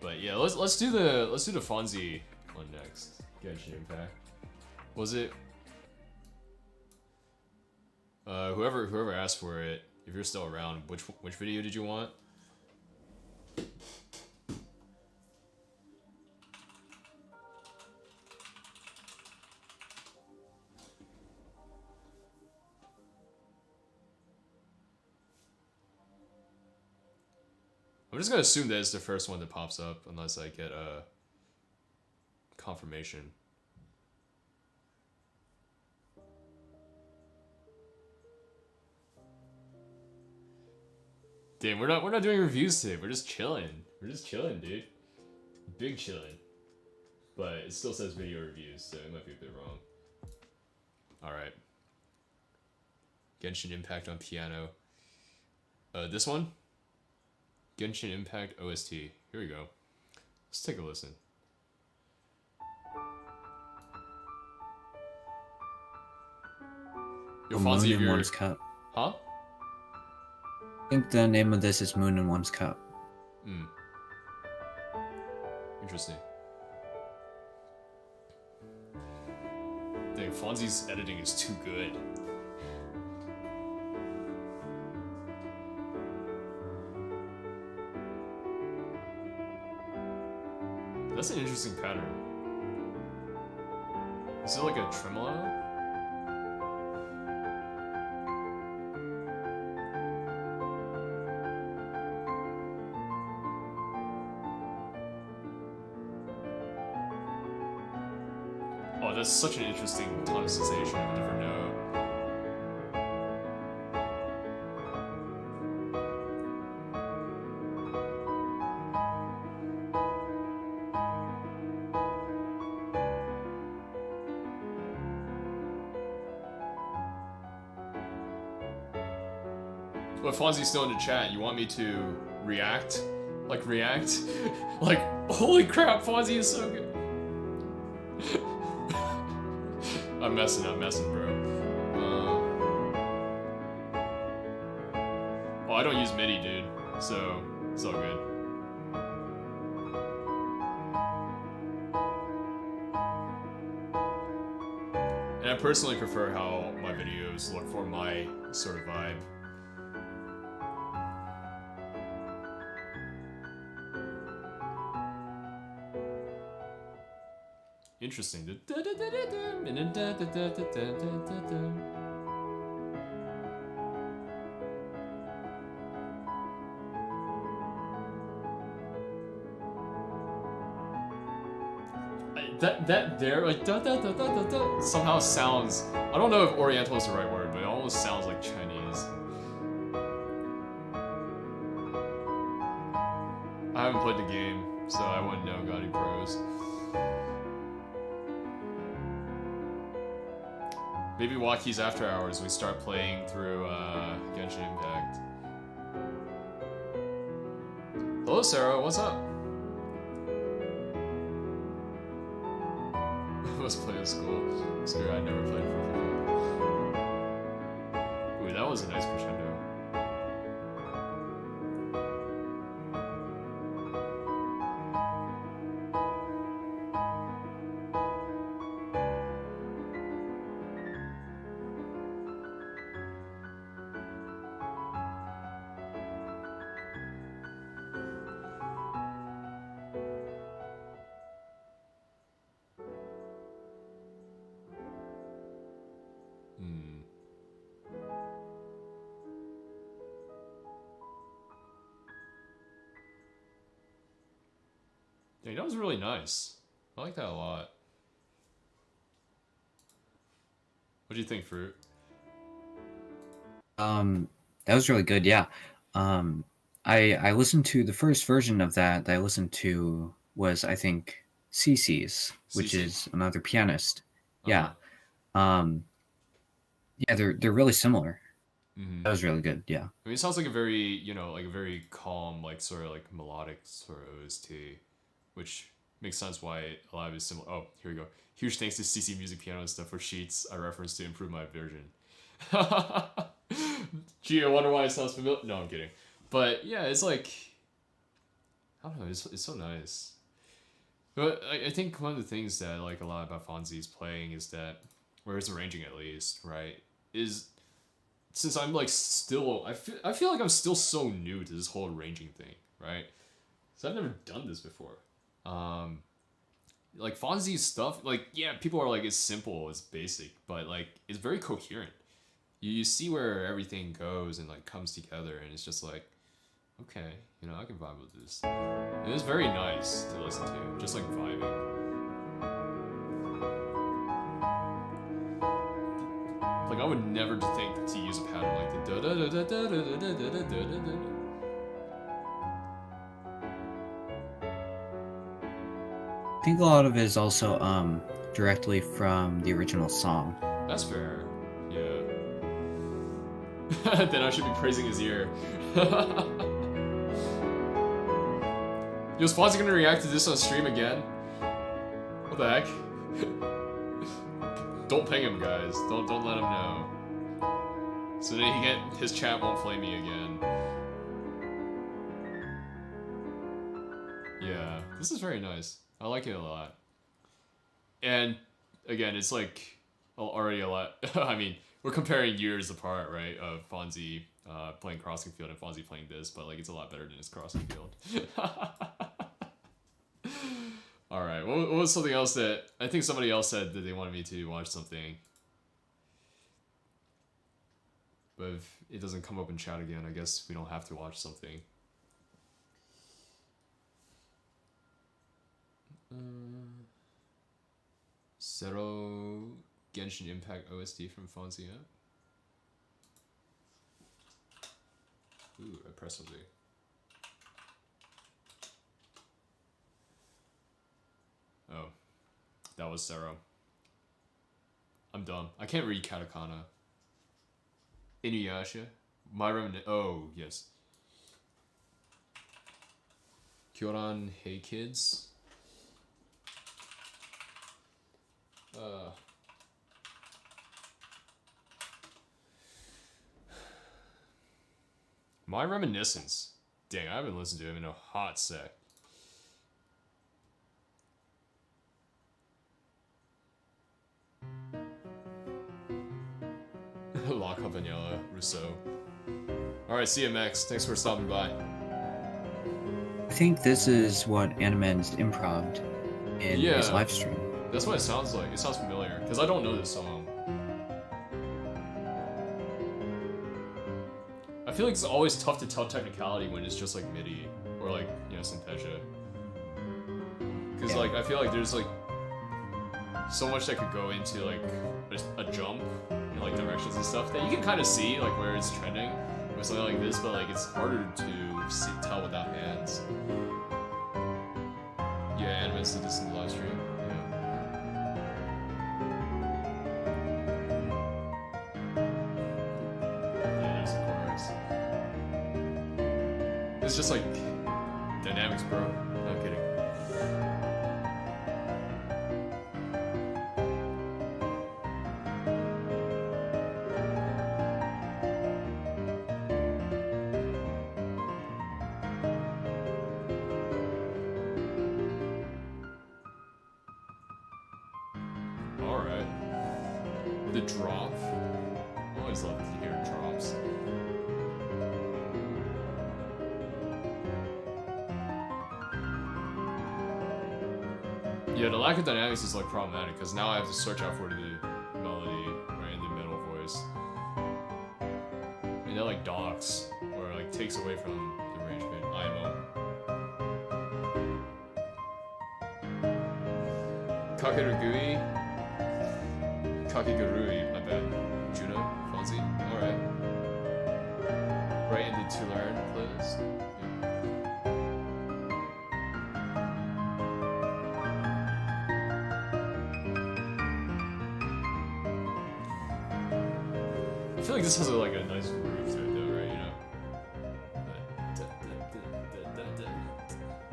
But yeah, let's do the Fonzie one next. Genshin Impact. Was it? Whoever asked for it, if you're still around, which video did you want? I'm just gonna assume that it's the first one that pops up unless I get a confirmation. Damn, we're not doing reviews today. We're just chilling. We're just chilling, dude. Big chilling. But it still says video reviews, so it might be a bit wrong. Alright. Genshin Impact on piano. This one? Genshin Impact OST. Here we go. Let's take a listen. Yo, Fonzie, Moon in One's Cup. Huh? I think the name of this is Moon in One's Cup. Hmm. Interesting. Dang, Fonzie's editing is too good. That's an interesting pattern. Is it like a tremolo? Oh, that's such an interesting tonicization of a different note. But Fonzie's still in the chat. You want me to react? Like, react? Like, holy crap, Fonzie is so good. I'm messing, bro. Well, I don't use MIDI, dude, so it's all good. And I personally prefer how my videos look for my sort of vibe. Interesting. That there, like, somehow sounds... I don't know if Oriental is the right word, but it almost sounds like Chinese. I haven't played the game, so I wouldn't know Gotti Pros. Maybe WattKeys After Hours, we start playing through Genshin Impact. Hello Sarah, what's up? Must play at school. Screw, I never played for. Ooh, that was a nice crescendo. Hmm. Dang, that was really nice. I like that a lot. What do you think, Fruit? That was really good. Yeah. I listened to the first version of that I listened to was, I think, CC's, which CC? is another pianist. Uh-huh. Yeah. Um, yeah, they're really similar. Mm-hmm. That was really good. Yeah. I mean, it sounds like a very, you know, like a very calm, like sort of like melodic sort of OST, which makes sense why a lot of it is similar. Oh, here we go. Huge thanks to CC Music Piano and stuff for sheets I referenced to improve my version. Gee, I wonder why it sounds familiar. No, I'm kidding. But yeah, it's like, I don't know, it's so nice. But I think one of the things that I like a lot about Fonzie's playing is that, or his arranging at least, right, is since I'm like still, I feel like I'm still so new to this whole arranging thing, right? So I've never done this before. Um, like Fonzie's stuff, like yeah, people are like it's simple, it's basic, but like it's very coherent. You see where everything goes and like comes together, and it's just like, okay, you know, I can vibe with this. It was very nice to listen to, just like vibing. Like I would never think to use a pattern like the da da da da da da da da da da da. I think a lot of it is also directly from the original song. That's fair. Yeah. Then I should be praising his ear. Yo, is Fonzie gonna react to this on stream again? What the heck? Don't ping him, guys. Don't let him know. So then his chat won't flame me again. Yeah, this is very nice. I like it a lot. And again, it's like already a lot. I mean, we're comparing years apart, right? Of Fonzie playing Crossing Field and Fonzie playing this, but like it's a lot better than his Crossing Field. All right. What was something else that I think somebody else said that they wanted me to watch something, but if it doesn't come up in chat again, I guess we don't have to watch something. Zero Genshin Impact OST from Fonzie. Ooh, I pressed something. Oh, that was Zero. I'm dumb. I can't read katakana. Inuyasha? My Remnant. Oh, yes. Kyoran, hey kids. My Reminiscence. Dang, I haven't listened to him in a hot sec. La Campagnella, Rousseau. Alright, CMX, thanks for stopping by. I think this is what Animen's improv'd in his live stream. That's what it sounds like. It sounds familiar, because I don't know this song. I feel like it's always tough to tell technicality when it's just like MIDI or like, you know, Synthesia. Because like, I feel like there's like so much that could go into like a jump and like directions and stuff that you can kind of see like where it's trending with something like this, but like it's harder to tell without hands. Yeah, Animus did this in the live stream. It's just like dynamics, bro. No kidding. Alright. The drop. I always love to hear drops. Yeah, the lack of dynamics is like problematic because now I have to search out for the melody right in the middle that like docks or like takes away from the arrangement. IMO. Kakegurui. Kakegurui, my bad. Juno, Fonzie. Alright. Right into to learn playlist. I feel like this has like a nice groove to it though, right? You know?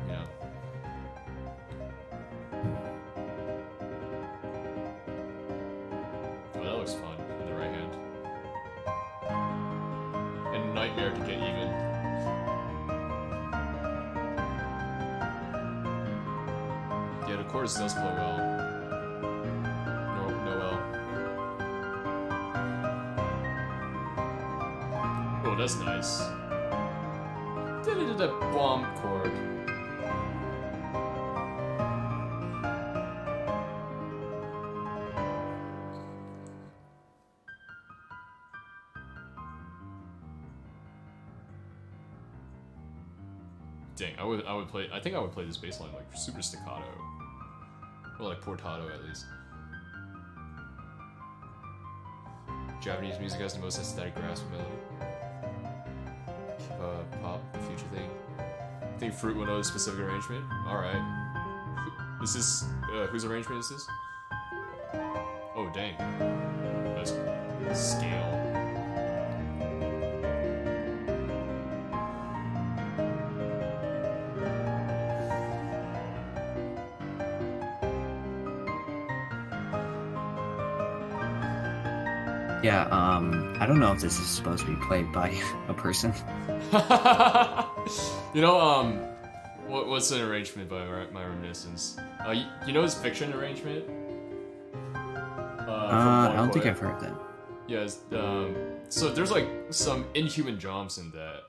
Yeah. Oh, that looks fun in the right hand. And Nightmare to get even. Yeah, the chorus does play well. Noel. Oh, that's nice. Da-da-da-da, bomb chord. Dang, I would play. I think I would play this bass line like super staccato, or like portato at least. Japanese music has the most aesthetic grasp of melody. Pop, the future thing. I think Fruit will know the specific arrangement. All right. Is this whose arrangement is this? Oh dang, that's scale. Yeah, I don't know if this is supposed to be played by a person. You know, what's an arrangement by my reminiscence? You know his fiction arrangement? I don't think I've heard that. Yes. So there's like some inhuman jumps in that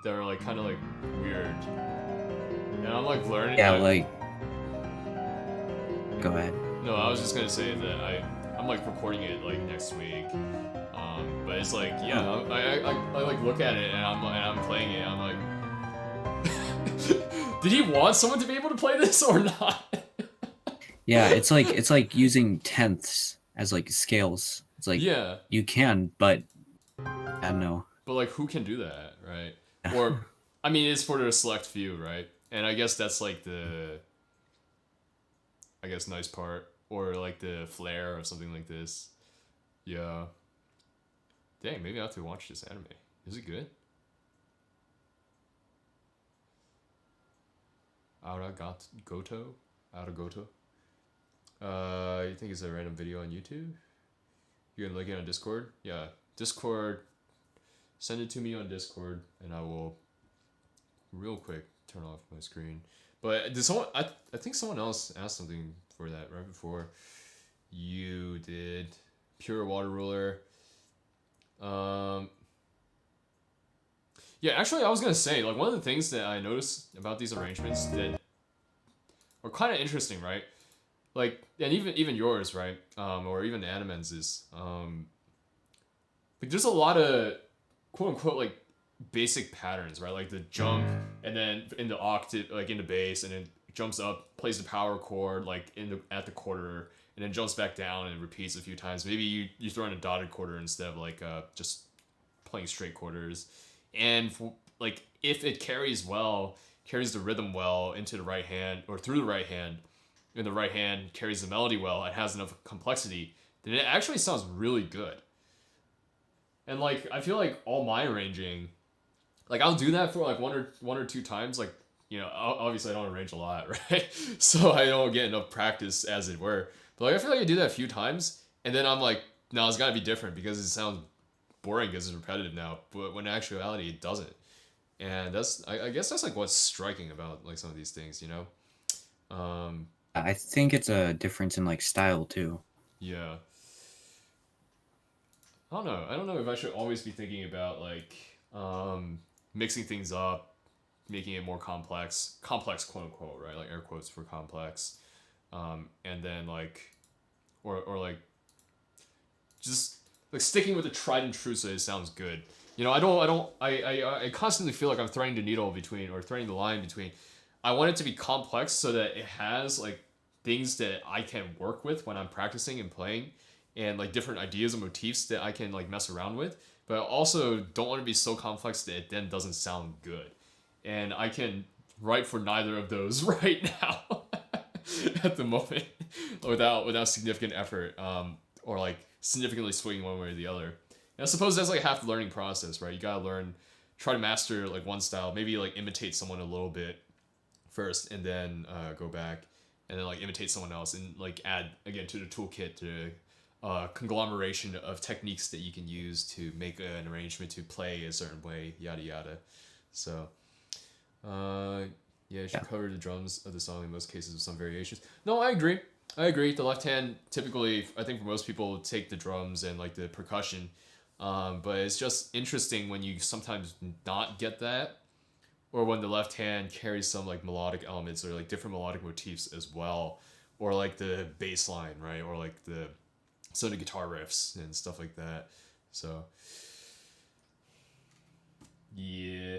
are like kind of like weird, and I'm like learning. Yeah, like. Go ahead. No, I was just gonna say that I'm like recording it like next week. But it's like, yeah, I like look at it and I'm playing it. I'm like, did he want someone to be able to play this or not? Yeah, it's like using tenths as like scales. It's like, yeah, you can, but I don't know. But like, who can do that, right? Or, I mean, it's for the select few, right? And I guess that's like the, nice part, or like the flair of something like this. Yeah. Dang, maybe I have to watch this anime. Is it good? Goto? You think it's a random video on YouTube? You're gonna look it on Discord? Yeah, Discord. Send it to me on Discord, and I will real quick turn off my screen. But did someone? I think someone else asked something for that right before you did. Pure water ruler. Yeah, actually, I was gonna say, like, one of the things that I noticed about these arrangements that are kind of interesting, right? Like, and even yours, right? Or even Animen's is, like, there's a lot of quote unquote like basic patterns, right? Like the jump, and then in the octave, like in the bass, and then jumps up, plays the power chord, like at the quarter, and then jumps back down and repeats a few times. Maybe you throw in a dotted quarter instead of like just playing straight quarters. And like if it carries the rhythm well into the right hand or through the right hand, and the right hand carries the melody well, it has enough complexity, then it actually sounds really good. And like I feel like all my arranging, like I'll do that for like one or two times, like, you know, obviously I don't arrange a lot, right? So I don't get enough practice, as it were. But like I feel like I do that a few times, and then I'm like, no, it's gotta be different because it sounds boring because it's repetitive now. But when in actuality it doesn't, and that's I guess that's like what's striking about like some of these things, you know. I think it's a difference in like style too. Yeah. I don't know if I should always be thinking about like mixing things up, making it more complex quote unquote, right? Like air quotes for complex, and then like, or like, just like sticking with the tried and true so it sounds good, You know, I constantly feel like I'm threading the needle between, or threading the line between. I want it to be complex so that it has like things that I can work with when I'm practicing and playing, and like different ideas and motifs that I can like mess around with. But I also don't want to be so complex that it then doesn't sound good. And I can write for neither of those right now at the moment without significant effort, or like significantly swinging one way or the other. And I suppose that's like half the learning process, right? You gotta learn, try to master like one style, maybe like imitate someone a little bit first, and then go back and then like imitate someone else, and like add again to the toolkit to conglomeration of techniques that you can use to make an arrangement to play a certain way, yada yada. So yeah, you should cover the drums of the song in most cases with some variations. No, I agree. I agree. The left hand typically, I think for most people, take the drums and like the percussion. But it's just interesting when you sometimes not get that, or when the left hand carries some like melodic elements or like different melodic motifs as well, or like the bass line, right? Or like the some of the guitar riffs and stuff like that. So yeah.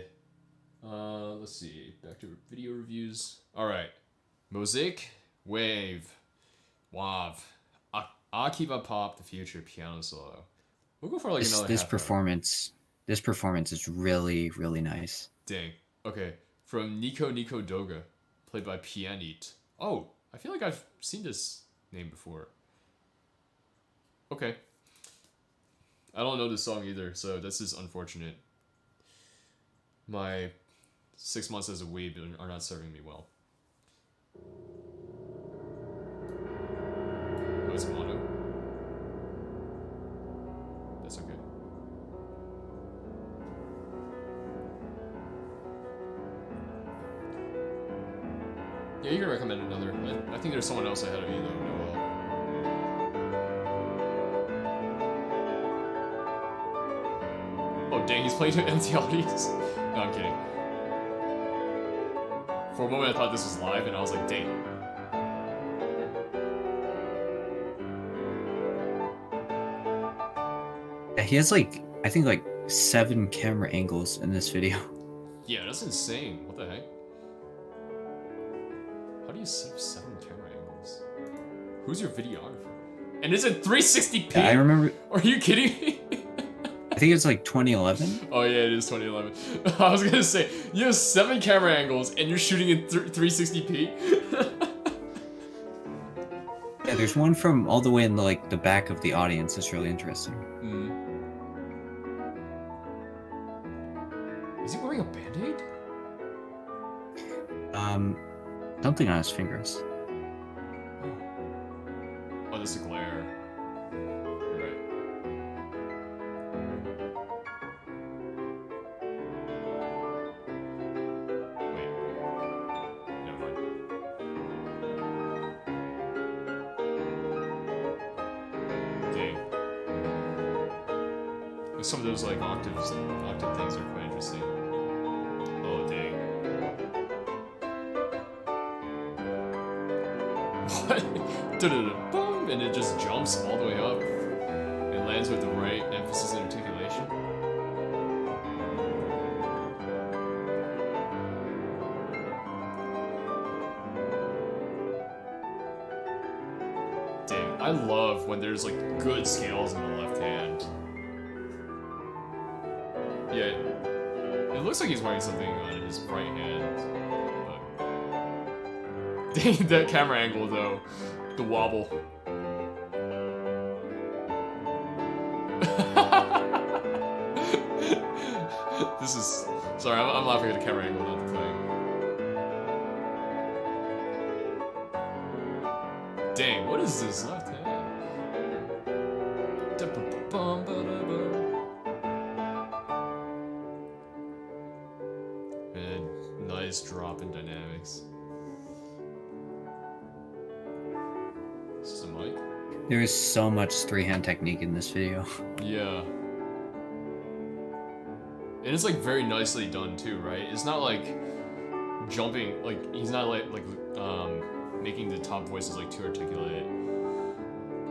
Let's see. Back to video reviews. All right. Mosaic Wave. Wav. Akiba Pop, the future piano solo. We'll go for like another This half hour. performance is really, really nice. Dang. Okay. From Nico Doga, played by Pianist. Oh, I feel like I've seen this name before. Okay. I don't know this song either, so this is unfortunate. My 6 months as a weeb are not serving me well. Oh, it's mono. That's okay. Yeah, you can recommend another. I think there's someone else ahead of you though, Noel. Oh dang, he's playing to empty audience. No, I'm kidding. For a moment I thought this was live and I was like, dang. Yeah, he has like, I think like 7 camera angles in this video. Yeah, that's insane. What the heck? How do you set up 7 camera angles? Who's your videographer? And is it 360p? Yeah, I remember. Are you kidding me? I think it's like 2011. Oh yeah, it is 2011. I was gonna say, you have 7 camera angles and you're shooting in 360p? Yeah, there's one from all the way in the back of the audience. That's really interesting. Is he wearing a band-aid? Something on his fingers. Oh, there's a glare. You're right. Wait. Never mind. Dang. Some of those like octave things are quite interesting. Oh dang. What? Boom, and it just jumps all the way up and lands with the right emphasis and articulation. Dang, I love when there's like good scales in the left hand. Yeah, it looks like he's wearing something on his right hand. But... Dang, that camera angle though. The wobble. This is... Sorry, I'm laughing at the camera angle, not the playing. Dang, what is this left hand? And nice drop in dynamics. Is this a mic? There is so much 3-hand technique in this video. Yeah. And it's like very nicely done too, right? It's not like jumping, like he's not like making the top voices like too articulate.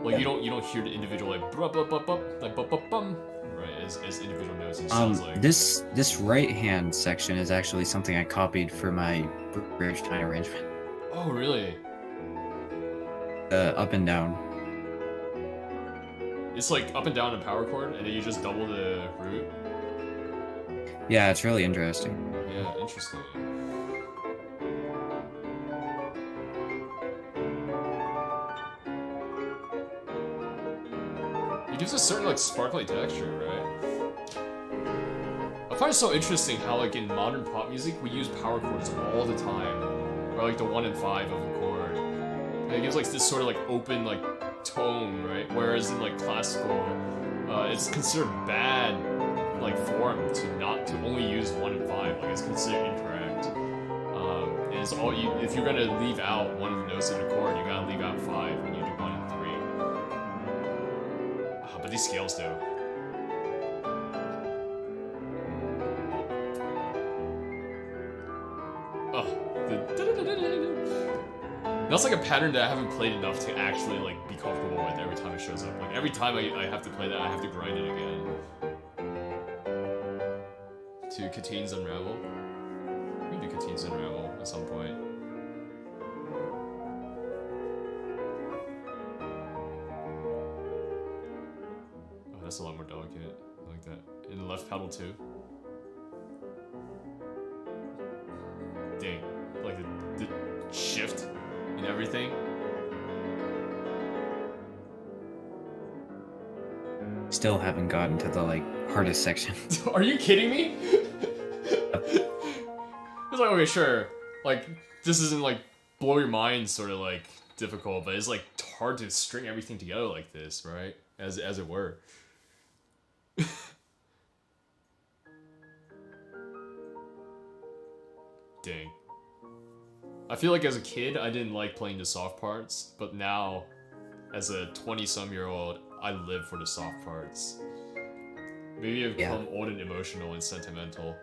Like you don't hear the individual like bruh, bruh, bruh, bruh, like bum bum bum, right? as individual notes. It sounds like this right hand section is actually something I copied for my bridge time arrangement. Oh, really? Up and down. It's like up and down a power chord, and then you just double the root. Yeah, it's really interesting. Yeah, interesting. It gives a certain like sparkly texture, right? I find it so interesting how like in modern pop music we use power chords all the time, or like the 1 and 5 of a chord. And it gives like this sort of like open like tone, right? Whereas in like classical, it's considered bad like form to only use 1 and 5. Like it's considered incorrect. And it's all if you're gonna leave out one of the notes in a chord, you gotta leave out 5 when you do 1 and 3. But these scales though. That's like a pattern that I haven't played enough to actually like be comfortable with every time it shows up. Like every time I have to play that, I have to grind it again. To Catine's Unravel. We can do Catine's Unravel at some point. Oh, that's a lot more delicate. I like that. In the left pedal too. Dang. Like the shift and everything. Still haven't gotten to the like hardest section. Are you kidding me? It's like, okay, sure. Like this isn't like blow your mind sort of like difficult, but it's like hard to string everything together like this, right? As it were. Dang. I feel like as a kid, I didn't like playing the soft parts, but now, as a 20-some-year-old, I live for the soft parts. Maybe I've become old and emotional and sentimental.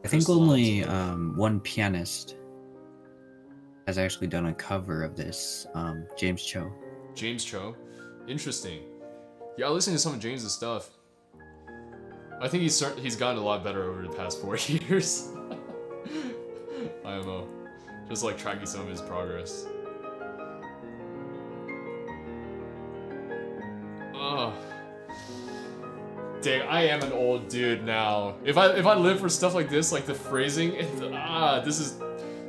I think only one pianist has actually done a cover of this, James Cho. James Cho? Interesting. Yeah, I listened to some of James's stuff. I think he's gotten a lot better over the past 4 years. I don't know. Just like tracking some of his progress. Ugh. Dang, I am an old dude now. If I live for stuff like this, like the phrasing, this is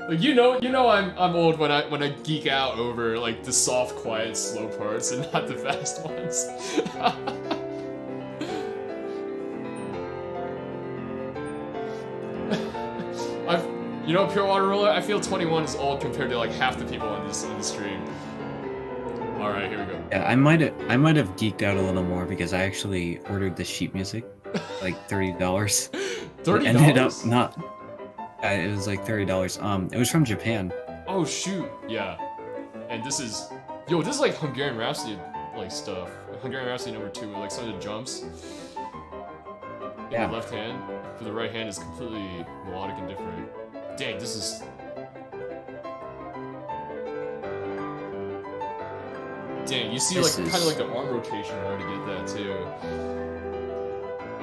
like you know I'm old when I geek out over like the soft, quiet, slow parts and not the fast ones. You know, Pure Water Roller, I feel 21 is old compared to like half the people in the stream. Alright, here we go. Yeah, I might have geeked out a little more because I actually ordered the sheet music, like $30. $30? Ended up not. It was like $30. It was from Japan. Oh shoot, yeah. And this is like Hungarian Rhapsody like stuff. Hungarian Rhapsody number 2 with like some of the jumps. In the left hand, for the right hand is completely melodic and different. Dang, this is... Dang, you see like kind of like the arm rotation in order to get that too.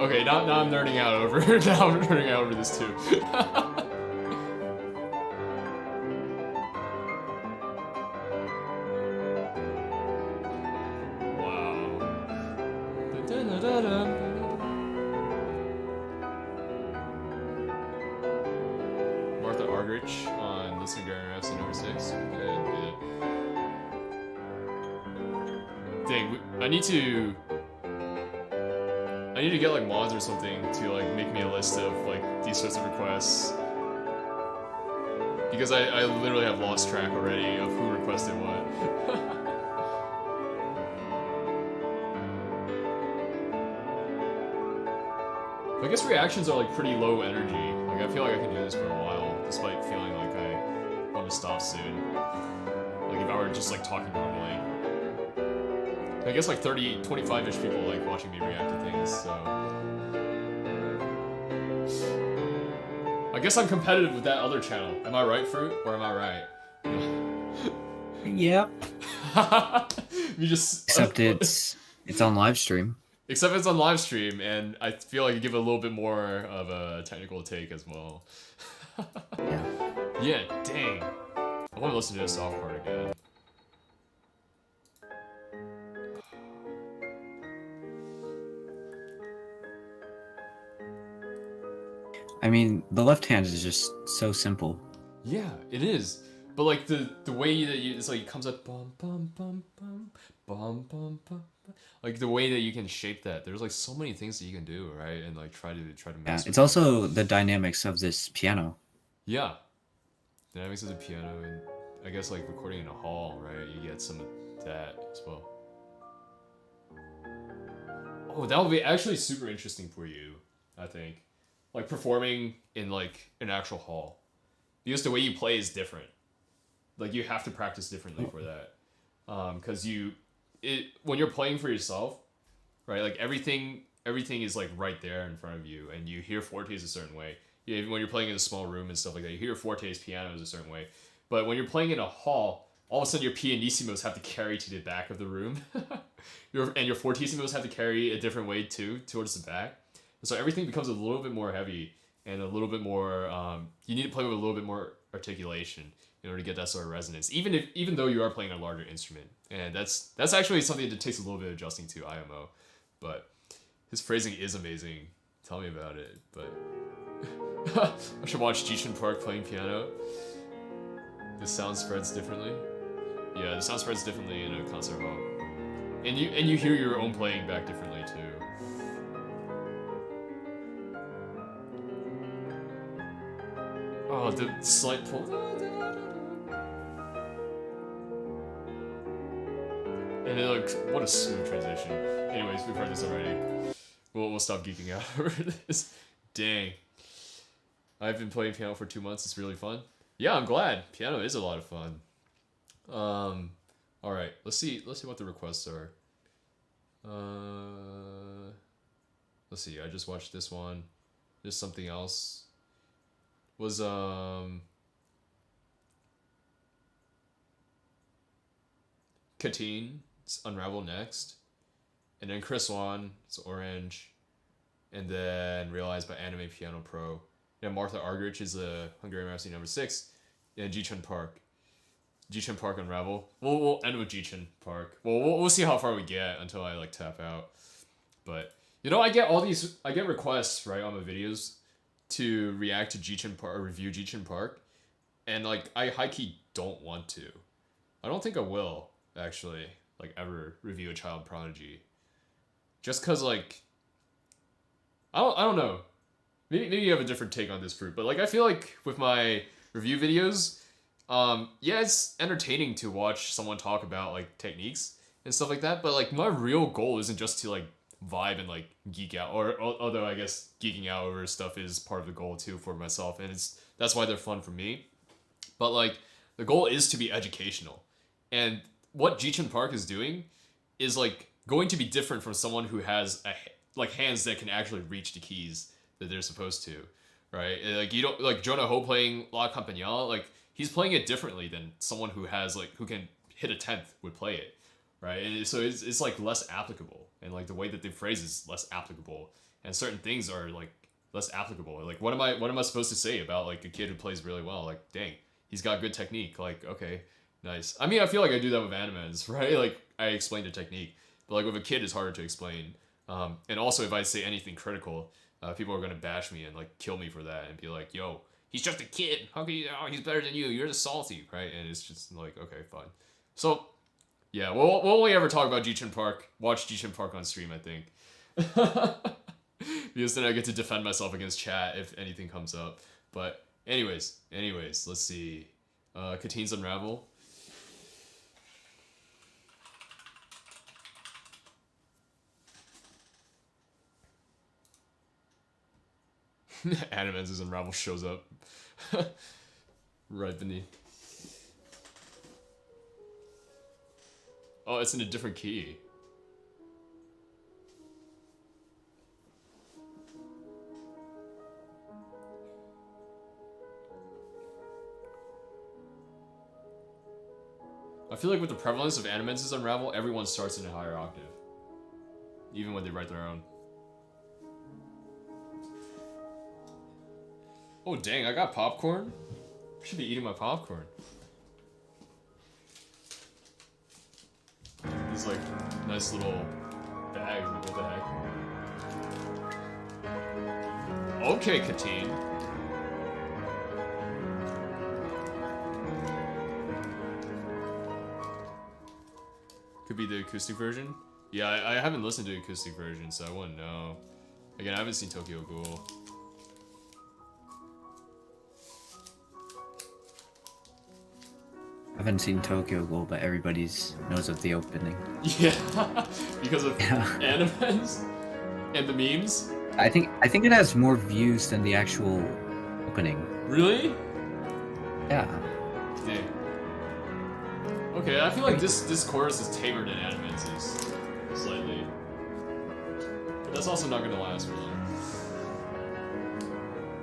Okay, now I'm nerding out over now I'm nerding out over this too. On this Hungarian Rhapsody number 6. Good. Dang, I need to get like mods or something to like make me a list of like these sorts of requests. Because I literally have lost track already of who requested what. I guess reactions are like pretty low energy. Like I feel like I can do this for a while, despite feeling like I want to stop soon. Like if I were just like talking normally. I guess like 25-ish people like watching me react to things, so. I guess I'm competitive with that other channel. Am I right, Fruit? Or am I right? Yep. You just... Except it's It's on live stream. Except it's on live stream, and I feel like you give it a little bit more of a technical take as well. Yeah. Yeah, dang. I want to listen to this soft part again. I mean, the left hand is just so simple. Yeah, it is. But like the way that it's like it comes up bum bum bum bum bum bum bum. Like the way that you can shape that. There's like so many things that you can do, right? And like try to Yeah, mess with it's it. also the dynamics of this piano. Yeah. Dynamics of the piano, and I guess like recording in a hall, right? You get some of that as well. Oh, that would be actually super interesting for you, I think. Like performing in like an actual hall. Because the way you play is different. Like you have to practice differently for that. Cause when you're playing for yourself, right? Like everything is like right there in front of you, and you hear fortes a certain way. When you're playing in a small room and stuff like that, you hear fortes, pianos a certain way. But when you're playing in a hall, all of a sudden your pianissimos have to carry to the back of the room, and your fortissimos have to carry a different way too, towards the back. And so everything becomes a little bit more heavy and a little bit more. You need to play with a little bit more articulation in order to get that sort of resonance, even though you are playing a larger instrument. And that's actually something that takes a little bit of adjusting to IMO, but his phrasing is amazing. Tell me about it. But I should watch Jishin Park playing piano. The sound spreads differently. Yeah, the sound spreads differently in a concert hall, and you hear your own playing back differently too. Oh, the slight pull. And then, like, what a smooth transition. Anyways, we've heard this already. We'll stop geeking out over this. Dang. I've been playing piano for 2 months. It's really fun. Yeah, I'm glad. Piano is a lot of fun. All right. Let's see what the requests are. Let's see. I just watched this one. There's something else. Was Kateen's Unravel next, and then Chris Wan, it's Orange, and then Realized by Anime Piano Pro. Yeah, Martha Argerich is a Hungarian Rhapsody #6, and Jichun Park. Jichun Park Unravel. We'll end with Jichun Park. We'll see how far we get until I like tap out. But you know, I get requests right on my videos to react to Jichun Park or review Jichun Park, and like I high key don't want to. I don't think I will actually like ever review a child prodigy, just cause like I don't know. Maybe you have a different take on this fruit, but like I feel like with my review videos, yeah, it's entertaining to watch someone talk about like techniques and stuff like that. But like my real goal isn't just to like vibe and like geek out, or although I guess geeking out over stuff is part of the goal too for myself, and that's why they're fun for me. But like the goal is to be educational, and what Jichun Park is doing is like going to be different from someone who has like hands that can actually reach the keys that they're supposed to, right? And, like you don't like Jonah Ho playing La Campagnale, like he's playing it differently than someone who has like who can hit a 10th would play it, right? And so it's like less applicable, and like the way that they phrase is less applicable, and certain things are like less applicable. Like what am I supposed to say about like a kid who plays really well? Like dang, he's got good technique. Like okay, nice. I mean, I feel like I do that with animes, right? Like I explain the technique, but like with a kid, it's harder to explain. And also, if I say anything critical, people are gonna bash me and like kill me for that and be like, "Yo, he's just a kid. How can you? Oh, he's better than you. You're just salty, right?" And it's just like, okay, fine. So, yeah, we'll only ever talk about Jichun Park. Watch Jichun Park on stream, I think, because then I get to defend myself against chat if anything comes up. But anyways, let's see. Kateen's Unravel. Animen's Unravel shows up right beneath. Oh, it's in a different key. I feel like with the prevalence of Animen's Unravel, everyone starts in a higher octave. even when they write their own. Oh dang, I got popcorn? I should be eating my popcorn. This like nice little bag, what the heck? Okay, Katine. Could be the acoustic version? Yeah, I haven't listened to the acoustic version, so I wouldn't know. Again, I haven't seen Tokyo Ghoul. I haven't seen Tokyo Ghoul, but everybody's knows of the opening. Yeah, because of animes and the memes. I think it has more views than the actual opening. Really? Yeah. Dang. Okay, I feel like this chorus is tamer than animes is slightly, but that's also not gonna last really.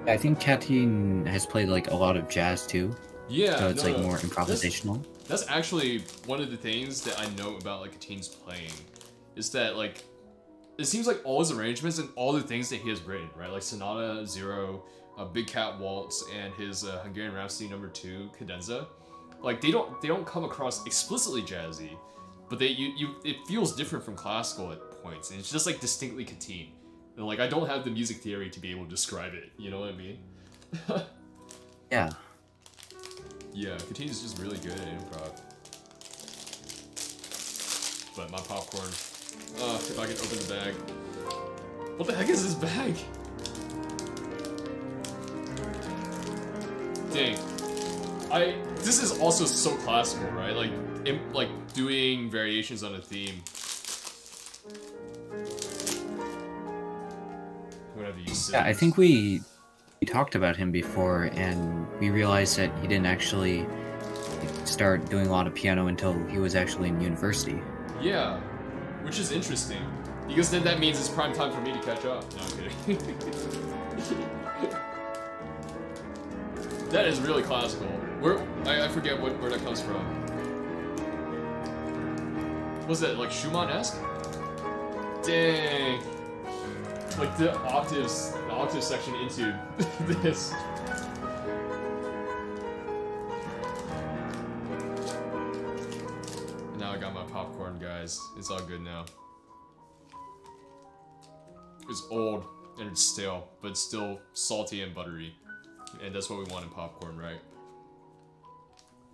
I think Katine has played like a lot of jazz too. Yeah, so it's like more improvisational. That's actually one of the things that I know about like Katine's playing, is that like it seems like all his arrangements and all the things that he has written, right? Like Sonata Zero, Big Cat Waltz, and his Hungarian Rhapsody No. 2 Cadenza, like they don't come across explicitly jazzy, but it feels different from classical at points, and it's just like distinctly Katine. And like I don't have the music theory to be able to describe it. You know what I mean? Yeah. Yeah, Katine is just really good at improv. But my popcorn. If I can open the bag. What the heck is this bag? Dang. This is also so classical, right? Like doing variations on a theme. I'm gonna have to use scissors. Yeah, I think we talked about him before, and we realized that he didn't actually start doing a lot of piano until he was actually in university. Yeah, which is interesting, because then that means it's prime time for me to catch up. No, I'm kidding. That is really classical. I forget where that comes from. Was that like Schumann-esque? Dang. Like the octave section into this. And now I got my popcorn, guys. It's all good now. It's old and it's stale, but it's still salty and buttery. And that's what we want in popcorn, right?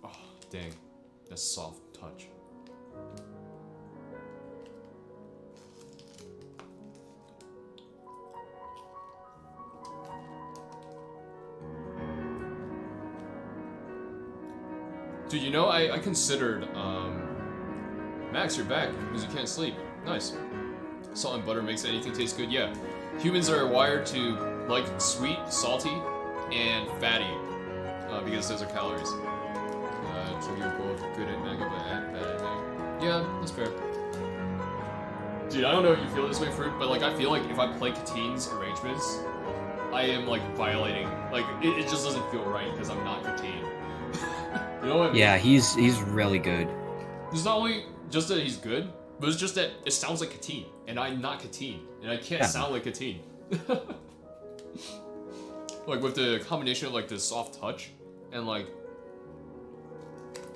Oh, dang. That soft touch. Dude, you know, I considered, Max, you're back, because you can't sleep. Nice. Salt and butter makes anything taste good, yeah. Humans are wired to like sweet, salty, and fatty, because those are calories. So you're both good at manga, but bad at manga. Yeah, that's fair. Dude, I don't know if you feel this way, Fruit, but like I feel like if I play Katine's arrangements, I am like violating, like it just doesn't feel right because I'm not Katine. You know what I mean? Yeah, he's really good. It's not only just that he's good, but it's just that it sounds like Katine, and I'm not Katine, and I can't sound like Katine. Like with the combination of like the soft touch and like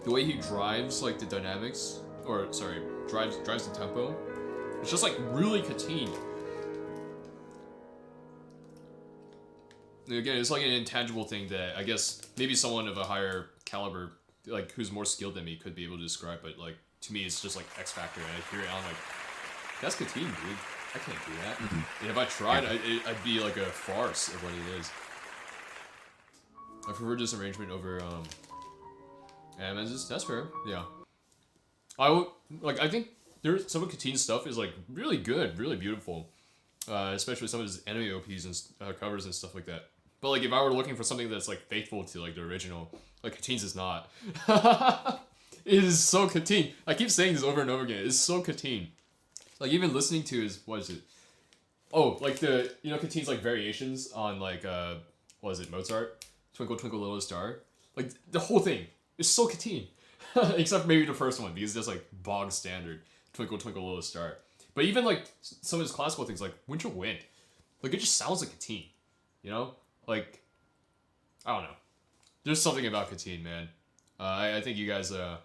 the way he drives like the dynamics, or sorry, drives the tempo. It's just like really Katine. And again, it's like an intangible thing that I guess maybe someone of a higher caliber, like who's more skilled than me, could be able to describe. But like to me, it's just like X Factor, and I hear it, I'm like, that's Katine, dude. I can't do that. And if I tried, I'd be like a farce of what it is. I prefer this arrangement over Amaz's. That's fair. Yeah. I think there's some of Katine's stuff is like really good, really beautiful. Especially some of his anime OPs and covers and stuff like that. But like if I were looking for something that's like faithful to like the original, like Katine's is not. It is so Katine. I keep saying this over and over again. It's so Katine. Like even listening to his, what is it? Oh, like the, you know, Katine's like variations on like what is it, Mozart? Twinkle Twinkle Little Star. Like the whole thing is so Katine. Except maybe the first one, because it's just like bog standard. Twinkle Twinkle Little Star. But even like some of his classical things, like Winter Wind, like it just sounds like Katine, you know? Like, I don't know. There's something about Katine, man. I think you guys, I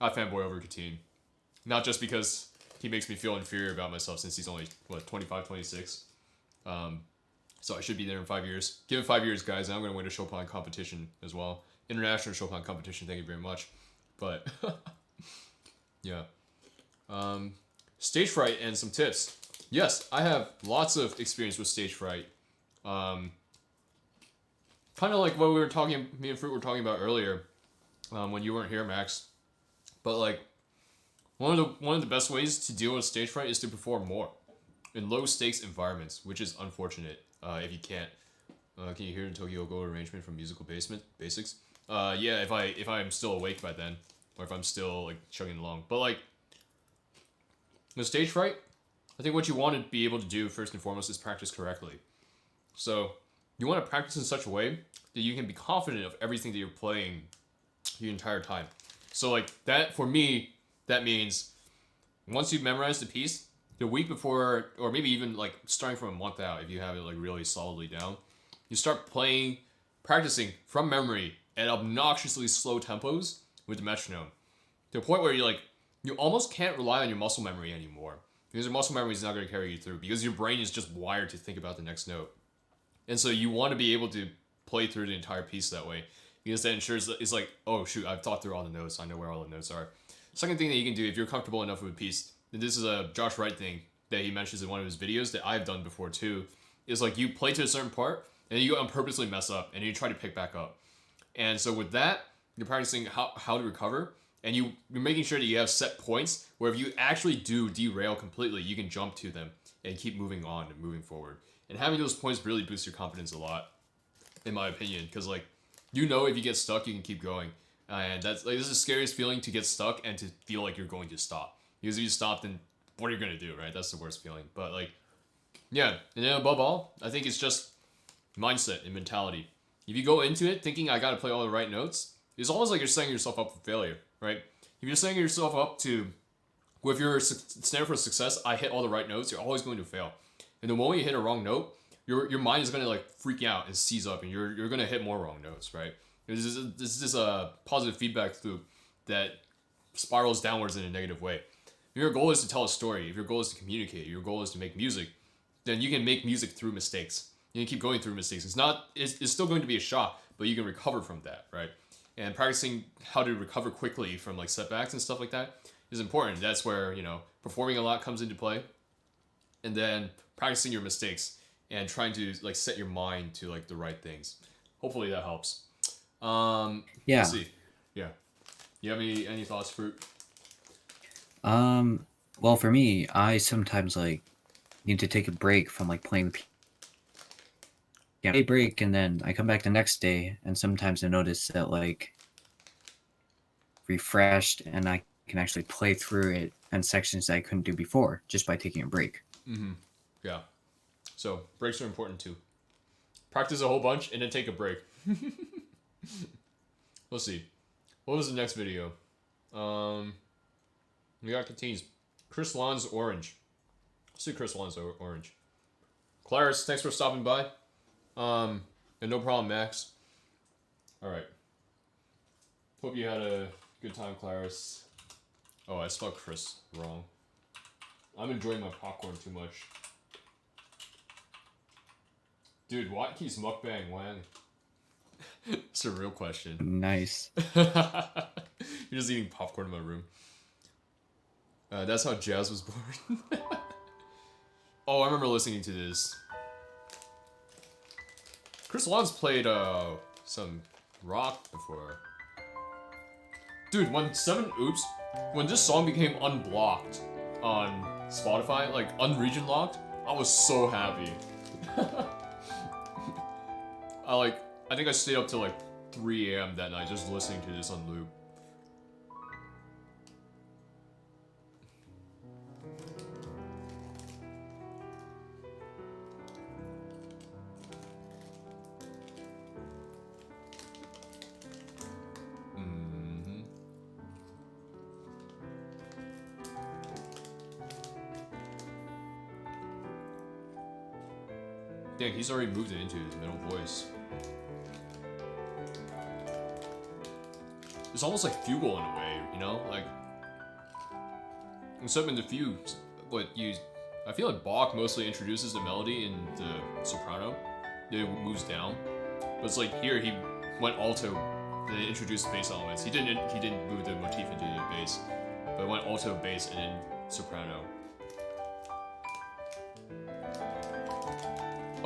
fanboy over Katine. Not just because he makes me feel inferior about myself since he's only, what, 25, 26. So I should be there in 5 years. Give it 5 years, guys, and I'm going to win a Chopin competition as well. International Chopin competition, thank you very much. But, yeah. Stage fright and some tips. Yes, I have lots of experience with stage fright. Kind of like what me and Fruit were talking about earlier, when you weren't here, Max. But like, one of the best ways to deal with stage fright is to perform more in low stakes environments, which is unfortunate if you can't. Can you hear the Tokyo Go arrangement from Musical Basics? Yeah, if I'm still awake by then, or if I'm still like chugging along. But like, with stage fright, I think what you want to be able to do first and foremost is practice correctly. So you want to practice in such a way that you can be confident of everything that you're playing the entire time. So like that, for me, that means once you've memorized the piece, the week before, or maybe even like starting from a month out, if you have it like really solidly down, you start practicing from memory at obnoxiously slow tempos with the metronome, to a point where you almost can't rely on your muscle memory anymore, because your muscle memory is not going to carry you through, because your brain is just wired to think about the next note. And so you want to be able to play through the entire piece that way, because that ensures that it's like, oh shoot, I've thought through all the notes, I know where all the notes are. Second thing that you can do if you're comfortable enough with a piece, and this is a Josh Wright thing that he mentions in one of his videos that I've done before too, is like you play to a certain part and you purposely mess up and you try to pick back up. And so with that, you're practicing how to recover, and you're making sure that you have set points where if you actually do derail completely, you can jump to them and keep moving on and moving forward. And having those points really boosts your confidence a lot, in my opinion, because like, you know, if you get stuck, you can keep going. And that's like, this is the scariest feeling, to get stuck and to feel like you're going to stop. Because if you stop, then what are you gonna do, right? That's the worst feeling. But like, yeah, and then above all, I think it's just mindset and mentality. If you go into it thinking I gotta play all the right notes, it's almost like you're setting yourself up for failure, right? If you're setting yourself up to, well, if you're standing for success, I hit all the right notes, you're always going to fail. And the moment you hit a wrong note, your mind is gonna like freak out and seize up, and you're gonna hit more wrong notes, right? This is a positive feedback loop that spirals downwards in a negative way. If your goal is to tell a story, if your goal is to communicate, your goal is to make music, then you can make music through mistakes. You can keep going through mistakes. It's still going to be a shock, but you can recover from that, right? And practicing how to recover quickly from like setbacks and stuff like that is important. That's where, you know, performing a lot comes into play. And then practicing your mistakes and trying to like set your mind to like the right things. Hopefully that helps. Yeah. Let's see. Yeah. You have any thoughts, Fruit? Well, for me, I sometimes like need to take a break from like playing the piano. A break, and then I come back the next day, and sometimes I notice that like refreshed, and I can actually play through it and sections that I couldn't do before just by taking a break. Mm-hmm. Yeah. So breaks are important too. Practice a whole bunch and then take a break. Let's see. What was the next video? We got Katine's Chris Lon's Orange. Let's see Chris Lon's Orange. Claris, thanks for stopping by. And no problem, Max. Alright. Hope you had a good time, Claris. Oh, I spelled Chris wrong. I'm enjoying my popcorn too much. Dude, WattKeys mukbang when? It's a real question. Nice. You're just eating popcorn in my room. That's how jazz was born. Oh, I remember listening to this. Chris Lon's played some rock before. Dude, when this song became unblocked on Spotify, like unregion locked, I was so happy. I think I stayed up till like 3 a.m. that night just listening to this on loop. Dang, he's already moved it into his middle voice. It's almost like fugal in a way, you know? Like, except in the fugues, I feel like Bach mostly introduces the melody in the soprano, then it moves down. But it's like here he went alto, then introduced bass elements. He didn't move the motif into the bass, but it went alto, bass, and then soprano.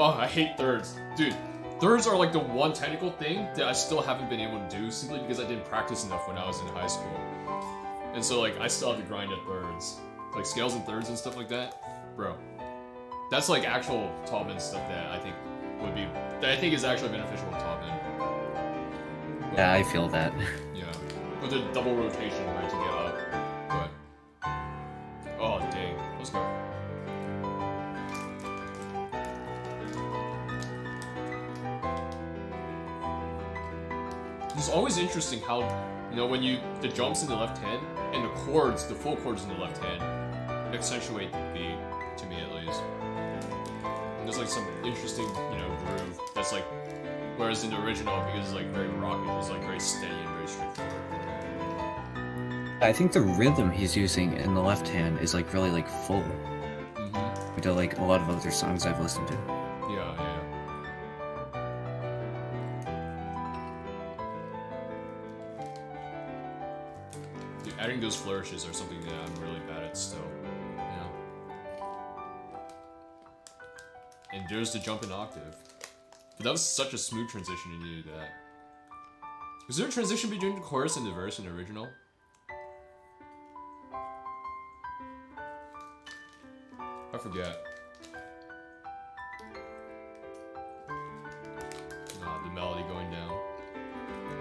Oh, I hate thirds, dude. Thirds are like the one technical thing that I still haven't been able to do simply because I didn't practice enough when I was in high school. And so like I still have to grind at thirds. Like scales and thirds and stuff like that. Bro. That's like actual top end stuff that I think is actually beneficial with top end. But, Yeah, I feel that. Yeah. With the double rotation right to get up. But oh dang. Let's go. It's always interesting how, you know, when the jumps in the left hand and the chords, the full chords in the left hand, accentuate the beat, to me at least. And there's like some interesting, you know, groove that's like, whereas in the original, because it's like very rocky, it's like very steady and very straightforward. I think the rhythm he's using in the left hand is like really like full. Mm-hmm. To like a lot of other songs I've listened to. Yeah, yeah. Dude, adding those flourishes are something that I'm really bad at still. You know? And there's the jump in octave. But that was such a smooth transition you needed that. Was there a transition between the chorus and the verse in the original? I forget. Nah, the melody going down.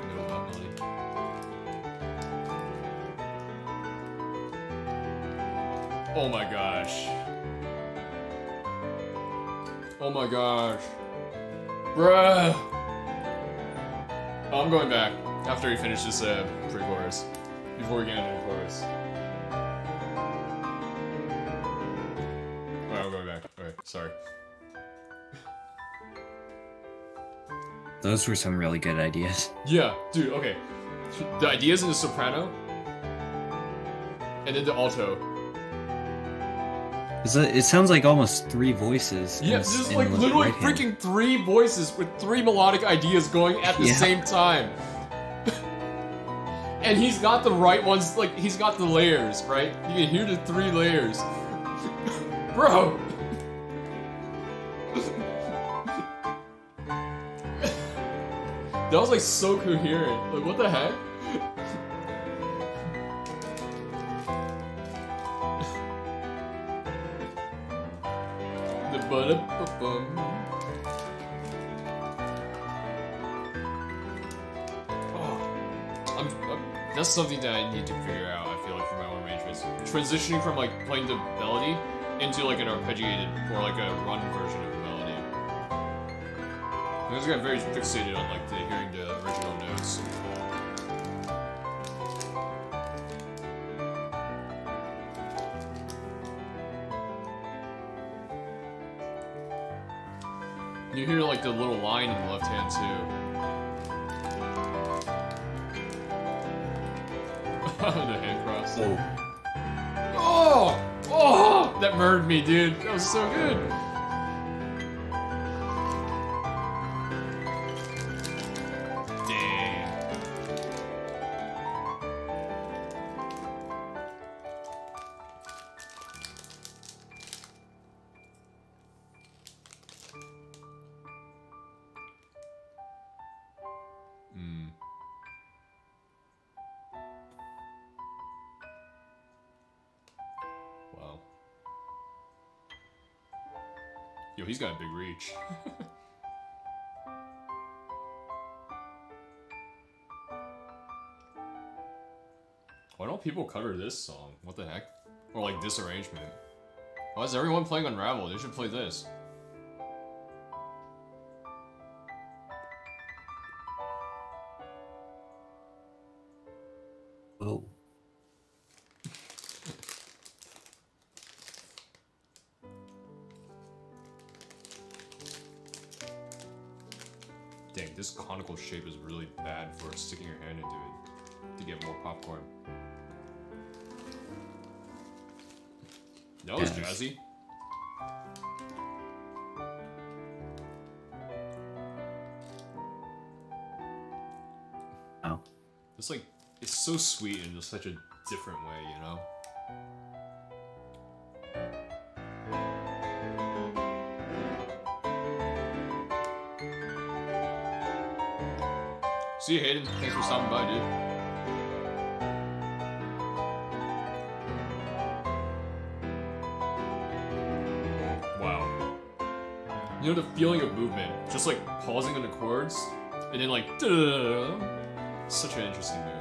The middle of that melody. Oh my gosh. Oh my gosh. Bruh! I'm going back after we finish this pre-chorus. Before we get into the chorus. Alright, I'm going back. Alright, sorry. Those were some really good ideas. Yeah, dude, okay. The ideas in the soprano, and then the alto. It sounds like almost three voices. Yeah, this is like literally freaking three voices with three melodic ideas going at the same time. And he's got the right ones, like, he's got the layers, right? You can hear the three layers. Bro! That was like so coherent. Like, what the heck? The ba-da-ba-bum. That's something that I need to figure out, I feel like, for my own arrangements. Transitioning from, like, playing the melody into, like, an arpeggiated, or, like, a run version of the melody. I just got very fixated on, like, hearing the original notes. You hear, like, the little line in the left hand, too. The hand cross. Oh! Oh! That murdered me, dude. That was so good. Dang. Wow. Yo, he's got a big reach. Why don't people cover this song? What the heck? Or like this arrangement? Why is everyone playing Unravel? They should play this. Oh. Dang, this conical shape is really bad for sticking your hand into it to get more popcorn. That was jazzy. Oh. It's like, it's so sweet in just such a different way, you know? See you, Hayden. Thanks for stopping by, dude. Wow. You know the feeling of movement, just like pausing on the chords, and then like, duh, such an interesting move.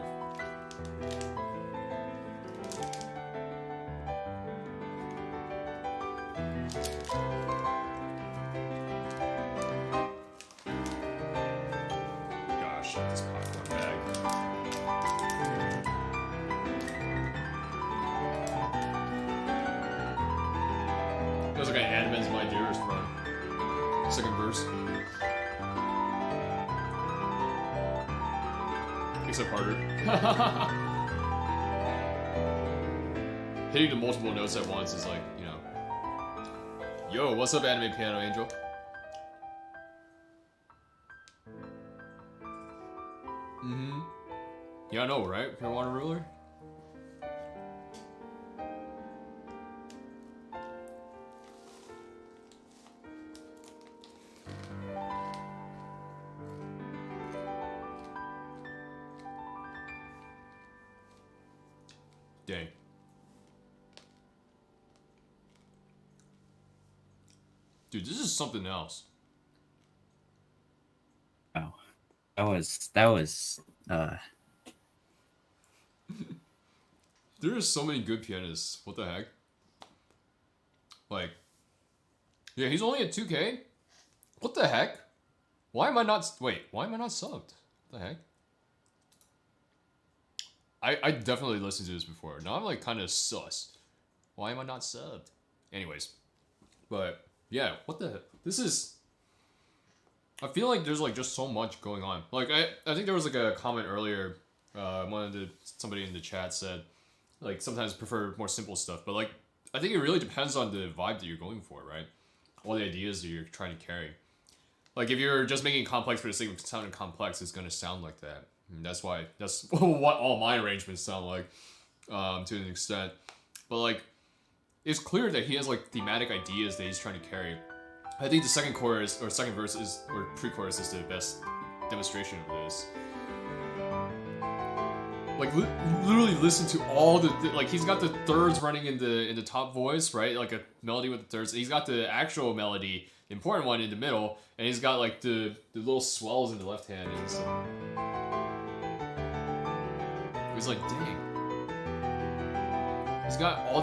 Gosh, this popcorn bag. Feels like I animated my dearest run. Second verse. Except harder. Hitting the multiple notes at once is like, you know. Yo, what's up, Anime Piano Angel? Mm-hmm. Yeah, I know, right? You want a ruler? Dang. Dude, this is something else. Oh. That was There are so many good pianists. What the heck? Like, yeah, he's only at 2K? What the heck? Why am I not... Wait, why am I not subbed? What the heck? I definitely listened to this before. Now I'm like kind of sus. Why am I not subbed? Anyways. But, yeah, what the... This is... I feel like there's like just so much going on. Like, I think there was like a comment earlier. Somebody in the chat said, like, sometimes prefer more simple stuff. But, like, I think it really depends on the vibe that you're going for, right? All the ideas that you're trying to carry. Like, if you're just making complex for the sake of sounding complex, it's going to sound like that. And that's what all my arrangements sound like, to an extent. But, like, it's clear that he has, like, thematic ideas that he's trying to carry. I think the second chorus, or second verse is, or pre-chorus is the best demonstration of this. Like, literally listen to all the, like, he's got the thirds running in the top voice, right? Like a melody with the thirds. He's got the actual melody, the important one, in the middle, and he's got, like, the little swells in the left hand. And so he's like, dang. He's got a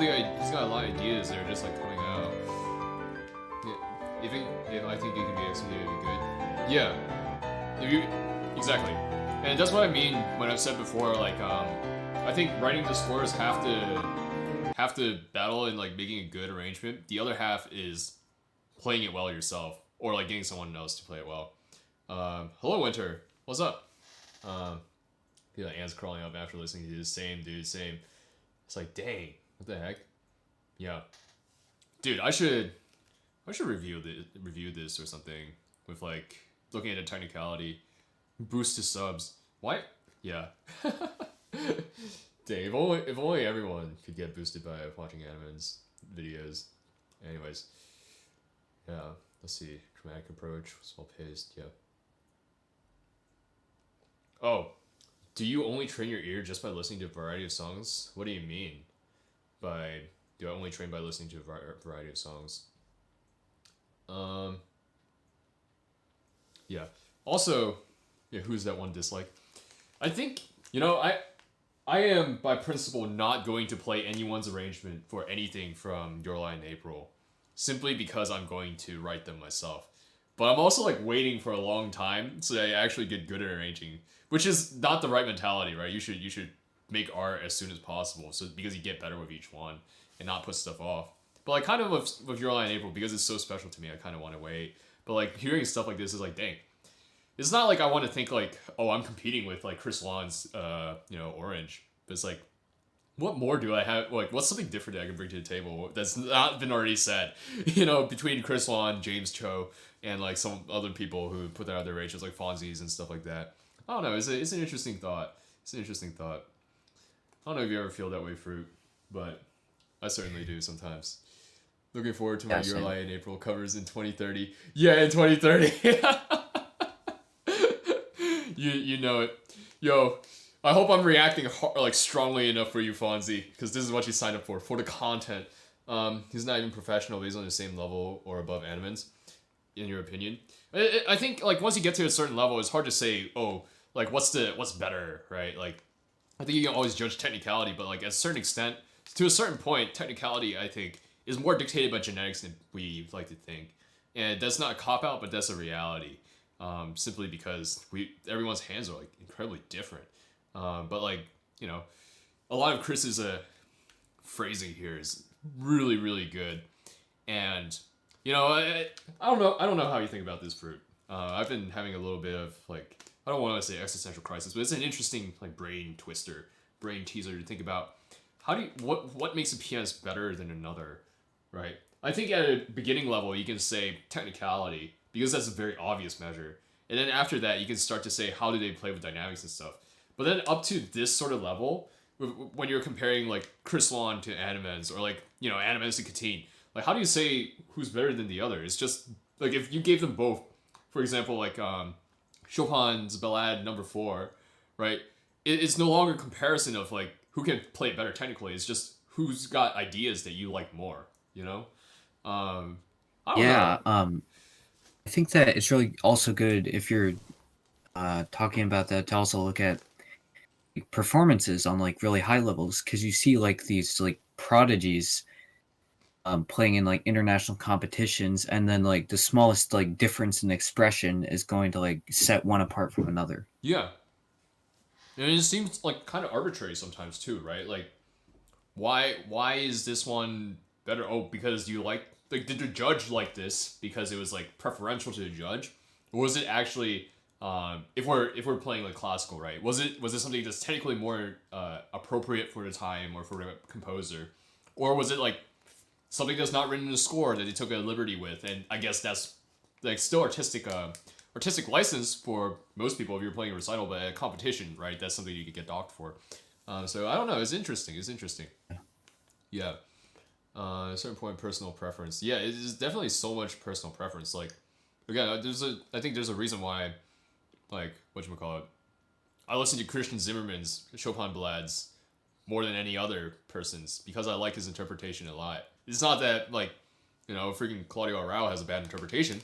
lot of ideas that are just, like, coming out. If I think it can be executed good. Yeah. Exactly. And that's what I mean when I've said before, like, I think writing the scores have to battle in, like, making a good arrangement. The other half is playing it well yourself, or, like, getting someone else to play it well. Hello, Winter. What's up? Yeah, Anne's crawling up after listening to this. Same, dude, same. It's like, dang, what the heck? Yeah. Dude, I should review this or something with, like, looking at the technicality. Boost to subs. Why? Yeah. Dang, if only everyone could get boosted by watching Animan's videos. Anyways. Yeah, let's see. Dramatic approach, small paced, yeah. Oh, do you only train your ear just by listening to a variety of songs? What do you mean by, do I only train by listening to a variety of songs? Yeah. Also, yeah, who's that one dislike? I think, you know, I am by principle not going to play anyone's arrangement for anything from Your Lie in April, simply because I'm going to write them myself. But I'm also, like, waiting for a long time so that I actually get good at arranging, which is not the right mentality, right? You should make art as soon as possible, so because you get better with each one and not put stuff off. But, like, kind of with Your Lie in April, because it's so special to me, I kind of want to wait. But, like, hearing stuff like this is like, dang. it's not like I want to think like, oh, I'm competing with like Chris Lon's, Orange. But it's like, what more do I have? Like, what's something different that I can bring to the table that's not been already said? Between Chris Lon, James Cho, and like some other people who put that out their ranges, like Fonzie's and stuff like that. I don't know. It's an interesting thought. It's an interesting thought. I don't know if you ever feel that way, Fruit, but I certainly do sometimes. Looking forward to my Your Lie in April covers in 2030. Yeah, in 2030. you know it. Yo, I hope I'm reacting like strongly enough for you, Fonzie, because this is what you signed up for the content. He's not even professional, but he's on the same level or above Animans, in your opinion. I think like once you get to a certain level, it's hard to say, oh, like what's better, right? Like, I think you can always judge technicality, but like at a certain extent, to a certain point, technicality I think is more dictated by genetics than we like to think, and that's not a cop out, but that's a reality. Simply because everyone's hands are like incredibly different. But like a lot of Chris's phrasing here is really really good, and I don't know how you think about this, Fruit. I've been having a little bit of like, I don't want to say existential crisis, but it's an interesting like brain twister, brain teaser to think about. What makes a pianist better than another, right? I think at a beginning level you can say technicality because that's a very obvious measure, and then after that you can start to say how do they play with dynamics and stuff. But then up to this sort of level, when you're comparing like Chris Lon to Animens or like Animens to Katine, like how do you say who's better than the other? It's just like if you gave them both, for example, like Chopin's Ballade Number 4, right? It's no longer a comparison of like who can play it better technically. It's just who's got ideas that you like more. I don't know. I think that it's really also good if you're talking about that to also look at performances on like really high levels, because you see like these like prodigies playing in like international competitions, and then like the smallest like difference in expression is going to like set one apart from another. Yeah, and it just seems like kind of arbitrary sometimes too, right? Like, why is this one better? Oh, because you like did the judge like this because it was like preferential to the judge, or was it actually if we're playing like classical, right? Was it something that's technically more appropriate for the time or for the composer, or was it like something that's not written in the score that they took a liberty with? And I guess that's like still artistic license for most people if you're playing a recital, but a competition, right? That's something you could get docked for. So I don't know. It's interesting. Yeah. At a certain point, personal preference. Yeah, it is definitely so much personal preference. Like, again, I think there's a reason why, like, whatchamacallit, I listen to Christian Zimmerman's Chopin Ballades more than any other person's because I like his interpretation a lot. It's not that, like, freaking Claudio Arrau has a bad interpretation,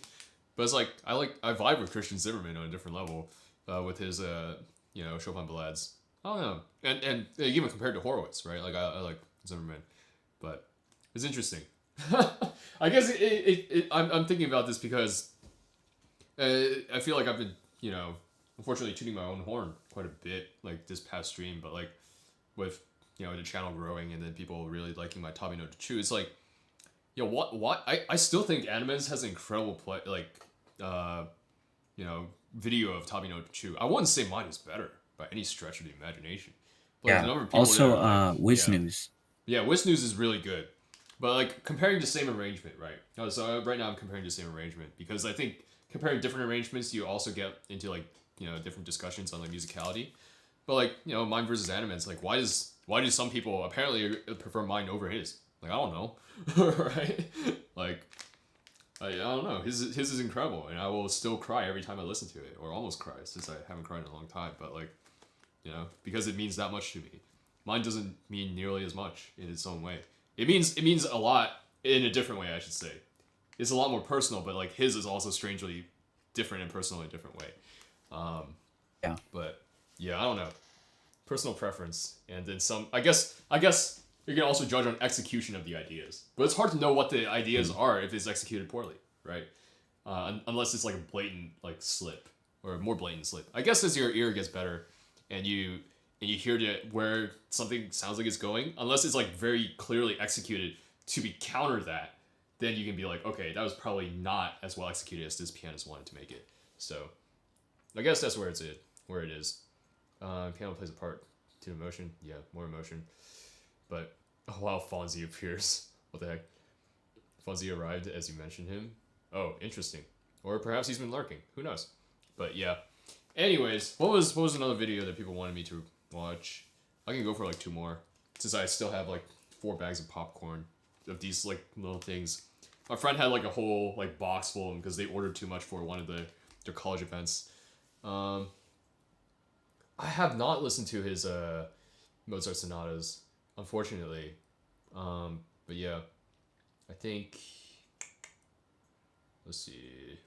but it's like, I vibe with Christian Zimmerman on a different level with his, Chopin Ballades. I don't know. And even compared to Horowitz, right? Like, I like Zimmerman, but it's interesting. I guess I'm thinking about this because I feel like I've been, unfortunately tooting my own horn quite a bit, like this past stream, but like with, the channel growing and then people really liking my Tabi no Chu, it's like, I still think Animens has an incredible play, like, video of Tabi no Chu. I wouldn't say mine is better by any stretch of the imagination. But Yeah. the number of people Also, like, Wiz News. Yeah, Wiz News is really good. But like comparing the same arrangement, right? So right now I'm comparing the same arrangement because I think comparing different arrangements, you also get into like different discussions on like musicality. But like mine versus Animens, like why do some people apparently prefer mine over his? Like I don't know, right? Like I don't know. His is incredible, and I will still cry every time I listen to it, or almost cry since I haven't cried in a long time. But like because it means that much to me. Mine doesn't mean nearly as much in its own way. It means a lot in a different way, I should say. It's a lot more personal, but like his is also strangely different and personal in a different way. Yeah. But yeah, I don't know. Personal preference, and then some. I guess you can also judge on execution of the ideas, but it's hard to know what the ideas are if it's executed poorly, right? Unless it's like a blatant like slip or a more blatant slip. I guess as your ear gets better, and you hear where something sounds like it's going, unless it's like very clearly executed to be counter that, then you can be like, okay, that was probably not as well executed as this pianist wanted to make it. So, I guess that's where it's where it is. Piano plays a part to emotion. Yeah, more emotion. But oh wow, Fonzie appears. What the heck? Fonzie arrived as you mentioned him. Oh, interesting. Or perhaps he's been lurking. Who knows? But yeah. Anyways, what was another video that people wanted me to watch? I can go for like 2 more, since I still have like 4 bags of popcorn of these like little things. My friend had like a whole like box full of them because they ordered too much for one of their college events. I have not listened to his Mozart sonatas, unfortunately. But yeah, I think. Let's see.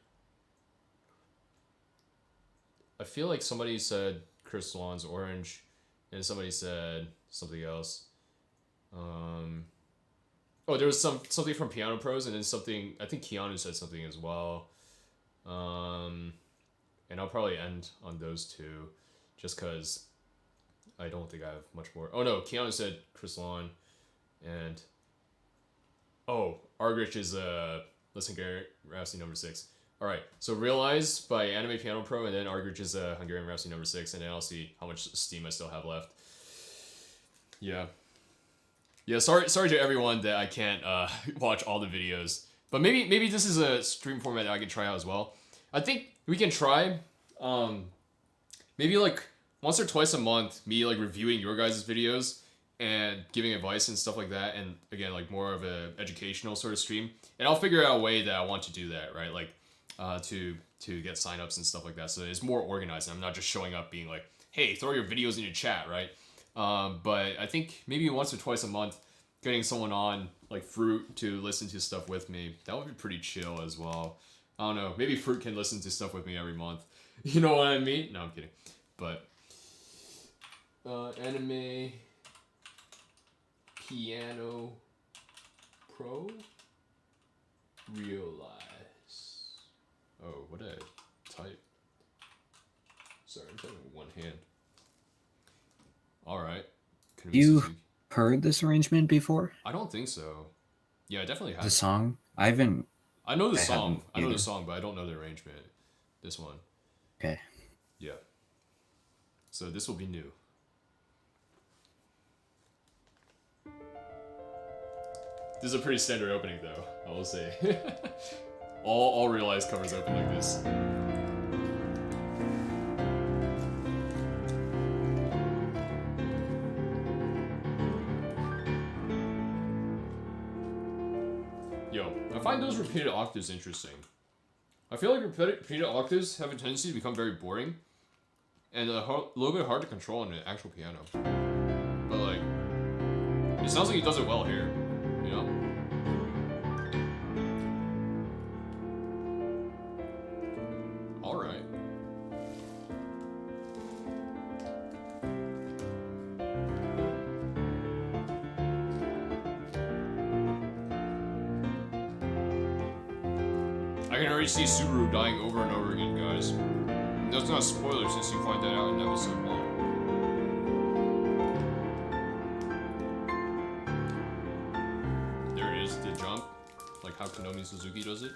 I feel like somebody said Chris Swan's Orange, and somebody said something else. Oh, there was something from Piano Pros, and then something. I think Keanu said something as well. And I'll probably end on those 2, just because I don't think I have much more. Oh no, Keanu said Chris Lawn, and oh, Argrich is Listen Garrett Rhapsody number 6. All right, so Realize by Anime Piano Pro, and then Argrich is Hungarian Rhapsody number 6, and then I'll see how much steam I still have left. Yeah. Yeah, sorry to everyone that I can't watch all the videos. But maybe this is a stream format that I can try out as well. I think we can try maybe like once or twice a month, me like reviewing your guys' videos and giving advice and stuff like that, and again like more of a educational sort of stream. And I'll figure out a way that I want to do that, right? Like to get signups and stuff like that. So it's more organized, and I'm not just showing up being like, hey, throw your videos in your chat, right? But I think maybe once or twice a month, getting someone on like Fruit to listen to stuff with me, that would be pretty chill as well. I don't know, maybe Fruit can listen to stuff with me every month. You know what I mean? No, I'm kidding. But Anime Piano Pro Realize. Oh, what did I type? Sorry, I'm typing with one hand. Alright. You heard this arrangement before? I don't think so. Yeah, I definitely have. The song? I haven't. I know the song. I know the song, but I don't know the arrangement. This one. Okay. Yeah. So this will be new. This is a pretty standard opening, though, I will say. all Realize covers open like this. Yo, I find those repeated octaves interesting. I feel like repeated octaves have a tendency to become very boring and a little bit hard to control on an actual piano. But like, it sounds like he does it well here, you know? Alright. I can already see Subaru dying over and over again, guys. That's not a spoiler since you find that out in episode 1. There it is, the jump. Like how Konomi Suzuki does it.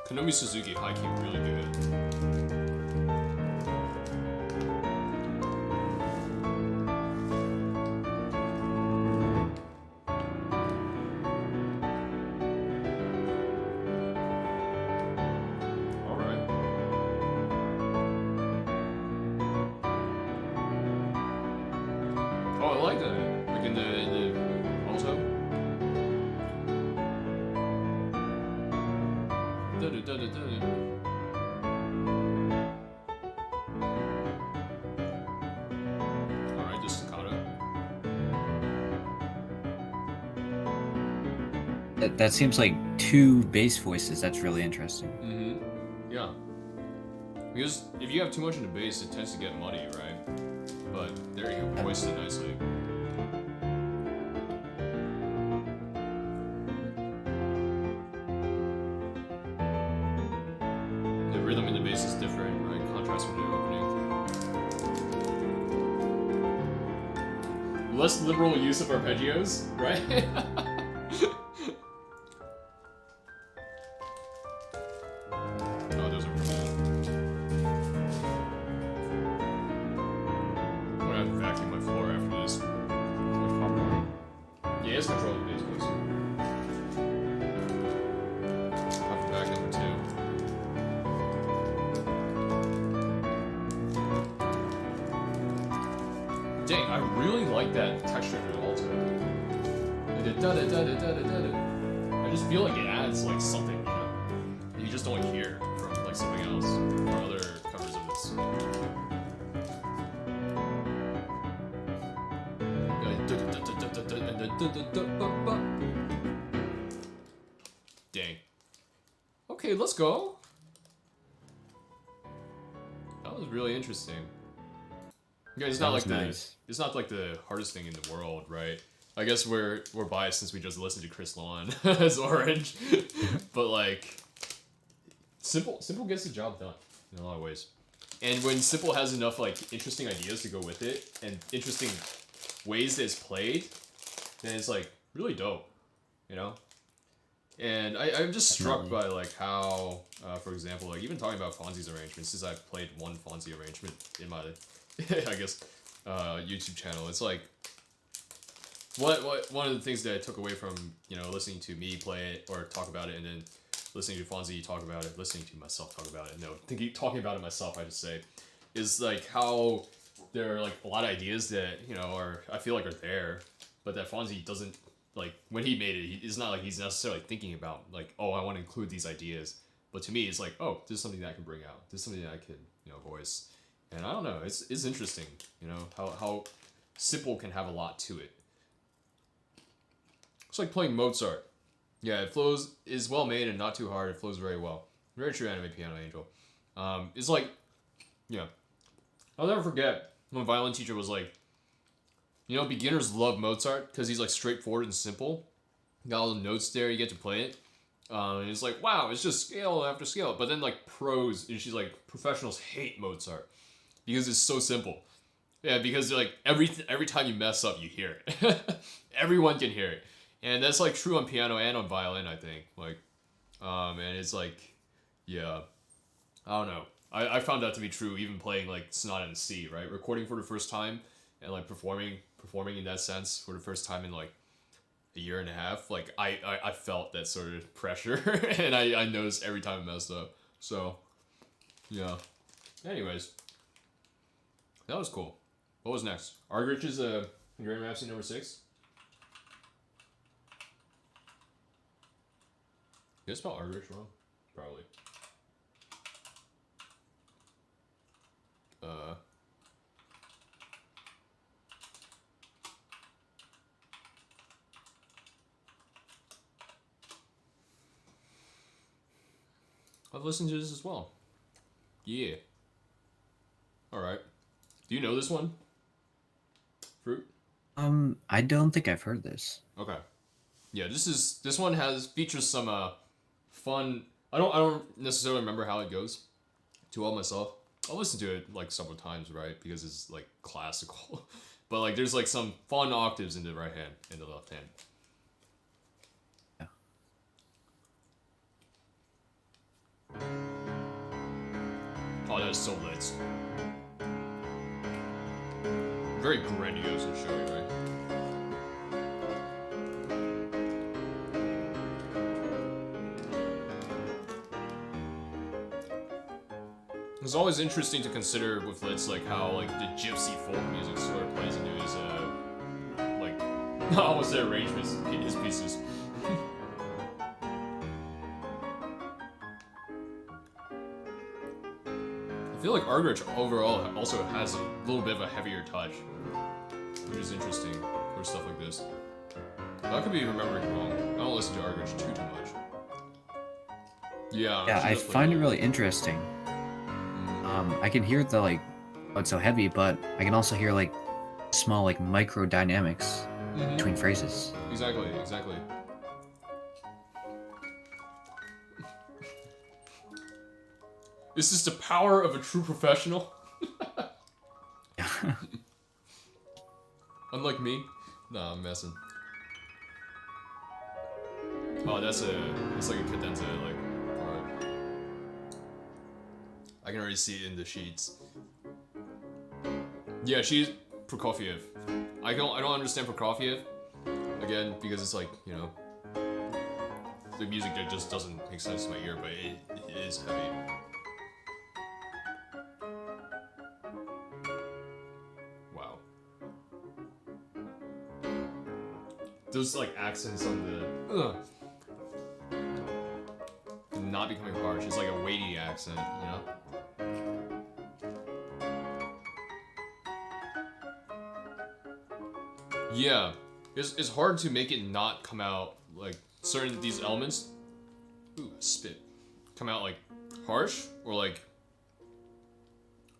Konomi Suzuki high key really good. Alright, just staccato. That seems like 2 bass voices. That's really interesting. Mm-hmm. Yeah. Because if you have too much in the bass, it tends to get muddy, right? But there you go, voiced it nicely. The rhythm in the bass is different, right? Contrast with the opening. Less liberal use of arpeggios, right? Oh, those are really good. guess control the bass, please. Back number 2. Dang, I really like that texture to the alto. I just feel like it adds like something, you know, that you just don't hear from like something else or other covers of this. Dang. Okay, let's go. That was really interesting. Yeah, it's not like nice. It's not like the hardest thing in the world, right? I guess we're biased since we just listened to Chris Lawn as Orange, but like Simple gets the job done in a lot of ways. And when Simple has enough like interesting ideas to go with it and interesting ways that it's played, then it's like really dope, you know. And I'm just struck by like how, for example, like even talking about Fonzie's arrangements, since I've played one Fonzie arrangement in my, I guess, YouTube channel. It's like, one of the things that I took away from, you know, listening to me play it or talk about it, and then listening to Fonzie talk about it, listening to myself talk about it, talking about it myself, I should say, is like how there are like a lot of ideas that, you know, I feel like are there, but that Fonzie doesn't, like, when he made it, it's not like he's necessarily thinking about, like, oh, I want to include these ideas. But to me, it's like, oh, this is something that I can bring out. This is something that I can, you know, voice. And I don't know, it's interesting, you know, how Simple can have a lot to it. It's like playing Mozart. Yeah, it flows, is well made and not too hard. It flows very well. Very true anime piano angel. It's like, yeah. I'll never forget when my violin teacher was like, you know, beginners love Mozart because he's like straightforward and simple. Got all the notes there, you get to play it. And it's like, wow, it's just scale after scale. But then like pros, and she's like, professionals hate Mozart because it's so simple. Yeah, because like every time you mess up, you hear it. Everyone can hear it. And that's like true on piano and on violin, I think. Like, and it's like, yeah, I don't know. I found that to be true even playing like Sonata in C, right? Recording for the first time and like performing in that sense for the first time in like a year and a half. Like I felt that sort of pressure and I noticed every time I messed up. So, yeah. Anyways, that was cool. What was next? Argrich's Hungarian Rhapsody number 6. Did I spell Argrich wrong? Probably. I've listened to this as well. Yeah. Alright. Do you know this one? Fruit? I don't think I've heard this. Okay. Yeah, this one features some fun. I don't necessarily remember how it goes too well myself. I'll listen to it like several times, right? Because it's like classical. But like there's like some fun octaves in the right hand and the left hand. Yeah. Oh, that's so lit. Very grandiose and showy, right? It's always interesting to consider with Litz like how like the gypsy folk music sort of plays into his like I almost say arrangements, his pieces. I feel like Argrich overall also has a little bit of a heavier touch, which is interesting for stuff like this. But I could be remembering wrong. I don't listen to Argrich too much. Yeah. Yeah, I find it really interesting. I can hear the like, oh, it's so heavy, but I can also hear like small like micro dynamics between phrases. Exactly. This is the power of a true professional. Unlike me. Nah, I'm messing. Oh, it's like a cadenza like part. I can already see it in the sheets. Yeah, she's Prokofiev. I don't understand Prokofiev. Like again because it's like, you know, the music that just doesn't make sense to my ear, but it is heavy. Wow. Those like accents on the not becoming harsh. It's like a weighty accent, you know? Yeah, it's hard to make it not come out like certain these elements. Ooh, spit. Come out like harsh or like,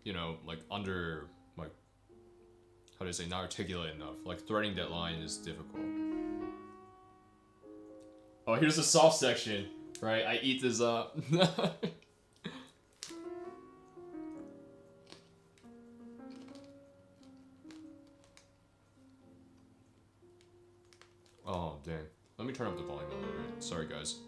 you know, like under like, how do I say, not articulate enough. Like threading that line is difficult. Oh, here's the soft section, right? I eat this up. Oh, dang. Let me turn up the volume a little bit. Sorry, guys.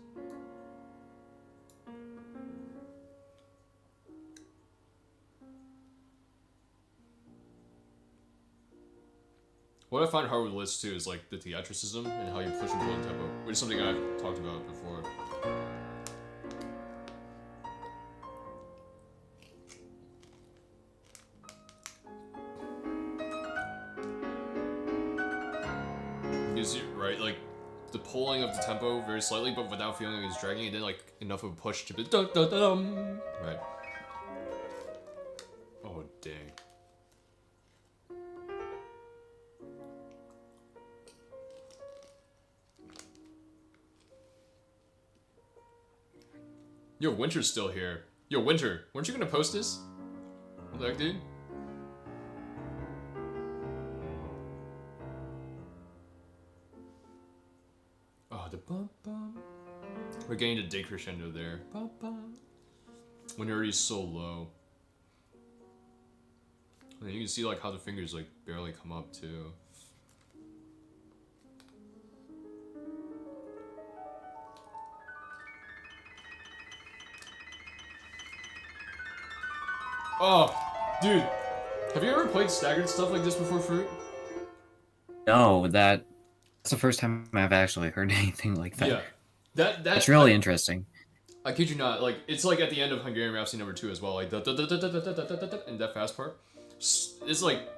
What I find hard with lists too is like the theatricism and how you push and pull in tempo, which is something I've talked about before. Is it right? Like the pulling of the tempo very slightly, but without feeling like it's dragging, and then like enough of a push to be dun dun dun dun. Right. Oh dang. Yo, Winter's still here. Yo, Winter, weren't you gonna post this? What the heck, dude? Oh, the bum bum. We're getting the decrescendo there. Bum bum. When you're already so low. And you can see like how the fingers like barely come up too. Oh, dude, have you ever played staggered stuff like this before, Fruit? No, that's the first time I've actually heard anything like that. Yeah, that's really interesting. I kid you not, like it's like at the end of Hungarian Rhapsody #2 as well, like and that fast part. It's like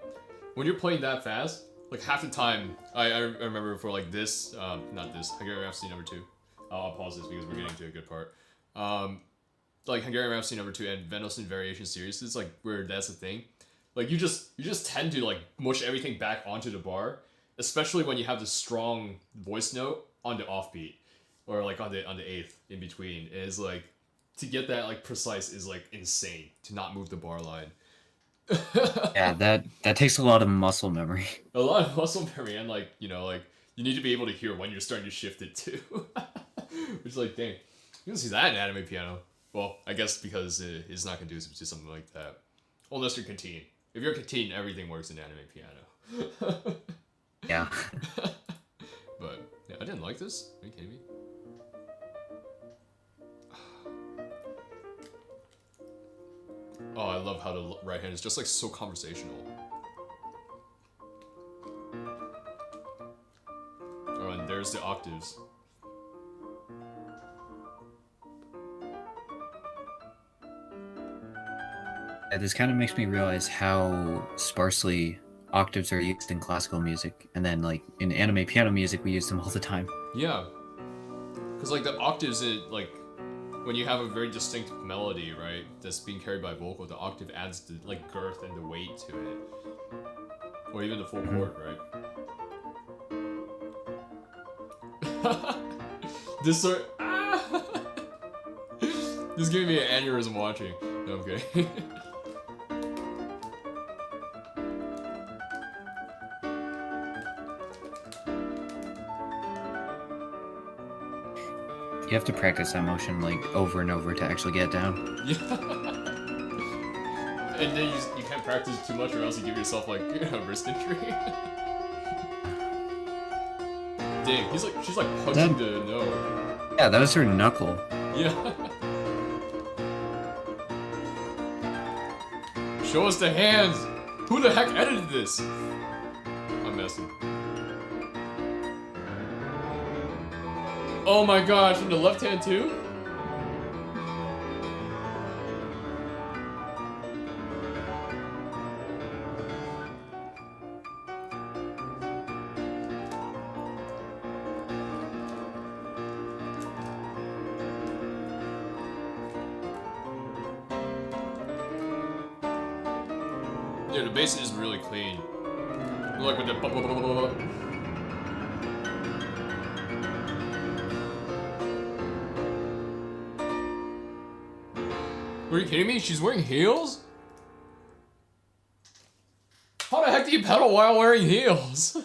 when you're playing that fast, like half the time I remember for like this, not this Hungarian Rhapsody #2. I'll pause this because we're getting to a good part. Like Hungarian Rhapsody #2 and Vendelson Variation series, it's like where that's the thing. Like you just tend to like mush everything back onto the bar, especially when you have the strong voice note on the offbeat, or like on the eighth in between. It is like to get that like precise is like insane to not move the bar line. Yeah, that takes a lot of muscle memory. A lot of muscle memory, and like you know like you need to be able to hear when you're starting to shift it too. Which is like dang, you don't see that in anime piano. Well, I guess because it's not conducive to something like that. Unless you're Canteen. If you're Canteen, everything works in anime piano. Yeah. But, yeah, I didn't like this. Are you kidding me? Oh, I love how the right hand is just like so conversational. Oh, and there's the octaves. Yeah, this kind of makes me realize how sparsely octaves are used in classical music, and then like in anime piano music we use them all the time. Yeah, because like the octaves, like when you have a very distinct melody, right, that's being carried by vocal, the octave adds the like girth and the weight to it, or even the full chord, right? This sort. This is giving me an aneurysm watching. No, I'm kidding. You have to practice that motion like over and over to actually get it down. Yeah. And then you can't practice too much or else you give yourself like a wrist injury. Dang, she's like punching the note. Yeah, that was her knuckle. Yeah. Show us the hands! Who the heck edited this? I'm messing. Oh my gosh, in the left hand too? Yeah, the bass is really clean. Like with the Are you kidding me? She's wearing heels? How the heck do you pedal while wearing heels?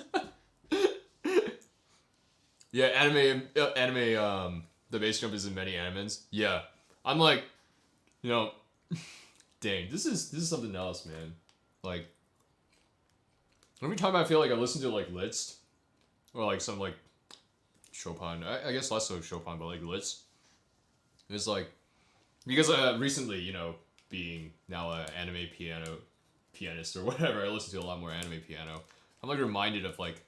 Yeah, the bass jump is in many animes. Yeah, I'm like, you know, dang, this is something else, man. Like, every time I feel like I listen to like Liszt, or like some like Chopin, I guess less so Chopin, but like Liszt, it's like, because recently, you know, being now an anime pianist or whatever, I listen to a lot more anime piano. I'm like reminded of like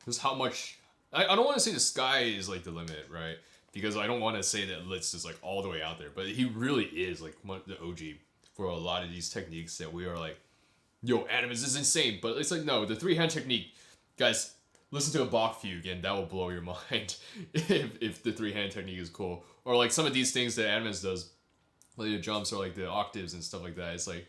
just how much I don't want to say the sky is like the limit, right? Because I don't want to say that Liszt is like all the way out there, but he really is like the OG for a lot of these techniques that we are like, yo, animus is insane. But it's like, no, the 3-hand technique, guys, listen to a Bach fugue and that will blow your mind if the 3-hand technique is cool. Or like some of these things that animus does, like the jumps or like the octaves and stuff like that. It's like,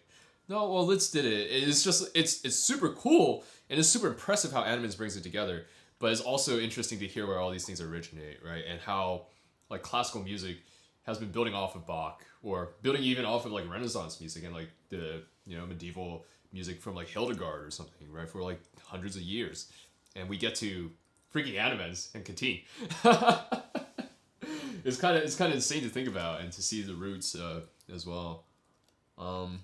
no, well, Litz did it. It's just, it's super cool and it's super impressive how animus brings it together. But it's also interesting to hear where all these things originate, right? And how like classical music has been building off of Bach, or building even off of like Renaissance music and like the, you know, medieval music from like Hildegard or something, right? For like hundreds of years. And we get to freaking animes and Katyn. It's kind of insane to think about and to see the roots as well. Anime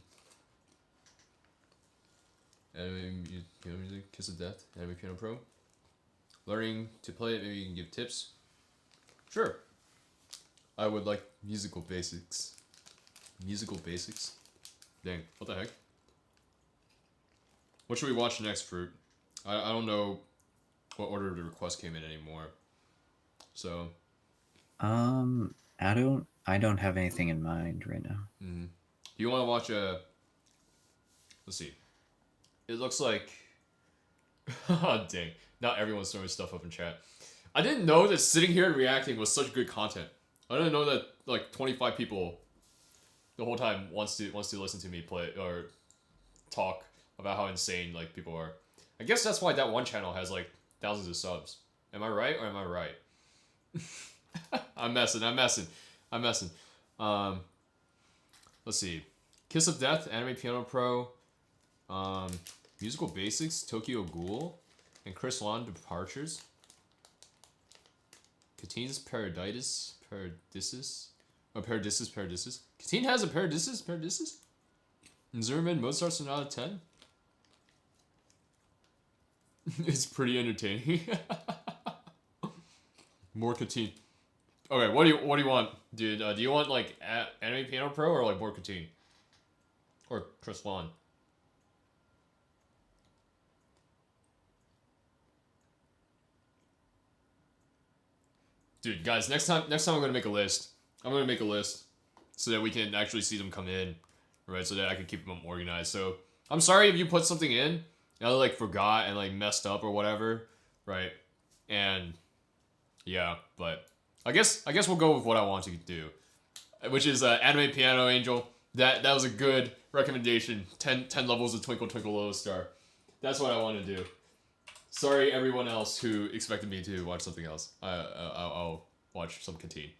music, Kiss of Death, Anime Piano Pro. Learning to play it, maybe you can give tips. Sure. I would like musical basics. Musical basics? Dang, what the heck? What should we watch next, Fruit? I don't know what order the request came in anymore. So. I don't have anything in mind right now. Mm-hmm. Do you want to watch a? Let's see. It looks like. Oh, dang! Not everyone's throwing stuff up in chat. I didn't know that sitting here and reacting was such good content. I didn't know that like 25 people the whole time wants to listen to me play or talk about how insane like people are. I guess that's why that one channel has like thousands of subs. Am I right or am I right? I'm messing. Let's see. Kiss of Death, Anime Piano Pro, Musical Basics, Tokyo Ghoul, and Chris Lon Departures. Katyn's Paradisus. Katyn has a Paradisus? And Zimmerman Mozart Sonata 10? It's pretty entertaining. More Katyn. Okay, what do you want, dude? Do you want like Anime Piano Pro or like more Katyn? Or Chris Lon? Dude, guys, next time I'm gonna make a list. I'm gonna make a list so that we can actually see them come in, right? So that I can keep them organized. So I'm sorry if you put something in and I like forgot and like messed up or whatever, right? And yeah, but I guess we'll go with what I want to do, which is Anime Piano Angel. That was a good recommendation. 10 levels of Twinkle Twinkle Little Star. That's what I want to do. Sorry, everyone else who expected me to watch something else. I'll watch some Katyn.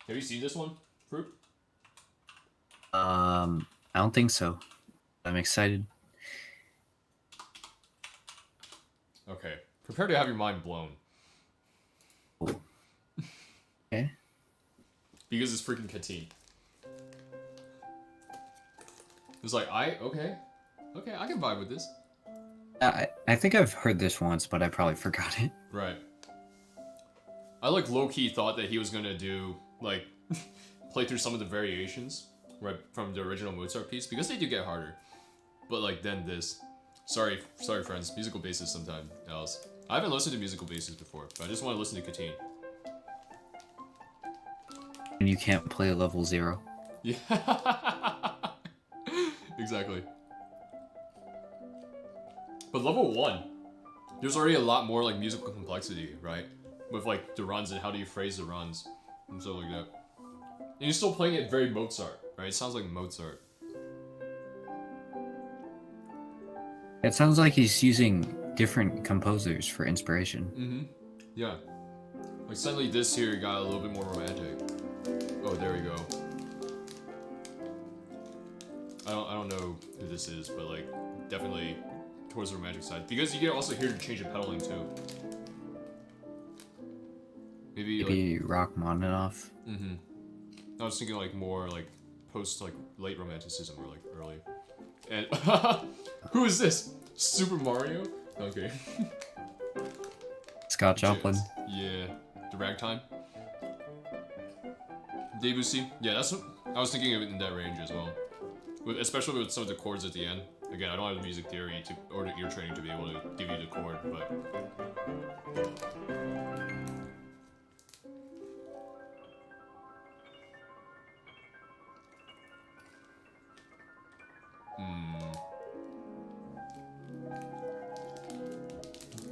Have you seen this one, Fruit? I don't think so. I'm excited. Okay, prepare to have your mind blown. Okay. Because it's freaking Katyn. It's like, okay, I can vibe with this. I think I've heard this once, but I probably forgot it. Right. I like low-key thought that he was gonna do, like, play through some of the variations, right, from the original Mozart piece, because they do get harder. But, like, then this. Sorry, friends. Musical basis sometime else. I haven't listened to musical bases before, but I just want to listen to Katine. And you can't play level 0. Yeah. Exactly. But level 1, there's already a lot more like musical complexity, right? With like the runs and how do you phrase the runs and stuff like that. And you're still playing it very Mozart, right? It sounds like Mozart. It sounds like he's using different composers for inspiration. Mm-hmm. Yeah. Like suddenly this here got a little bit more romantic. Oh, there we go. I don't know who this is, but like definitely towards the romantic side. Because you can also hear the change of pedaling too. Maybe like, Rachmaninoff. Mm-hmm. I was thinking like more like post like late romanticism or like early. And who is this? Super Mario? Okay. Scott Joplin. Yeah. The Ragtime. Debussy. Yeah, that's what I was thinking of it in that range as well. Especially with some of the chords at the end. Again, I don't have the music theory or the ear training to be able to give you the chord, but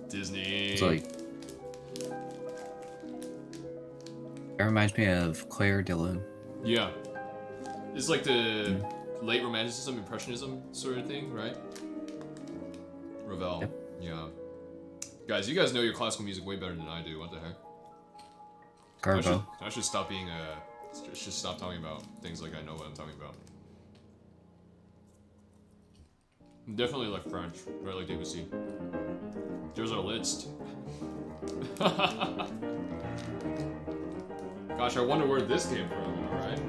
Disney. It's like it reminds me of Claire de Lune. Yeah. It's like the late romanticism, impressionism sort of thing, right? Ravel. Yep. Yeah. Guys, you guys know your classical music way better than I do. What the heck? Garbo. I should stop being should stop talking about things like I know what I'm talking about. Definitely like French, right? Like Debussy. There's our list. Gosh, I wonder where this came from, alright?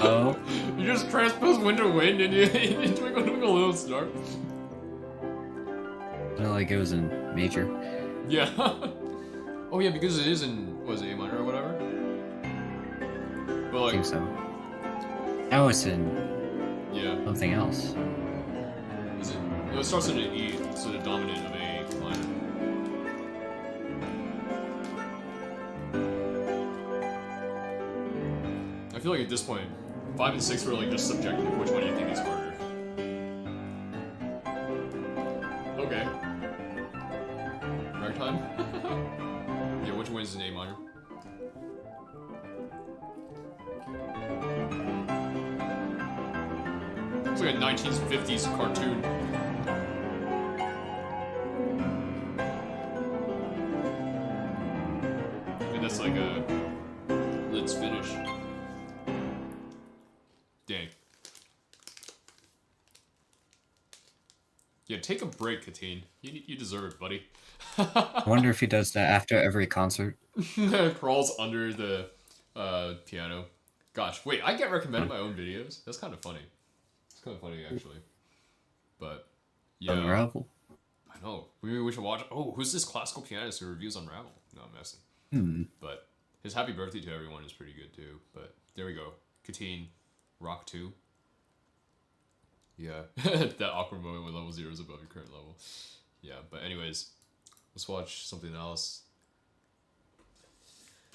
Oh. You just transpose Winter Wind and you Twinkle Twinkle Little Star. Well, like it was in major. Yeah. Oh yeah, because it is in, was it A minor or whatever? But I like, think so. Now it's in yeah. something else. Is it? No, it starts in an E, so the dominant of A minor. I feel like at this point, 5 and 6 were like just subjective. Which one do you think is harder? Okay. Ragtime? Yeah, which one is in A minor? It's like a 1950s cartoon. And that's like a... Let's finish. Dang. Yeah, take a break, Katine. You deserve it, buddy. I wonder if he does that after every concert. Crawls under the piano. Gosh, wait, I get recommended my own videos? That's kind of funny. It's kind of funny, actually. But, yeah. Unravel. I know. Maybe we should watch... Oh, who's this classical pianist who reviews Unravel? No, I'm messing. But his happy birthday to everyone is pretty good, too. But, there we go. Katine, Rock 2. Yeah. That awkward moment when level 0 is above your current level. Yeah, but anyways... Let's watch something else.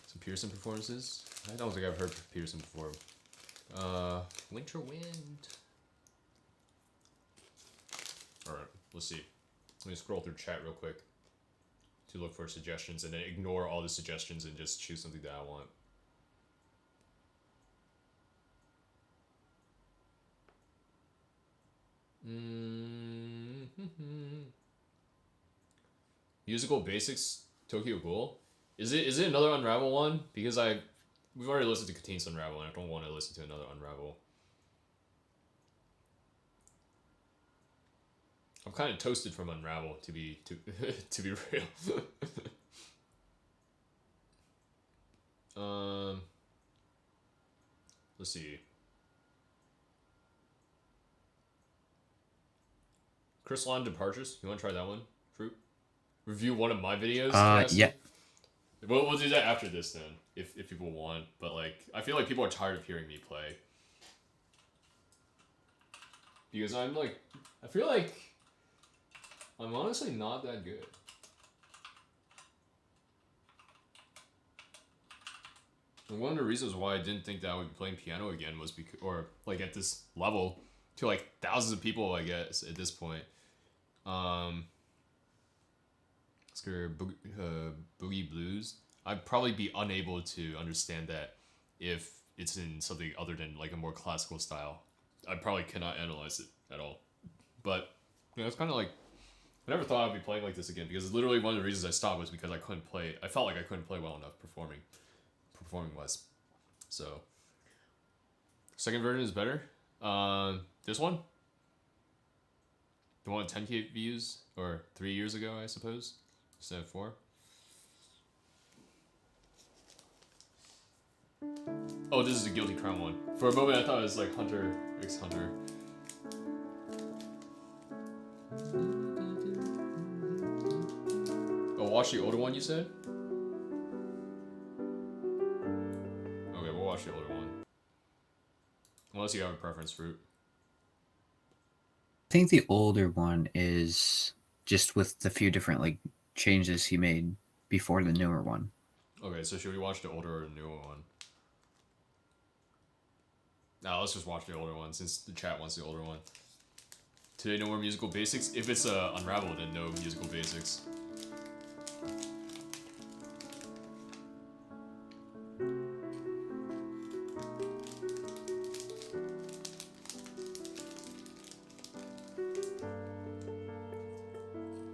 Some Peterson performances. I don't think I've heard Peterson before. Winter Wind. Alright, let's see. Let me scroll through chat real quick to look for suggestions and then ignore all the suggestions and just choose something that I want. Musical Basics, Tokyo Ghoul. Is it another Unravel one? Because we've already listened to Katine's Unravel and I don't want to listen to another Unravel. I'm kind of toasted from Unravel to be real. Let's see. Crystalline Departures. You want to try that one, Fruit? Review one of my videos. Yeah. We'll do that after this then, if people want. But like, I feel like people are tired of hearing me play. Because I'm like, I feel like I'm honestly not that good. And one of the reasons why I didn't think that I would be playing piano again was because, or like at this level, to like thousands of people, I guess, at this point. Boogie Blues. I'd probably be unable to understand that if it's in something other than like a more classical style. I probably cannot analyze it at all. But you know, it's kind of like I never thought I'd be playing like this again because literally one of the reasons I stopped was because I couldn't play. I felt like I couldn't play well enough performing wise. So second version is better. This one, the one with 10K views or 3 years ago, I suppose, instead of 4. Oh, this is the Guilty Crown one. For a moment, I thought it was like Hunter x Hunter. Oh, watch the older one, you said? Okay, we'll watch the older one. Unless you have a preference, Fruit. I think the older one is just with the few different like changes he made before the newer one. Okay, so should we watch the older or the newer one? Nah, let's just watch the older one since the chat wants the older one. Today, no more musical basics. If it's Unraveled, then no musical basics.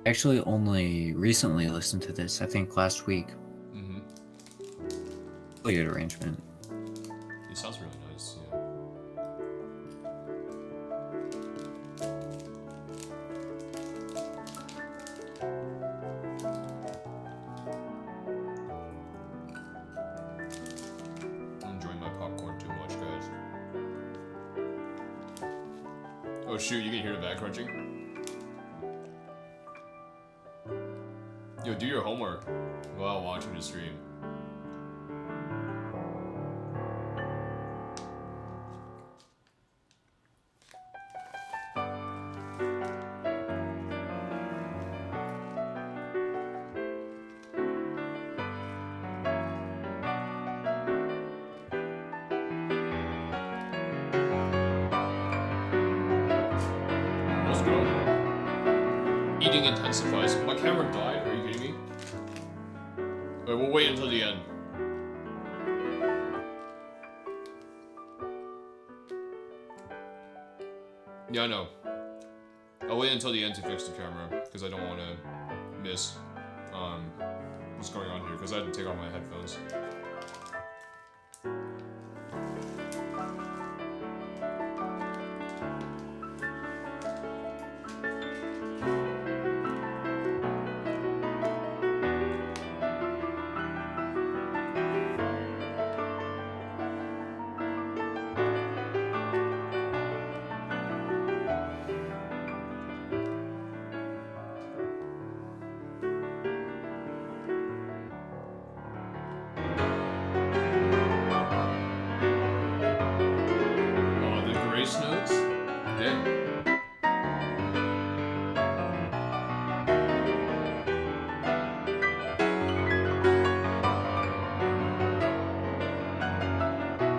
Actually, only recently listened to this. I think last week. Mm-hmm. Really good arrangement. It sounds really nice, yeah. I'm enjoying my popcorn too much, guys. Oh shoot, you can hear the back crunching? Yo, do your homework while watching the stream. Let's go. Eating intensifies. My camera died. Are you kidding me? Wait, we'll wait until the end. Yeah, I know. I'll wait until the end to fix the camera because I don't want to miss what's going on here because I had to take off my headphones. Notes? Then.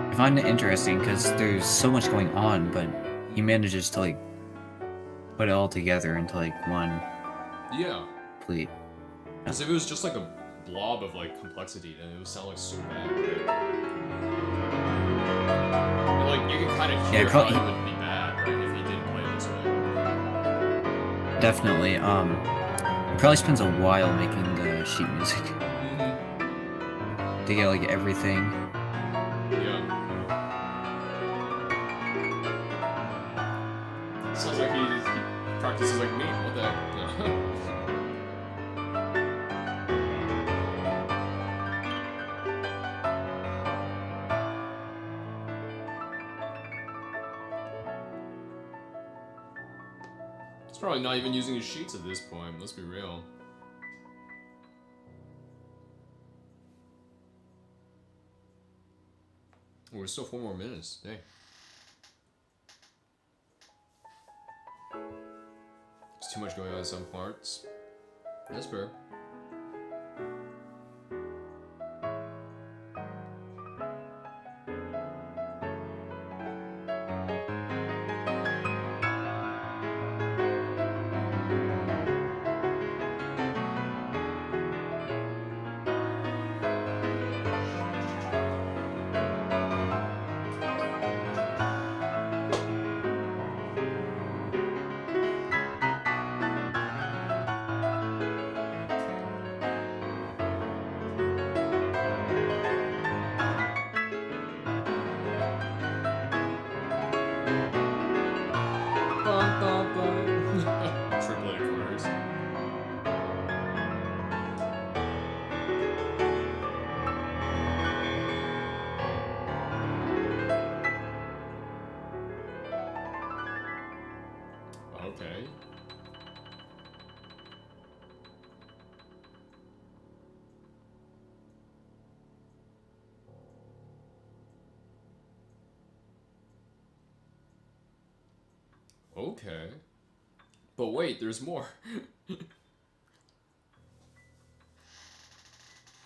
I find it interesting because there's so much going on, but he manages to like put it all together into like one. Yeah. Complete. Because if it was just like a blob of like complexity, then it would sound like so bad, right? And, like you can kind of hear how it would be bad, right, if he didn't play it this way. Definitely. He probably spends a while making the sheet music. To get like everything. Yeah. Sounds like he practices like me. What the heck? It's probably not even using his sheets at this point, let's be real. Oh, we're still 4 more minutes, dang. There's too much going on in some parts. That's fair. Triplet chorus. Okay. Okay. But wait, there's more.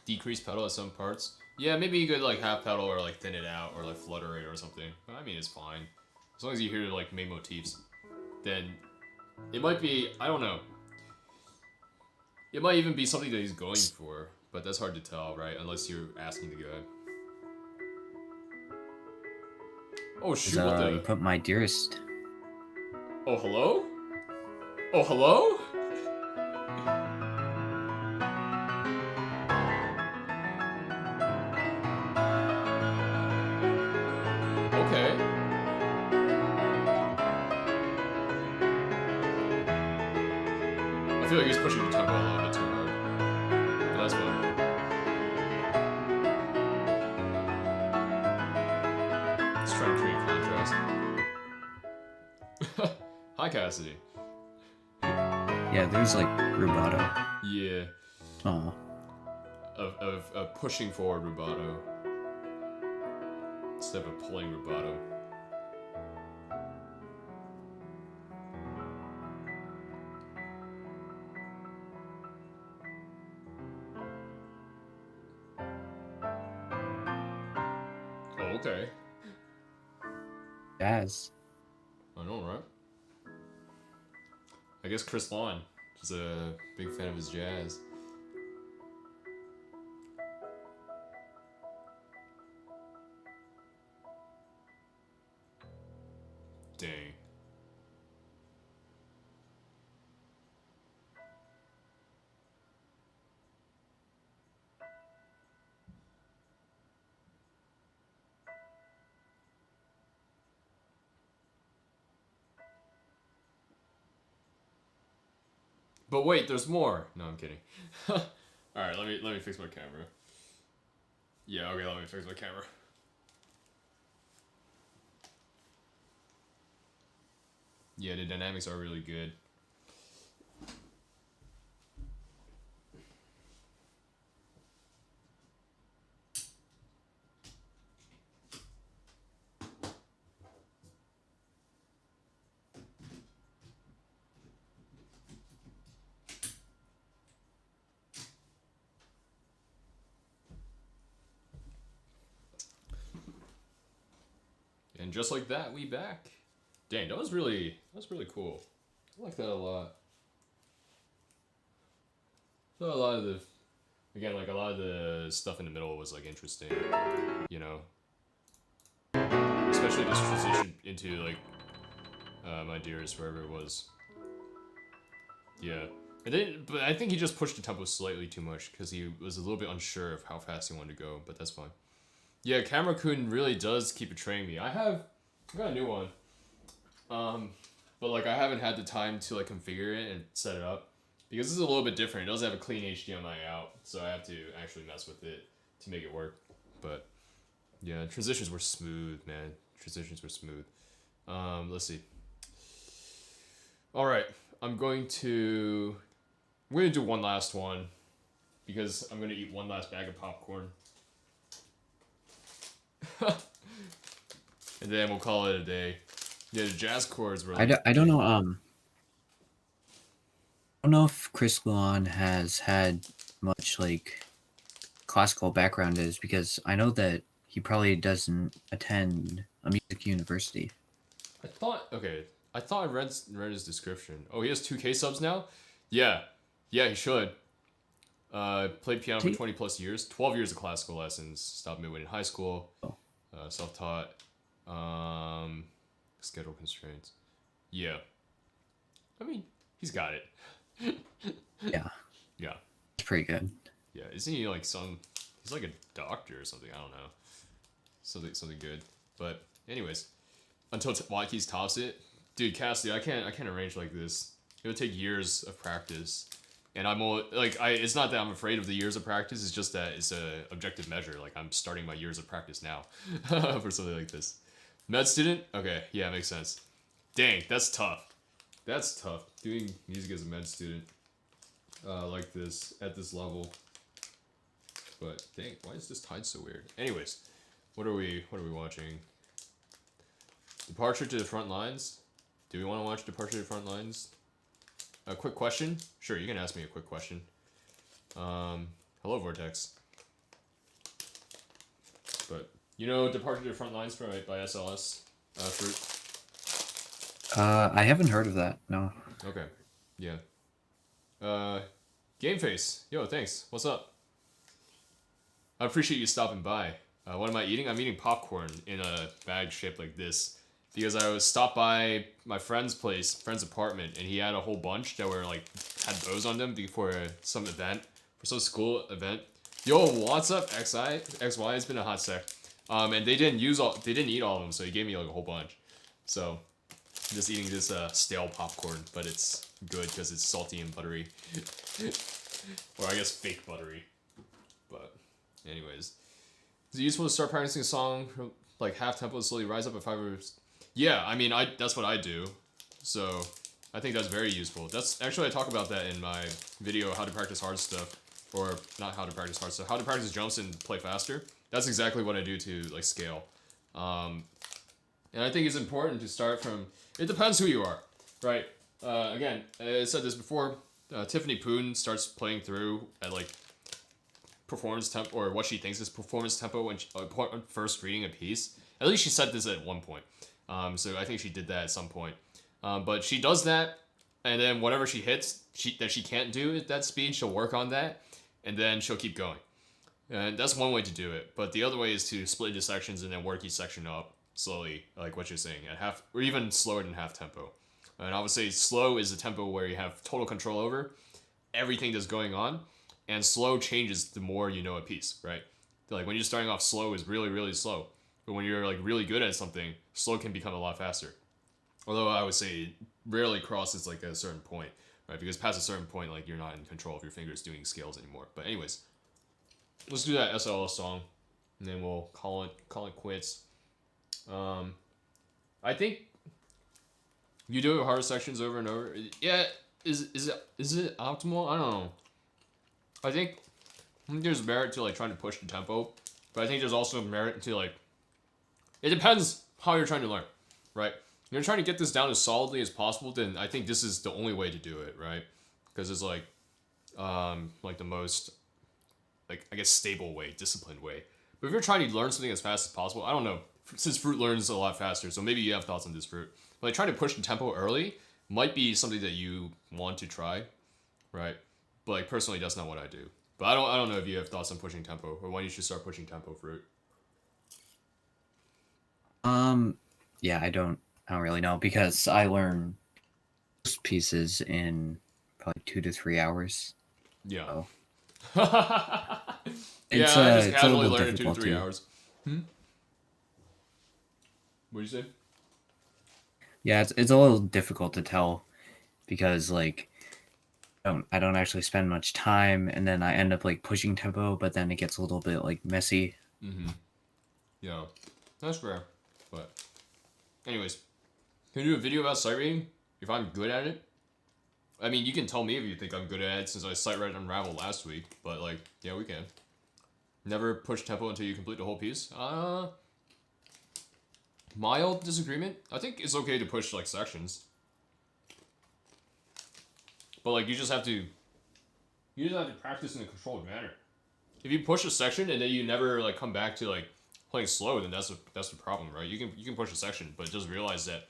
Decrease pedal at some parts. Yeah, maybe you could like half pedal or like thin it out or like flutter it or something. I mean, it's fine. As long as you hear like main motifs. Then it might be, I don't know. It might even be something that he's going for, but that's hard to tell, right? Unless you're asking the guy. Oh shoot, what the? You put my dearest. Oh, hello? Oh, hello? Okay. I feel like he's pushing the tempo a little bit too hard. But that's fun. Let's try to create contrast. Hi, Cassidy. Yeah, there's like rubato. Yeah. Oh. Of pushing forward rubato. Instead of a pulling rubato. Oh, okay. Jazz. I know, right? I guess Chris Lawn is a big fan of his jazz. Dang. But wait, there's more. No, I'm kidding. All right, let me fix my camera. Yeah, okay, let me fix my camera. Yeah, the dynamics are really good. And just like that, we back. Dang, that was really cool. I like that a lot. So a lot of the, again, like a lot of the stuff in the middle was like interesting, you know. Especially this transition into like my dearest, wherever it was. Yeah, and then, but I think he just pushed the tempo slightly too much because he was a little bit unsure of how fast he wanted to go, but that's fine. Yeah, Camera Kun really does keep betraying me. I got a new one. But like I haven't had the time to like configure it and set it up because this is a little bit different. It doesn't have a clean HDMI out, so I have to actually mess with it to make it work. But yeah, transitions were smooth, man. Transitions were smooth. Let's see. All right. I'm going to do one last one because I'm gonna eat one last bag of popcorn. And then we'll call it a day. Yeah, the jazz chords were. I don't know. I don't know if Chris Luan has had much like classical background is because I know that he probably doesn't attend a music university. I thought I read his description. Oh, he has 2K subs now. Yeah, he should. Played piano for 20 plus years, 12 years of classical lessons. Stopped midway in high school. Self-taught. Schedule constraints. Yeah. I mean, he's got it. Yeah. Yeah. It's pretty good. Yeah. Isn't he like he's like a doctor or something? I don't know. Something good. But anyways, until WattKeys tops it, dude, Cassidy, I can't arrange like this. It would take years of practice. And I'm it's not that I'm afraid of the years of practice, it's just that it's a objective measure. Like I'm starting my years of practice now for something like this. Med student? Okay, yeah, makes sense. Dang, that's tough. That's tough. Doing music as a med student like this at this level. But dang, why is this tied so weird? Anyways, what are we watching? Departure to the Front Lines? Do we want to watch Departure to the Front Lines? A quick question? Sure, you can ask me a quick question. Hello, Vortex. But, you know Departure to the Front Lines by SLS? Fruit? I haven't heard of that, no. Okay, yeah. Game Face. Yo, thanks. What's up? I appreciate you stopping by. What am I eating? I'm eating popcorn in a bag shaped like this. Because I was stopped by my friend's apartment, and he had a whole bunch that were like had bows on them for some event, for some school event. Yo, what's up, XY? It's been a hot sec. And they didn't eat all of them, so he gave me like a whole bunch. So, I'm just eating this stale popcorn, but it's good because it's salty and buttery, or I guess fake buttery. But, anyways, is it useful to start practicing a song from like half tempo and slowly rise up at 5 or... Yeah, I mean, that's what I do, so I think that's very useful. That's actually, I talk about that in my video, how to practice hard stuff, or not how to practice hard stuff, how to practice jumps and play faster. That's exactly what I do to like scale. And I think it's important to start from, it depends who you are, right? Again, I said this before, Tiffany Poon starts playing through at like performance tempo, or what she thinks is performance tempo when first reading a piece. At least she said this at one point. So I think she did that at some point. But she does that, and then whatever she hits that she can't do at that speed, she'll work on that, and then she'll keep going. And that's one way to do it. But the other way is to split into sections and then work each section up slowly, like what you're saying, at half, or even slower than half tempo. And I would say slow is the tempo where you have total control over everything that's going on, and slow changes the more you know a piece, right? Like when you're starting off slow is really, really slow. But when you're like really good at something, slow can become a lot faster. Although I would say it rarely crosses like a certain point, right? Because past a certain point, like you're not in control of your fingers doing scales anymore. But anyways, let's do that SLS song, and then we'll call it quits. I think you do hard sections over and over. Yeah, is it optimal? I don't know. I think there's merit to like trying to push the tempo, but I think there's also merit to like. It depends how you're trying to learn, right? If you're trying to get this down as solidly as possible, then I think this is the only way to do it, right? Because it's like the most, like, I guess, stable way, disciplined way. But if you're trying to learn something as fast as possible, I don't know, since Fruit learns a lot faster, so maybe you have thoughts on this, Fruit. But like, trying to push the tempo early might be something that you want to try, right? But like, personally, that's not what I do. But I don't know if you have thoughts on pushing tempo, or when you should start pushing tempo, Fruit. Yeah, I don't really know because I learn most pieces in probably 2 to 3 hours. Yeah. So. Yeah, I just it's casually learned in 2 to 3 hours. What'd you say? Yeah, it's a little difficult to tell because like I don't actually spend much time, and then I end up like pushing tempo, but then it gets a little bit like messy. Yeah, that's fair. But anyways, can you do a video about sight reading if I'm good at it? I mean, you can tell me if you think I'm good at it since I sight read Unravel last week, but like, yeah, we can. Never push tempo until you complete the whole piece. Mild disagreement. I think it's okay to push like sections, but like you just have to practice in a controlled manner. If you push a section and then you never like come back to like playing slow, then that's the problem, right? You can push a section, but just realize that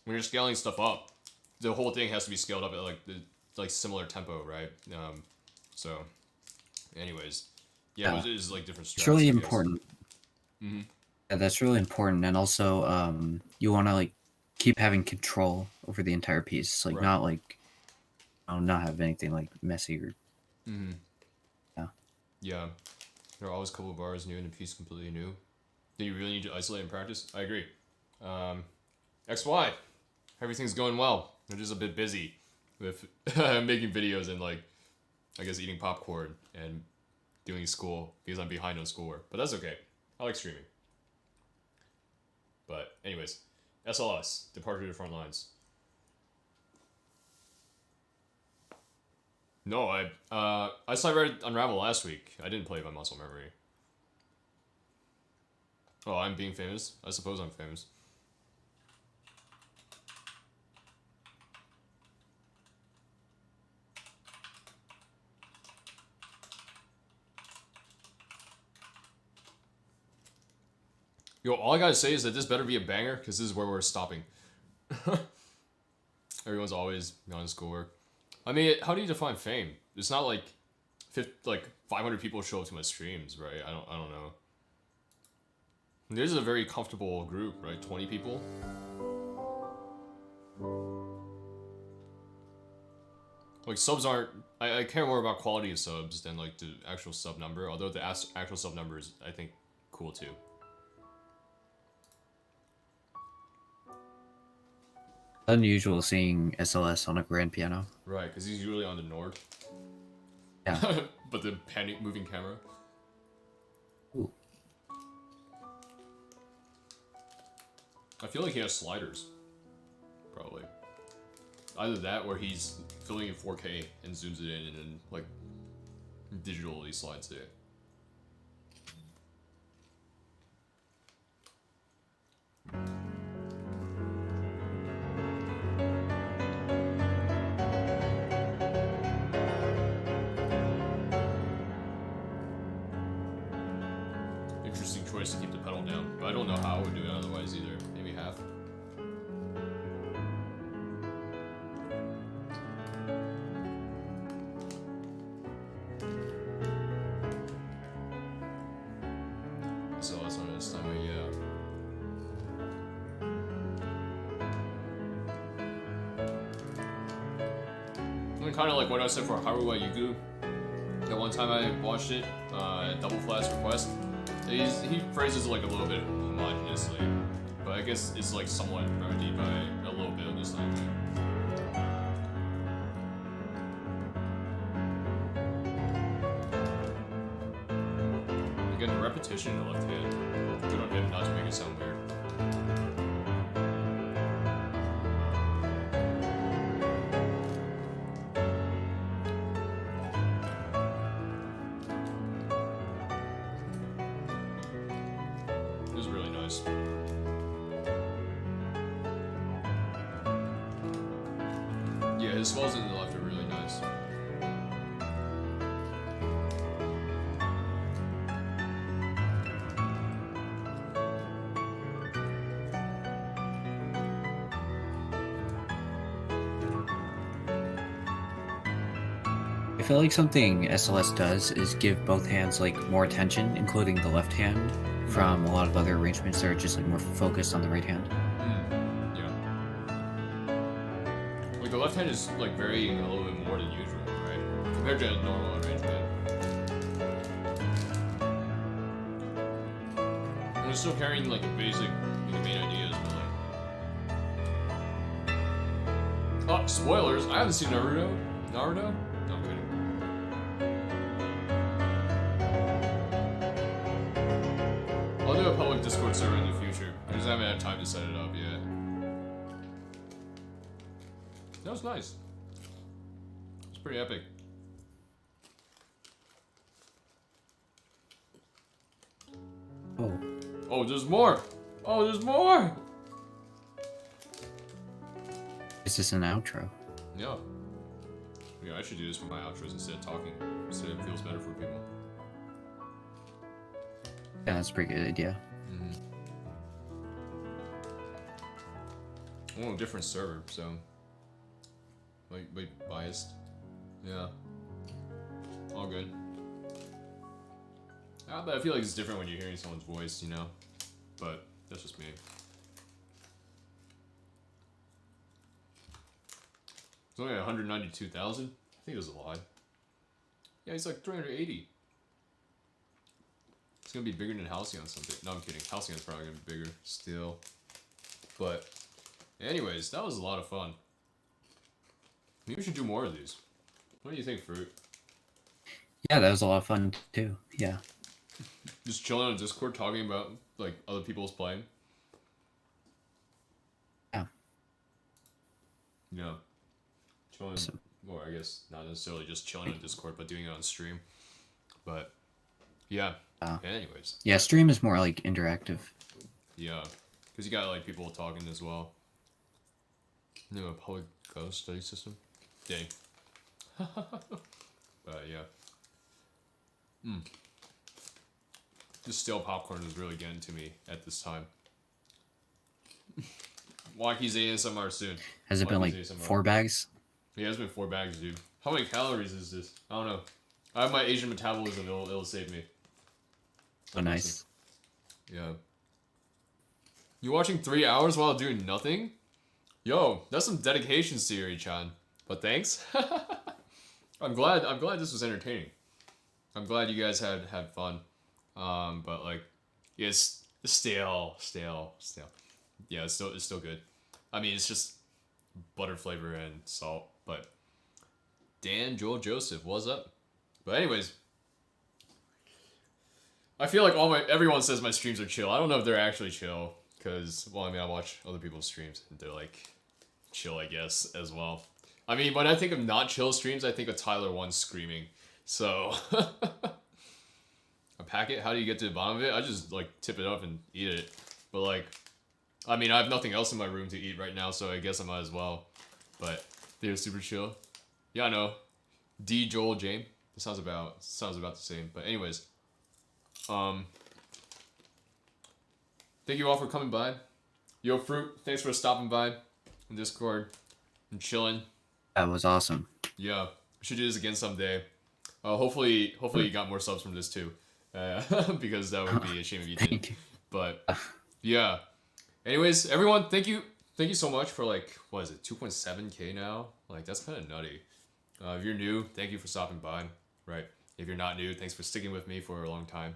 when you're scaling stuff up, the whole thing has to be scaled up at like the similar tempo, right? So, anyways, yeah, it is like different. It's really important. Mm-hmm. Yeah, that's really important, and also you want to like keep having control over the entire piece, like not like not have anything like messy or. Mm-hmm. Yeah, there are always a couple of bars new and the piece completely new. Do you really need to isolate and practice? I agree. XY, everything's going well. I'm just a bit busy with making videos and like, I guess eating popcorn and doing school because I'm behind on schoolwork. But that's okay. I like streaming. But anyways, SLS, Departure to the Front Lines. No, I sight read Unravel last week. I didn't play it by muscle memory. Oh, I'm being famous? I suppose I'm famous. Yo, all I gotta say is that this better be a banger, because this is where we're stopping. Everyone's always on schoolwork. I mean, how do you define fame? It's not like 500 people show up to my streams, right? I don't know. This is a very comfortable group, right? 20 people. Like, subs aren't... I care more about quality of subs than, like, the actual sub number. Although the actual sub number is, I think, cool, too. Unusual seeing SLS on a grand piano. Right, because he's usually on the Nord. Yeah. But the panic moving camera. Ooh. I feel like he has sliders. Probably. Either that or he's filming in 4K and zooms it in and then, like, digitally slides it. Interesting choice to keep the pedal down, but I don't know how I would do it otherwise either. Maybe half. So that's on this time, yeah. Kind of like what I said for Haru Yugu. That one time I watched it at Double Flat's request. He phrases it like a little bit homogeneously, but I guess it's like somewhat remedied by a little bit of this time too. Again, the repetition in the left hand. Good on him not to make it sound weird. Yeah, his swells in the left are really nice. I feel like something SLS does is give both hands like more attention, including the left hand, from a lot of other arrangements that are just like more focused on the right hand. Yeah. Like the left hand is like varying a little bit more than usual, right? Compared to a normal arrangement. And it's still carrying like the basic, the main ideas, but like... Oh, spoilers! I haven't seen Naruto. Naruto? No, I'm kidding. I'll do a public Discord server in the future. I just haven't had time to set it up yet. That was nice. pretty epic. Oh. Oh, there's more! Oh, there's more! Is this an outro? Yeah. Yeah, I should do this for my outros instead of talking. So it feels better for people. Yeah, that's a pretty good idea. I'm on a different server, so... Like, biased. Yeah. All good. But I feel like it's different when you're hearing someone's voice, you know? But, that's just me. It's only 192,000? I think it was a lie. Yeah, he's like 380. It's gonna be bigger than Halcyon someday. No, I'm kidding. Halcyon's probably gonna be bigger still. But, anyways, that was a lot of fun. Maybe we should do more of these. What do you think, Fruit? Yeah, that was a lot of fun too. Yeah. Just chilling on Discord talking about, like, other people's playing? Yeah. Yeah. Chilling, Awesome. or I guess not necessarily just chilling on Discord, but doing it on stream. But, yeah. Anyways. Yeah, stream is more like interactive. Yeah. Because you got, like, people talking as well. You know, a public ghost study system? Dang. Yeah. This stale popcorn is really getting to me at this time. WattKeys ASMR soon. Has it been like ASMR. 4 bags? Yeah, it's been 4 bags, dude. How many calories is this? I don't know. I have my Asian metabolism. It'll save me. Oh, nice. Yeah. You watching 3 hours while doing nothing? Yo, that's some dedication, Siri-chan. But thanks. I'm glad this was entertaining. I'm glad you guys had fun. But like, yeah, it's stale. Yeah, it's still good. I mean, it's just butter flavor and salt. But Dan, Joel, Joseph, what's up? But anyways, I feel like everyone says my streams are chill. I don't know if they're actually chill, cause well, I mean, I watch other people's streams and they're like chill, I guess, as well. I mean, when I think of not chill streams, I think of Tyler One screaming. So, a packet? How do you get to the bottom of it? I just, like, tip it up and eat it. But, like, I mean, I have nothing else in my room to eat right now, so I guess I might as well. But, they're super chill. Yeah, I know. D. Joel, James. It sounds about the same. But anyways. Thank you all for coming by. Yo, Fruit, thanks for stopping by in Discord and chilling. That was awesome. Yeah, we should do this again someday. Hopefully you got more subs from this too, because that would be a shame if you didn't. Thank you. But yeah. Anyways, everyone, thank you so much for like, what is it, 2.7K now? Like that's kind of nutty. If you're new, thank you for stopping by. Right. If you're not new, thanks for sticking with me for a long time.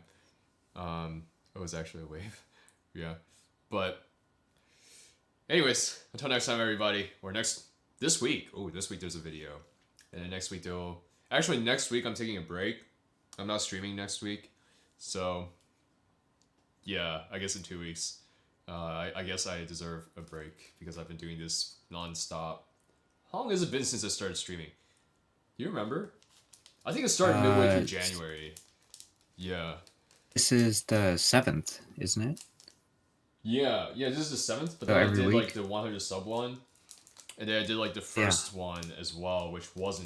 It was actually a wave. Yeah. But anyways, until next time, everybody. Or this week. Oh, this week there's a video. And then next week next week I'm taking a break. I'm not streaming next week. So, yeah, I guess in 2 weeks. I guess I deserve a break because I've been doing this non-stop. How long has it been since I started streaming? Do you remember? I think it started midway through January. Yeah. This is the 7th, isn't it? Yeah, this is the 7th, but So then I every did week? like the 100 sub one. And then I did like the first one as well, which was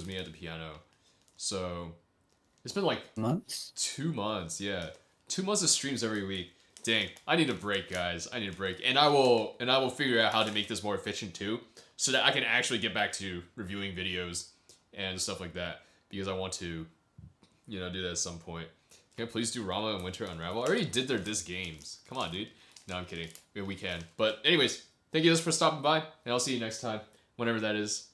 me at the piano. So it's been like Months? 2 months, yeah. 2 months of streams every week. Dang, I need a break, guys. I need a break. And I will figure out how to make this more efficient too, so that I can actually get back to reviewing videos and stuff like that. Because I want to, do that at some point. Can I please do Rama and Winter Unravel? I already did their disc games. Come on, dude. No, I'm kidding. Maybe we can. But anyways, thank you guys for stopping by, and I'll see you next time, whenever that is.